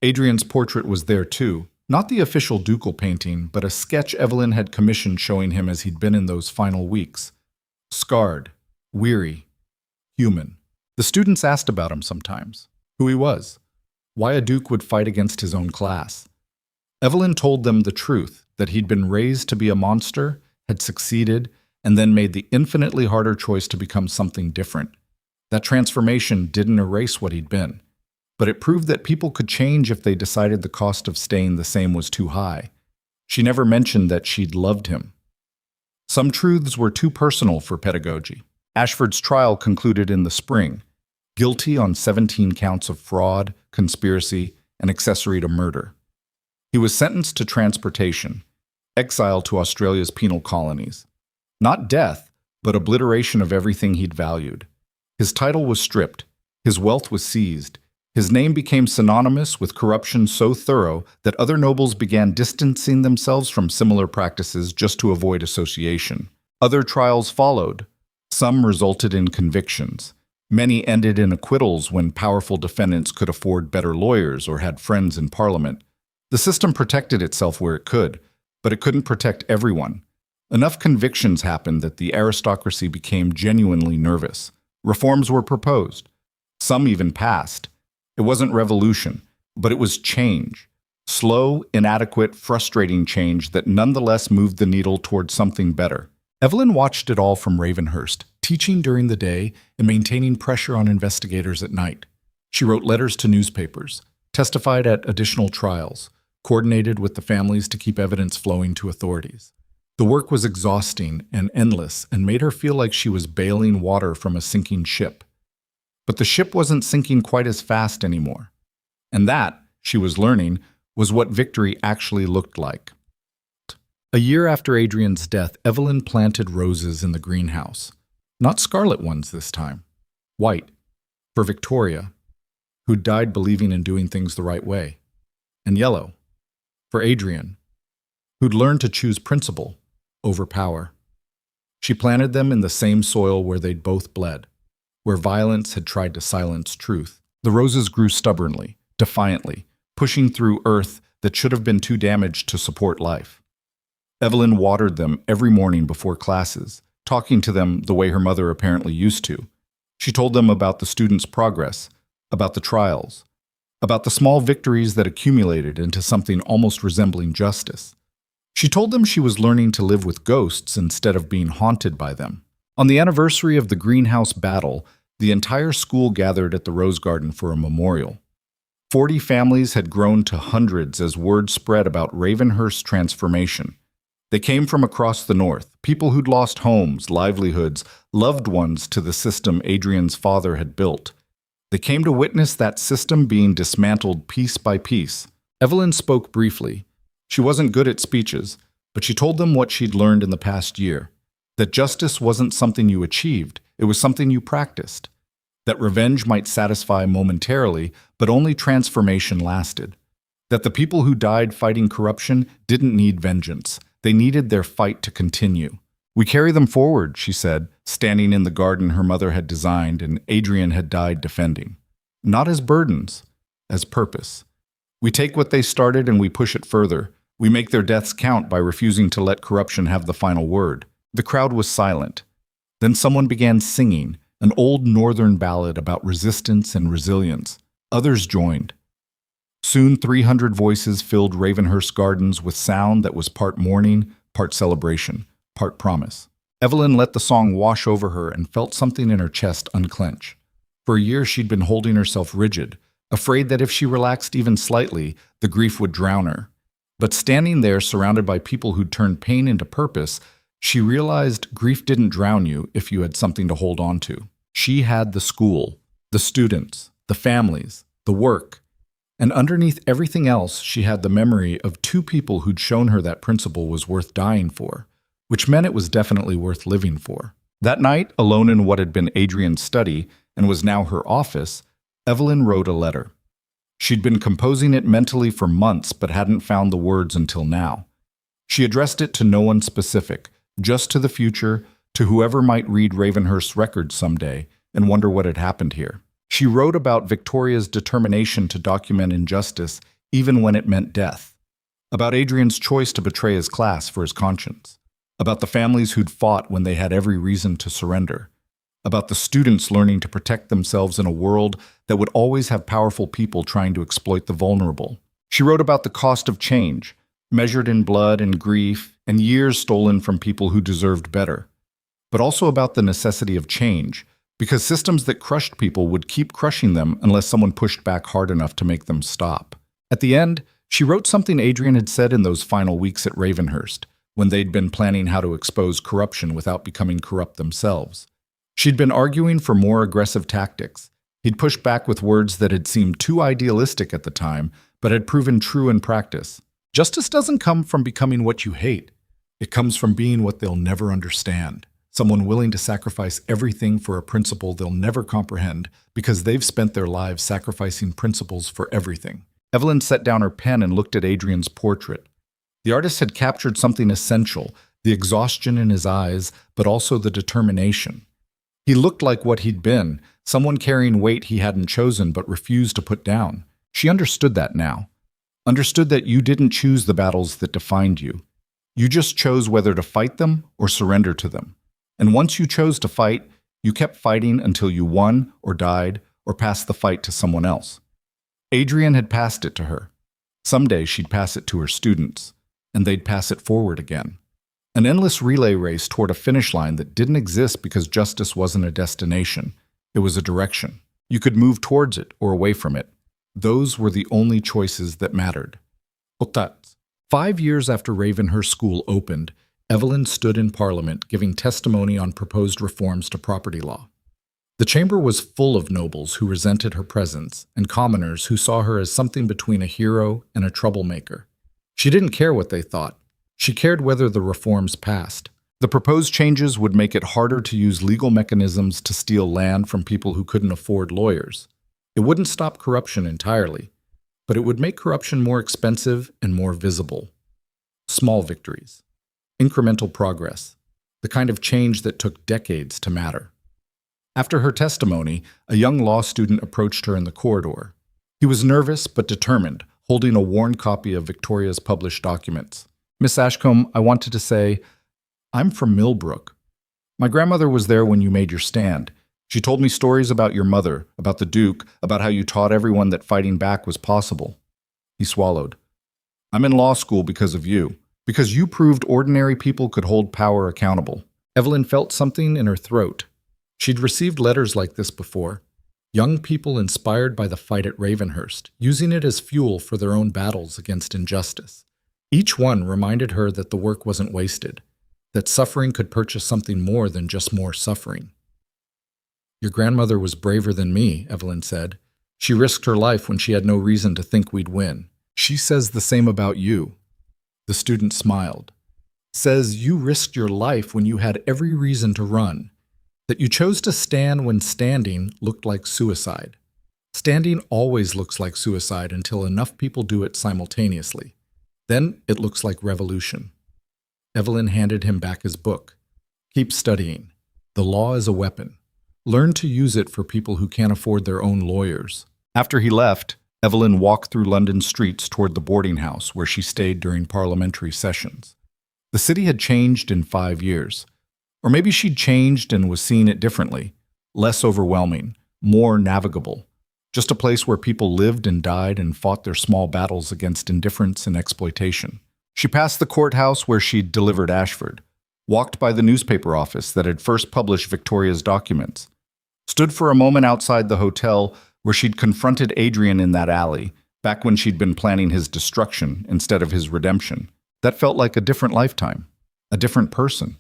Adrian's portrait was there too, not the official ducal painting, but a sketch Evelyn had commissioned showing him as he'd been in those final weeks. Scarred, weary, human. The students asked about him sometimes, who he was, why a duke would fight against his own class. Evelyn told them the truth, that he'd been raised to be a monster, had succeeded, and then made the infinitely harder choice to become something different. That transformation didn't erase what he'd been, but it proved that people could change if they decided the cost of staying the same was too high. She never mentioned that she'd loved him. Some truths were too personal for pedagogy. Ashford's trial concluded in the spring, guilty on 17 counts of fraud, conspiracy, and accessory to murder. He was sentenced to transportation, exile to Australia's penal colonies. Not death, but obliteration of everything he'd valued. His title was stripped, his wealth was seized, his name became synonymous with corruption so thorough that other nobles began distancing themselves from similar practices just to avoid association. Other trials followed. Some resulted in convictions. Many ended in acquittals when powerful defendants could afford better lawyers or had friends in Parliament. The system protected itself where it could, but it couldn't protect everyone. Enough convictions happened that the aristocracy became genuinely nervous. Reforms were proposed. Some even passed. It wasn't revolution, but it was change. Slow, inadequate, frustrating change that nonetheless moved the needle toward something better. Evelyn watched it all from Ravenhurst, teaching during the day and maintaining pressure on investigators at night. She wrote letters to newspapers, testified at additional trials, coordinated with the families to keep evidence flowing to authorities. The work was exhausting and endless and made her feel like she was bailing water from a sinking ship. But the ship wasn't sinking quite as fast anymore. And that, she was learning, was what victory actually looked like. A year after Adrian's death, Evelyn planted roses in the greenhouse. Not scarlet ones this time. White, for Victoria, who died believing in doing things the right way. And yellow, for Adrian, who'd learned to choose principle over power. She planted them in the same soil where they'd both bled, where violence had tried to silence truth. The roses grew stubbornly, defiantly, pushing through earth that should have been too damaged to support life. Evelyn watered them every morning before classes, talking to them the way her mother apparently used to. She told them about the students' progress, about the trials, about the small victories that accumulated into something almost resembling justice. She told them she was learning to live with ghosts instead of being haunted by them. On the anniversary of the greenhouse battle, the entire school gathered at the Rose Garden for a memorial. 40 families had grown to hundreds as word spread about Ravenhurst's transformation. They came from across the north, people who'd lost homes, livelihoods, loved ones to the system Adrian's father had built. They came to witness that system being dismantled piece by piece. Evelyn spoke briefly. She wasn't good at speeches, but she told them what she'd learned in the past year. That justice wasn't something you achieved, it was something you practiced. That revenge might satisfy momentarily, but only transformation lasted. That the people who died fighting corruption didn't need vengeance. They needed their fight to continue. "We carry them forward," she said, standing in the garden her mother had designed and Adrian had died defending. "Not as burdens, as purpose. We take what they started and we push it further. We make their deaths count by refusing to let corruption have the final word." The crowd was silent. Then someone began singing, an old northern ballad about resistance and resilience. Others joined. Soon 300 voices filled Ravenhurst Gardens with sound that was part mourning, part celebration, part promise. Evelyn let the song wash over her and felt something in her chest unclench. For a year she'd been holding herself rigid, afraid that if she relaxed even slightly, the grief would drown her. But standing there surrounded by people who'd turned pain into purpose, she realized grief didn't drown you if you had something to hold on to. She had the school, the students, the families, the work. And underneath everything else, she had the memory of 2 people who'd shown her that principle was worth dying for, which meant it was definitely worth living for. That night, alone in what had been Adrian's study and was now her office, Evelyn wrote a letter. She'd been composing it mentally for months but hadn't found the words until now. She addressed it to no one specific, just to the future, to whoever might read Ravenhurst's records someday and wonder what had happened here. She wrote about Victoria's determination to document injustice even when it meant death, about Adrian's choice to betray his class for his conscience, about the families who'd fought when they had every reason to surrender, about the students learning to protect themselves in a world that would always have powerful people trying to exploit the vulnerable. She wrote about the cost of change, measured in blood and grief and years stolen from people who deserved better, but also about the necessity of change, because systems that crushed people would keep crushing them unless someone pushed back hard enough to make them stop. At the end, she wrote something Adrian had said in those final weeks at Ravenhurst, when they'd been planning how to expose corruption without becoming corrupt themselves. She'd been arguing for more aggressive tactics. He'd pushed back with words that had seemed too idealistic at the time, but had proven true in practice. Justice doesn't come from becoming what you hate. It comes from being what they'll never understand. Someone willing to sacrifice everything for a principle they'll never comprehend because they've spent their lives sacrificing principles for everything. Evelyn set down her pen and looked at Adrian's portrait. The artist had captured something essential, the exhaustion in his eyes, but also the determination. He looked like what he'd been, someone carrying weight he hadn't chosen but refused to put down. She understood that now. Understood that you didn't choose the battles that defined you. You just chose whether to fight them or surrender to them. And once you chose to fight, you kept fighting until you won or died or passed the fight to someone else. Adrian had passed it to her. Someday she'd pass it to her students, and they'd pass it forward again. An endless relay race toward a finish line that didn't exist because justice wasn't a destination. It was a direction. You could move towards it or away from it. Those were the only choices that mattered. 5 years after Ravenhurst School opened, Evelyn stood in Parliament giving testimony on proposed reforms to property law. The chamber was full of nobles who resented her presence and commoners who saw her as something between a hero and a troublemaker. She didn't care what they thought. She cared whether the reforms passed. The proposed changes would make it harder to use legal mechanisms to steal land from people who couldn't afford lawyers. It wouldn't stop corruption entirely, but it would make corruption more expensive and more visible. Small victories. Incremental progress, the kind of change that took decades to matter. After her testimony, a young law student approached her in the corridor. He was nervous but determined, holding a worn copy of Victoria's published documents. "Miss Ashcombe, I wanted to say, I'm from Millbrook. My grandmother was there when you made your stand. She told me stories about your mother, about the Duke, about how you taught everyone that fighting back was possible." He swallowed. "I'm in law school because of you. Because you proved ordinary people could hold power accountable." Evelyn felt something in her throat. She'd received letters like this before. Young people inspired by the fight at Ravenhurst, using it as fuel for their own battles against injustice. Each one reminded her that the work wasn't wasted, that suffering could purchase something more than just more suffering. "Your grandmother was braver than me," Evelyn said. "She risked her life when she had no reason to think we'd win. She says the same about you." The student smiled. "Says you risked your life when you had every reason to run. That you chose to stand when standing looked like suicide. Standing always looks like suicide until enough people do it simultaneously. Then it looks like revolution." Evelyn handed him back his book. "Keep studying. The law is a weapon. Learn to use it for people who can't afford their own lawyers." After he left, Evelyn walked through London streets toward the boarding house where she stayed during parliamentary sessions. The city had changed in 5 years. Or maybe she'd changed and was seeing it differently, less overwhelming, more navigable. Just a place where people lived and died and fought their small battles against indifference and exploitation. She passed the courthouse where she'd delivered Ashford, walked by the newspaper office that had first published Victoria's documents, stood for a moment outside the hotel where she'd confronted Adrian in that alley, back when she'd been planning his destruction instead of his redemption. That felt like a different lifetime, a different person.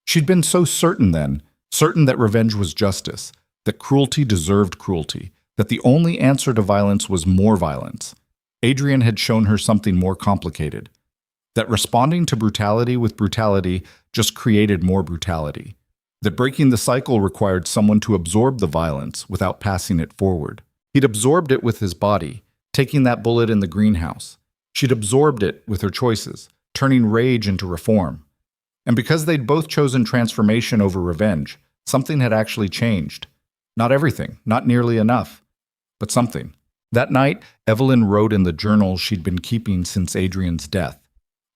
She'd been so certain then, certain that revenge was justice, that cruelty deserved cruelty, that the only answer to violence was more violence. Adrian had shown her something more complicated, that responding to brutality with brutality just created more brutality, that breaking the cycle required someone to absorb the violence without passing it forward. He'd absorbed it with his body, taking that bullet in the greenhouse. She'd absorbed it with her choices, turning rage into reform. And because they'd both chosen transformation over revenge, something had actually changed. Not everything, not nearly enough, but something. That night, Evelyn wrote in the journal she'd been keeping since Adrian's death.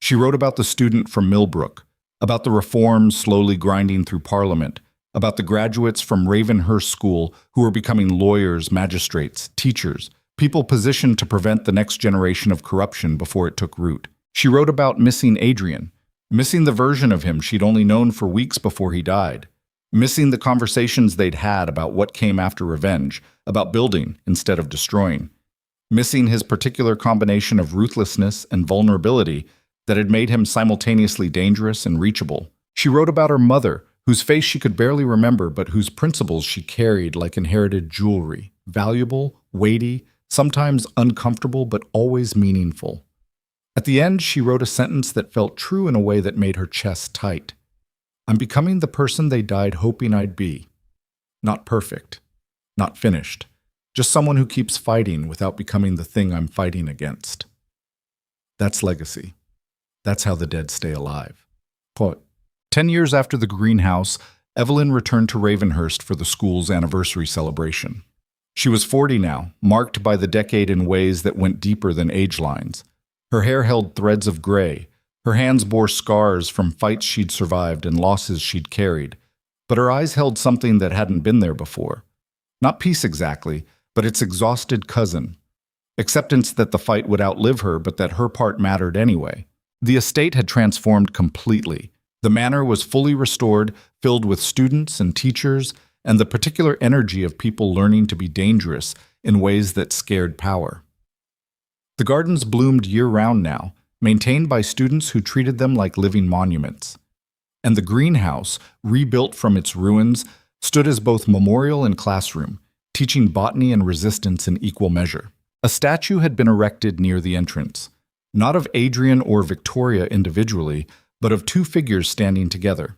She wrote about the student from Millbrook, about the reforms slowly grinding through Parliament, about the graduates from Ravenhurst School who were becoming lawyers, magistrates, teachers, people positioned to prevent the next generation of corruption before it took root. She wrote about missing Adrian, missing the version of him she'd only known for weeks before he died, missing the conversations they'd had about what came after revenge, about building instead of destroying, missing his particular combination of ruthlessness and vulnerability that had made him simultaneously dangerous and reachable. She wrote about her mother, whose face she could barely remember but whose principles she carried like inherited jewelry, valuable, weighty, sometimes uncomfortable but always meaningful. At the end, she wrote a sentence that felt true in a way that made her chest tight. I'm becoming the person they died hoping I'd be. Not perfect, not finished, just someone who keeps fighting without becoming the thing I'm fighting against. That's legacy. That's how the dead stay alive. Quote, 10 years after the greenhouse, Evelyn returned to Ravenhurst for the school's anniversary celebration. She was 40 now, marked by the decade in ways that went deeper than age lines. Her hair held threads of gray. Her hands bore scars from fights she'd survived and losses she'd carried. But her eyes held something that hadn't been there before. Not peace exactly, but its exhausted cousin. Acceptance that the fight would outlive her, but that her part mattered anyway. The estate had transformed completely. The manor was fully restored, filled with students and teachers, and the particular energy of people learning to be dangerous in ways that scared power. The gardens bloomed year-round now, maintained by students who treated them like living monuments. And the greenhouse, rebuilt from its ruins, stood as both memorial and classroom, teaching botany and resistance in equal measure. A statue had been erected near the entrance, not of Adrian or Victoria individually, but of two figures standing together.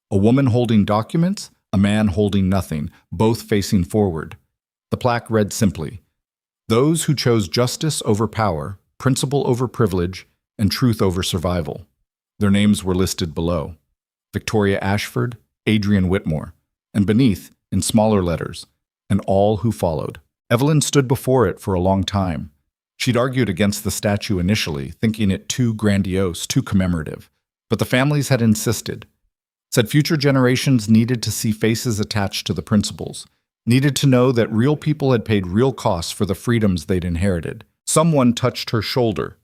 A woman holding documents, a man holding nothing, both facing forward. The plaque read simply, "Those who chose justice over power, principle over privilege, and truth over survival." Their names were listed below. Victoria Ashford, Adrian Whitmore, and beneath, in smaller letters, and all who followed. Evelyn stood before it for a long time. She'd argued against the statue initially, thinking it too grandiose, too commemorative. But the families had insisted, said future generations needed to see faces attached to the principles, needed to know that real people had paid real costs for the freedoms they'd inherited. Someone touched her shoulder.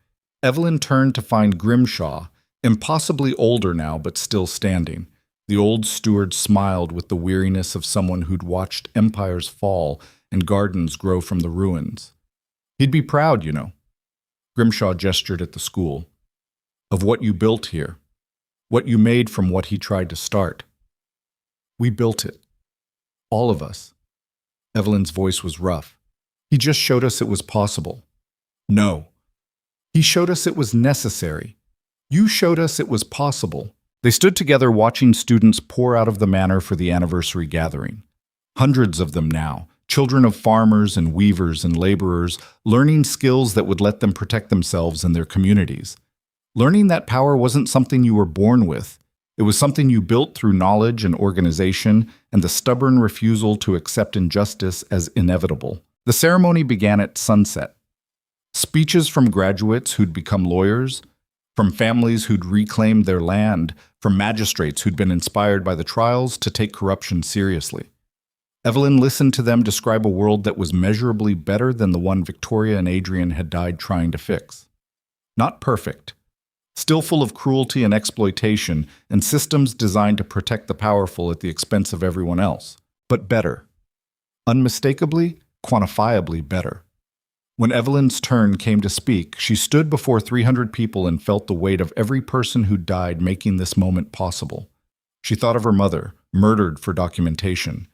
Evelyn turned to find Grimshaw, impossibly older now but still standing. The old steward smiled with the weariness of someone who'd watched empires fall and gardens grow from the ruins. He'd be proud, you know. Grimshaw gestured at the school. Of what you built here. What you made from what he tried to start. We built it. All of us. Evelyn's voice was rough. He just showed us it was possible. No. He showed us it was necessary. You showed us it was possible. They stood together watching students pour out of the manor for the anniversary gathering. Hundreds of them now, children of farmers and weavers and laborers, learning skills that would let them protect themselves and their communities. Learning that power wasn't something you were born with. It was something you built through knowledge and organization and the stubborn refusal to accept injustice as inevitable. The ceremony began at sunset. Speeches from graduates who'd become lawyers, from families who'd reclaimed their land, from magistrates who'd been inspired by the trials to take corruption seriously. Evelyn listened to them describe a world that was measurably better than the one Victoria and Adrian had died trying to fix. Not perfect. Still full of cruelty and exploitation and systems designed to protect the powerful at the expense of everyone else, but better. Unmistakably, quantifiably better. When Evelyn's turn came to speak, she stood before 300 people and felt the weight of every person who died making this moment possible. She thought of her mother, murdered for documentation,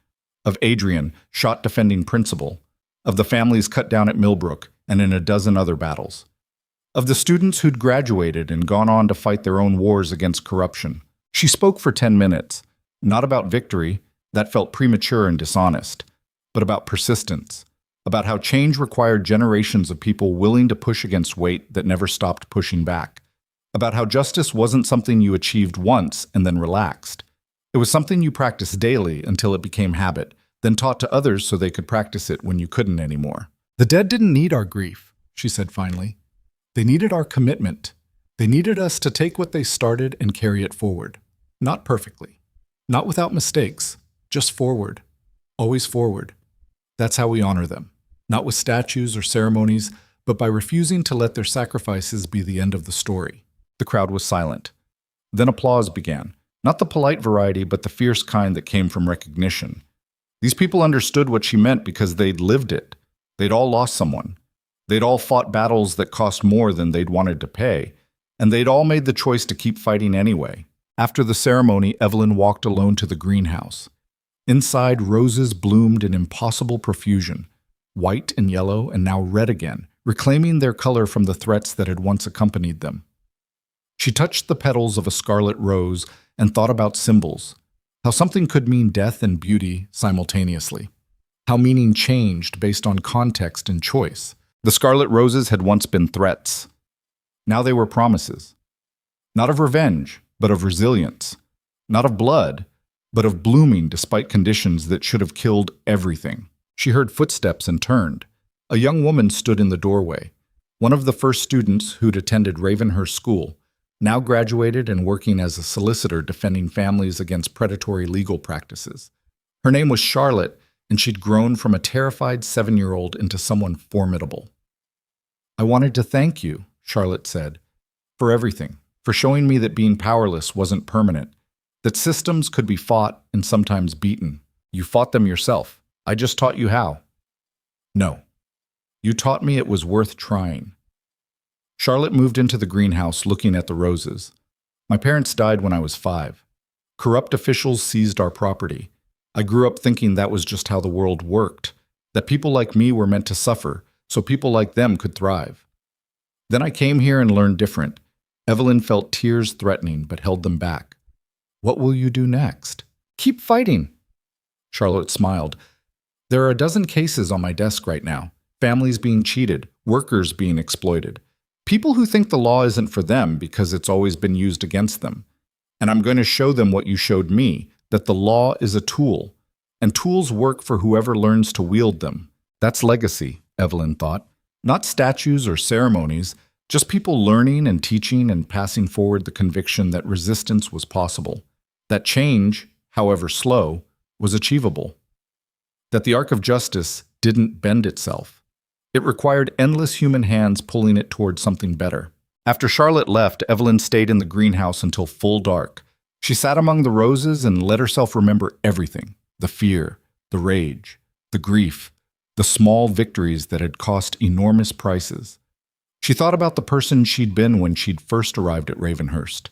of Adrian, shot defending principle, of the families cut down at Millbrook and in a dozen other battles, of the students who'd graduated and gone on to fight their own wars against corruption. She spoke for 10 minutes, not about victory, that felt premature and dishonest, but about persistence, about how change required generations of people willing to push against weight that never stopped pushing back, about how justice wasn't something you achieved once and then relaxed. It was something you practiced daily until it became habit, then taught to others so they could practice it when you couldn't anymore. The dead didn't need our grief, she said finally. They needed our commitment. They needed us to take what they started and carry it forward. Not perfectly. Not without mistakes. Just forward. Always forward. That's how we honor them. Not with statues or ceremonies, but by refusing to let their sacrifices be the end of the story. The crowd was silent. Then applause began. Not the polite variety, but the fierce kind that came from recognition. These people understood what she meant because they'd lived it. They'd all lost someone. They'd all fought battles that cost more than they'd wanted to pay. And they'd all made the choice to keep fighting anyway. After the ceremony, Evelyn walked alone to the greenhouse. Inside, roses bloomed in impossible profusion, white and yellow and now red again, reclaiming their color from the threats that had once accompanied them. She touched the petals of a scarlet rose and thought about symbols, how something could mean death and beauty simultaneously, how meaning changed based on context and choice. The scarlet roses had once been threats. Now they were promises, not of revenge, but of resilience, not of blood, but of blooming despite conditions that should have killed everything. She heard footsteps and turned. A young woman stood in the doorway, one of the first students who'd attended Ravenhurst School, now graduated and working as a solicitor defending families against predatory legal practices. Her name was Scarlet, and she'd grown from a terrified 7-year-old into someone formidable. "I wanted to thank you," Scarlet said, "for everything, for showing me that being powerless wasn't permanent, that systems could be fought and sometimes beaten. You fought them yourself. I just taught you how." "No. You taught me it was worth trying." Scarlet moved into the greenhouse looking at the roses. "My parents died when I was 5. Corrupt officials seized our property. I grew up thinking that was just how the world worked, that people like me were meant to suffer, so people like them could thrive. Then I came here and learned different." Evelyn felt tears threatening but held them back. "What will you do next?" "Keep fighting." Scarlet smiled. "There are a dozen cases on my desk right now. Families being cheated, workers being exploited. People who think the law isn't for them because it's always been used against them. And I'm going to show them what you showed me, that the law is a tool, and tools work for whoever learns to wield them." That's legacy, Evelyn thought. Not statues or ceremonies, just people learning and teaching and passing forward the conviction that resistance was possible, that change, however slow, was achievable, that the arc of justice didn't bend itself. It required endless human hands pulling it toward something better. After Scarlet left, Evelyn stayed in the greenhouse until full dark. She sat among the roses and let herself remember everything: the fear, the rage, the grief, the small victories that had cost enormous prices. She thought about the person she'd been when she'd first arrived at Ravenhurst,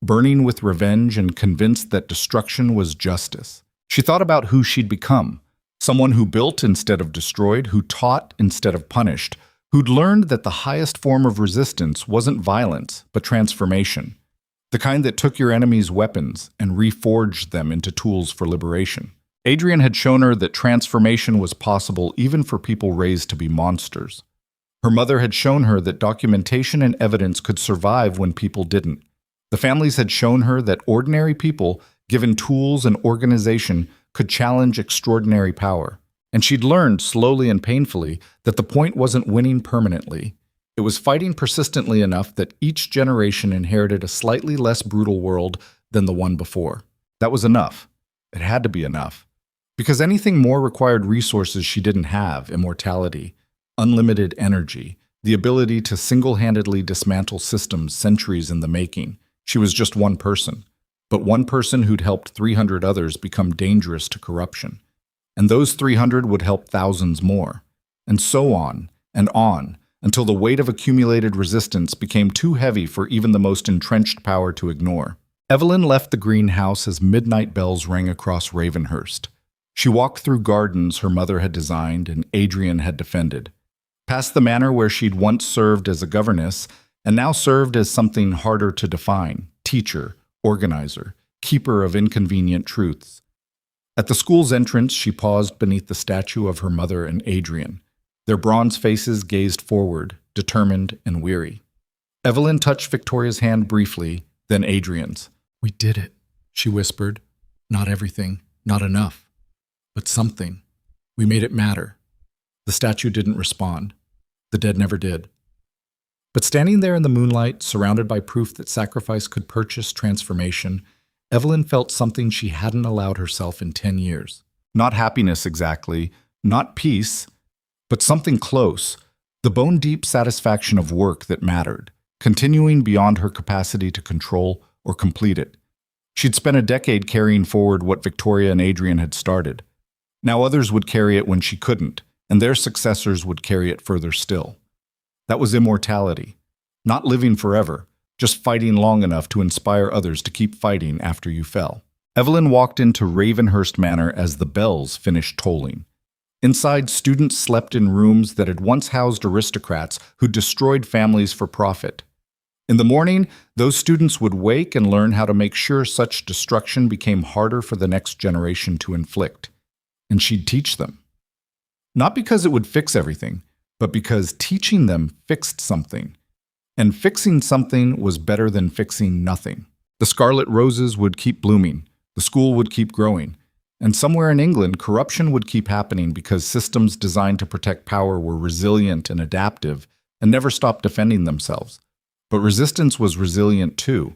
burning with revenge and convinced that destruction was justice. She thought about who she'd become, someone who built instead of destroyed, who taught instead of punished, who'd learned that the highest form of resistance wasn't violence, but transformation, the kind that took your enemy's weapons and reforged them into tools for liberation. Adrian had shown her that transformation was possible even for people raised to be monsters. Her mother had shown her that documentation and evidence could survive when people didn't. The families had shown her that ordinary people, given tools and organization, could challenge extraordinary power. And she'd learned, slowly and painfully, that the point wasn't winning permanently. It was fighting persistently enough that each generation inherited a slightly less brutal world than the one before. That was enough. It had to be enough. Because anything more required resources she didn't have: immortality, unlimited energy, the ability to single-handedly dismantle systems centuries in the making. She was just one person, but one person who'd helped 300 others become dangerous to corruption. And those 300 would help thousands more. And so on, until the weight of accumulated resistance became too heavy for even the most entrenched power to ignore. Evelyn left the greenhouse as midnight bells rang across Ravenhurst. She walked through gardens her mother had designed and Adrian had defended, past the manor where she'd once served as a governess and now served as something harder to define: teacher, organizer, keeper of inconvenient truths. At the school's entrance, she paused beneath the statue of her mother and Adrian. Their bronze faces gazed forward, determined and weary. Evelyn touched Victoria's hand briefly, then Adrian's. "We did it," she whispered. "Not everything, not enough. But something. We made it matter. The statue didn't respond. The dead never did. But standing there in the moonlight, surrounded by proof that sacrifice could purchase transformation, Evelyn felt something she hadn't allowed herself in 10 years. Not happiness exactly, not peace, but something close, the bone-deep satisfaction of work that mattered, continuing beyond her capacity to control or complete it. She'd spent a decade carrying forward what Victoria and Adrian had started. Now others would carry it when she couldn't, and their successors would carry it further still. That was immortality. Not living forever, just fighting long enough to inspire others to keep fighting after you fell. Evelyn walked into Ravenhurst Manor as the bells finished tolling. Inside, students slept in rooms that had once housed aristocrats who destroyed families for profit. In the morning, those students would wake and learn how to make sure such destruction became harder for the next generation to inflict. And she'd teach them. Not because it would fix everything, but because teaching them fixed something. And fixing something was better than fixing nothing. The scarlet roses would keep blooming, the school would keep growing, and somewhere in England, corruption would keep happening because systems designed to protect power were resilient and adaptive and never stopped defending themselves. But resistance was resilient too.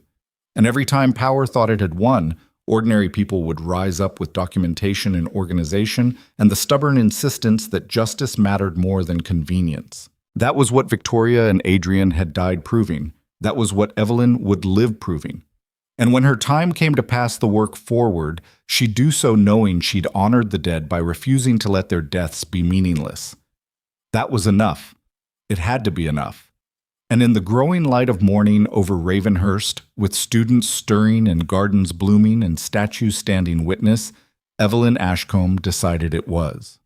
And every time power thought it had won, ordinary people would rise up with documentation and organization and the stubborn insistence that justice mattered more than convenience. That was what Victoria and Adrian had died proving. That was what Evelyn would live proving. And when her time came to pass the work forward, she'd do so knowing she'd honored the dead by refusing to let their deaths be meaningless. That was enough. It had to be enough. And in the growing light of morning over Ravenhurst, with students stirring and gardens blooming and statues standing witness, Evelyn Ashcombe decided it was.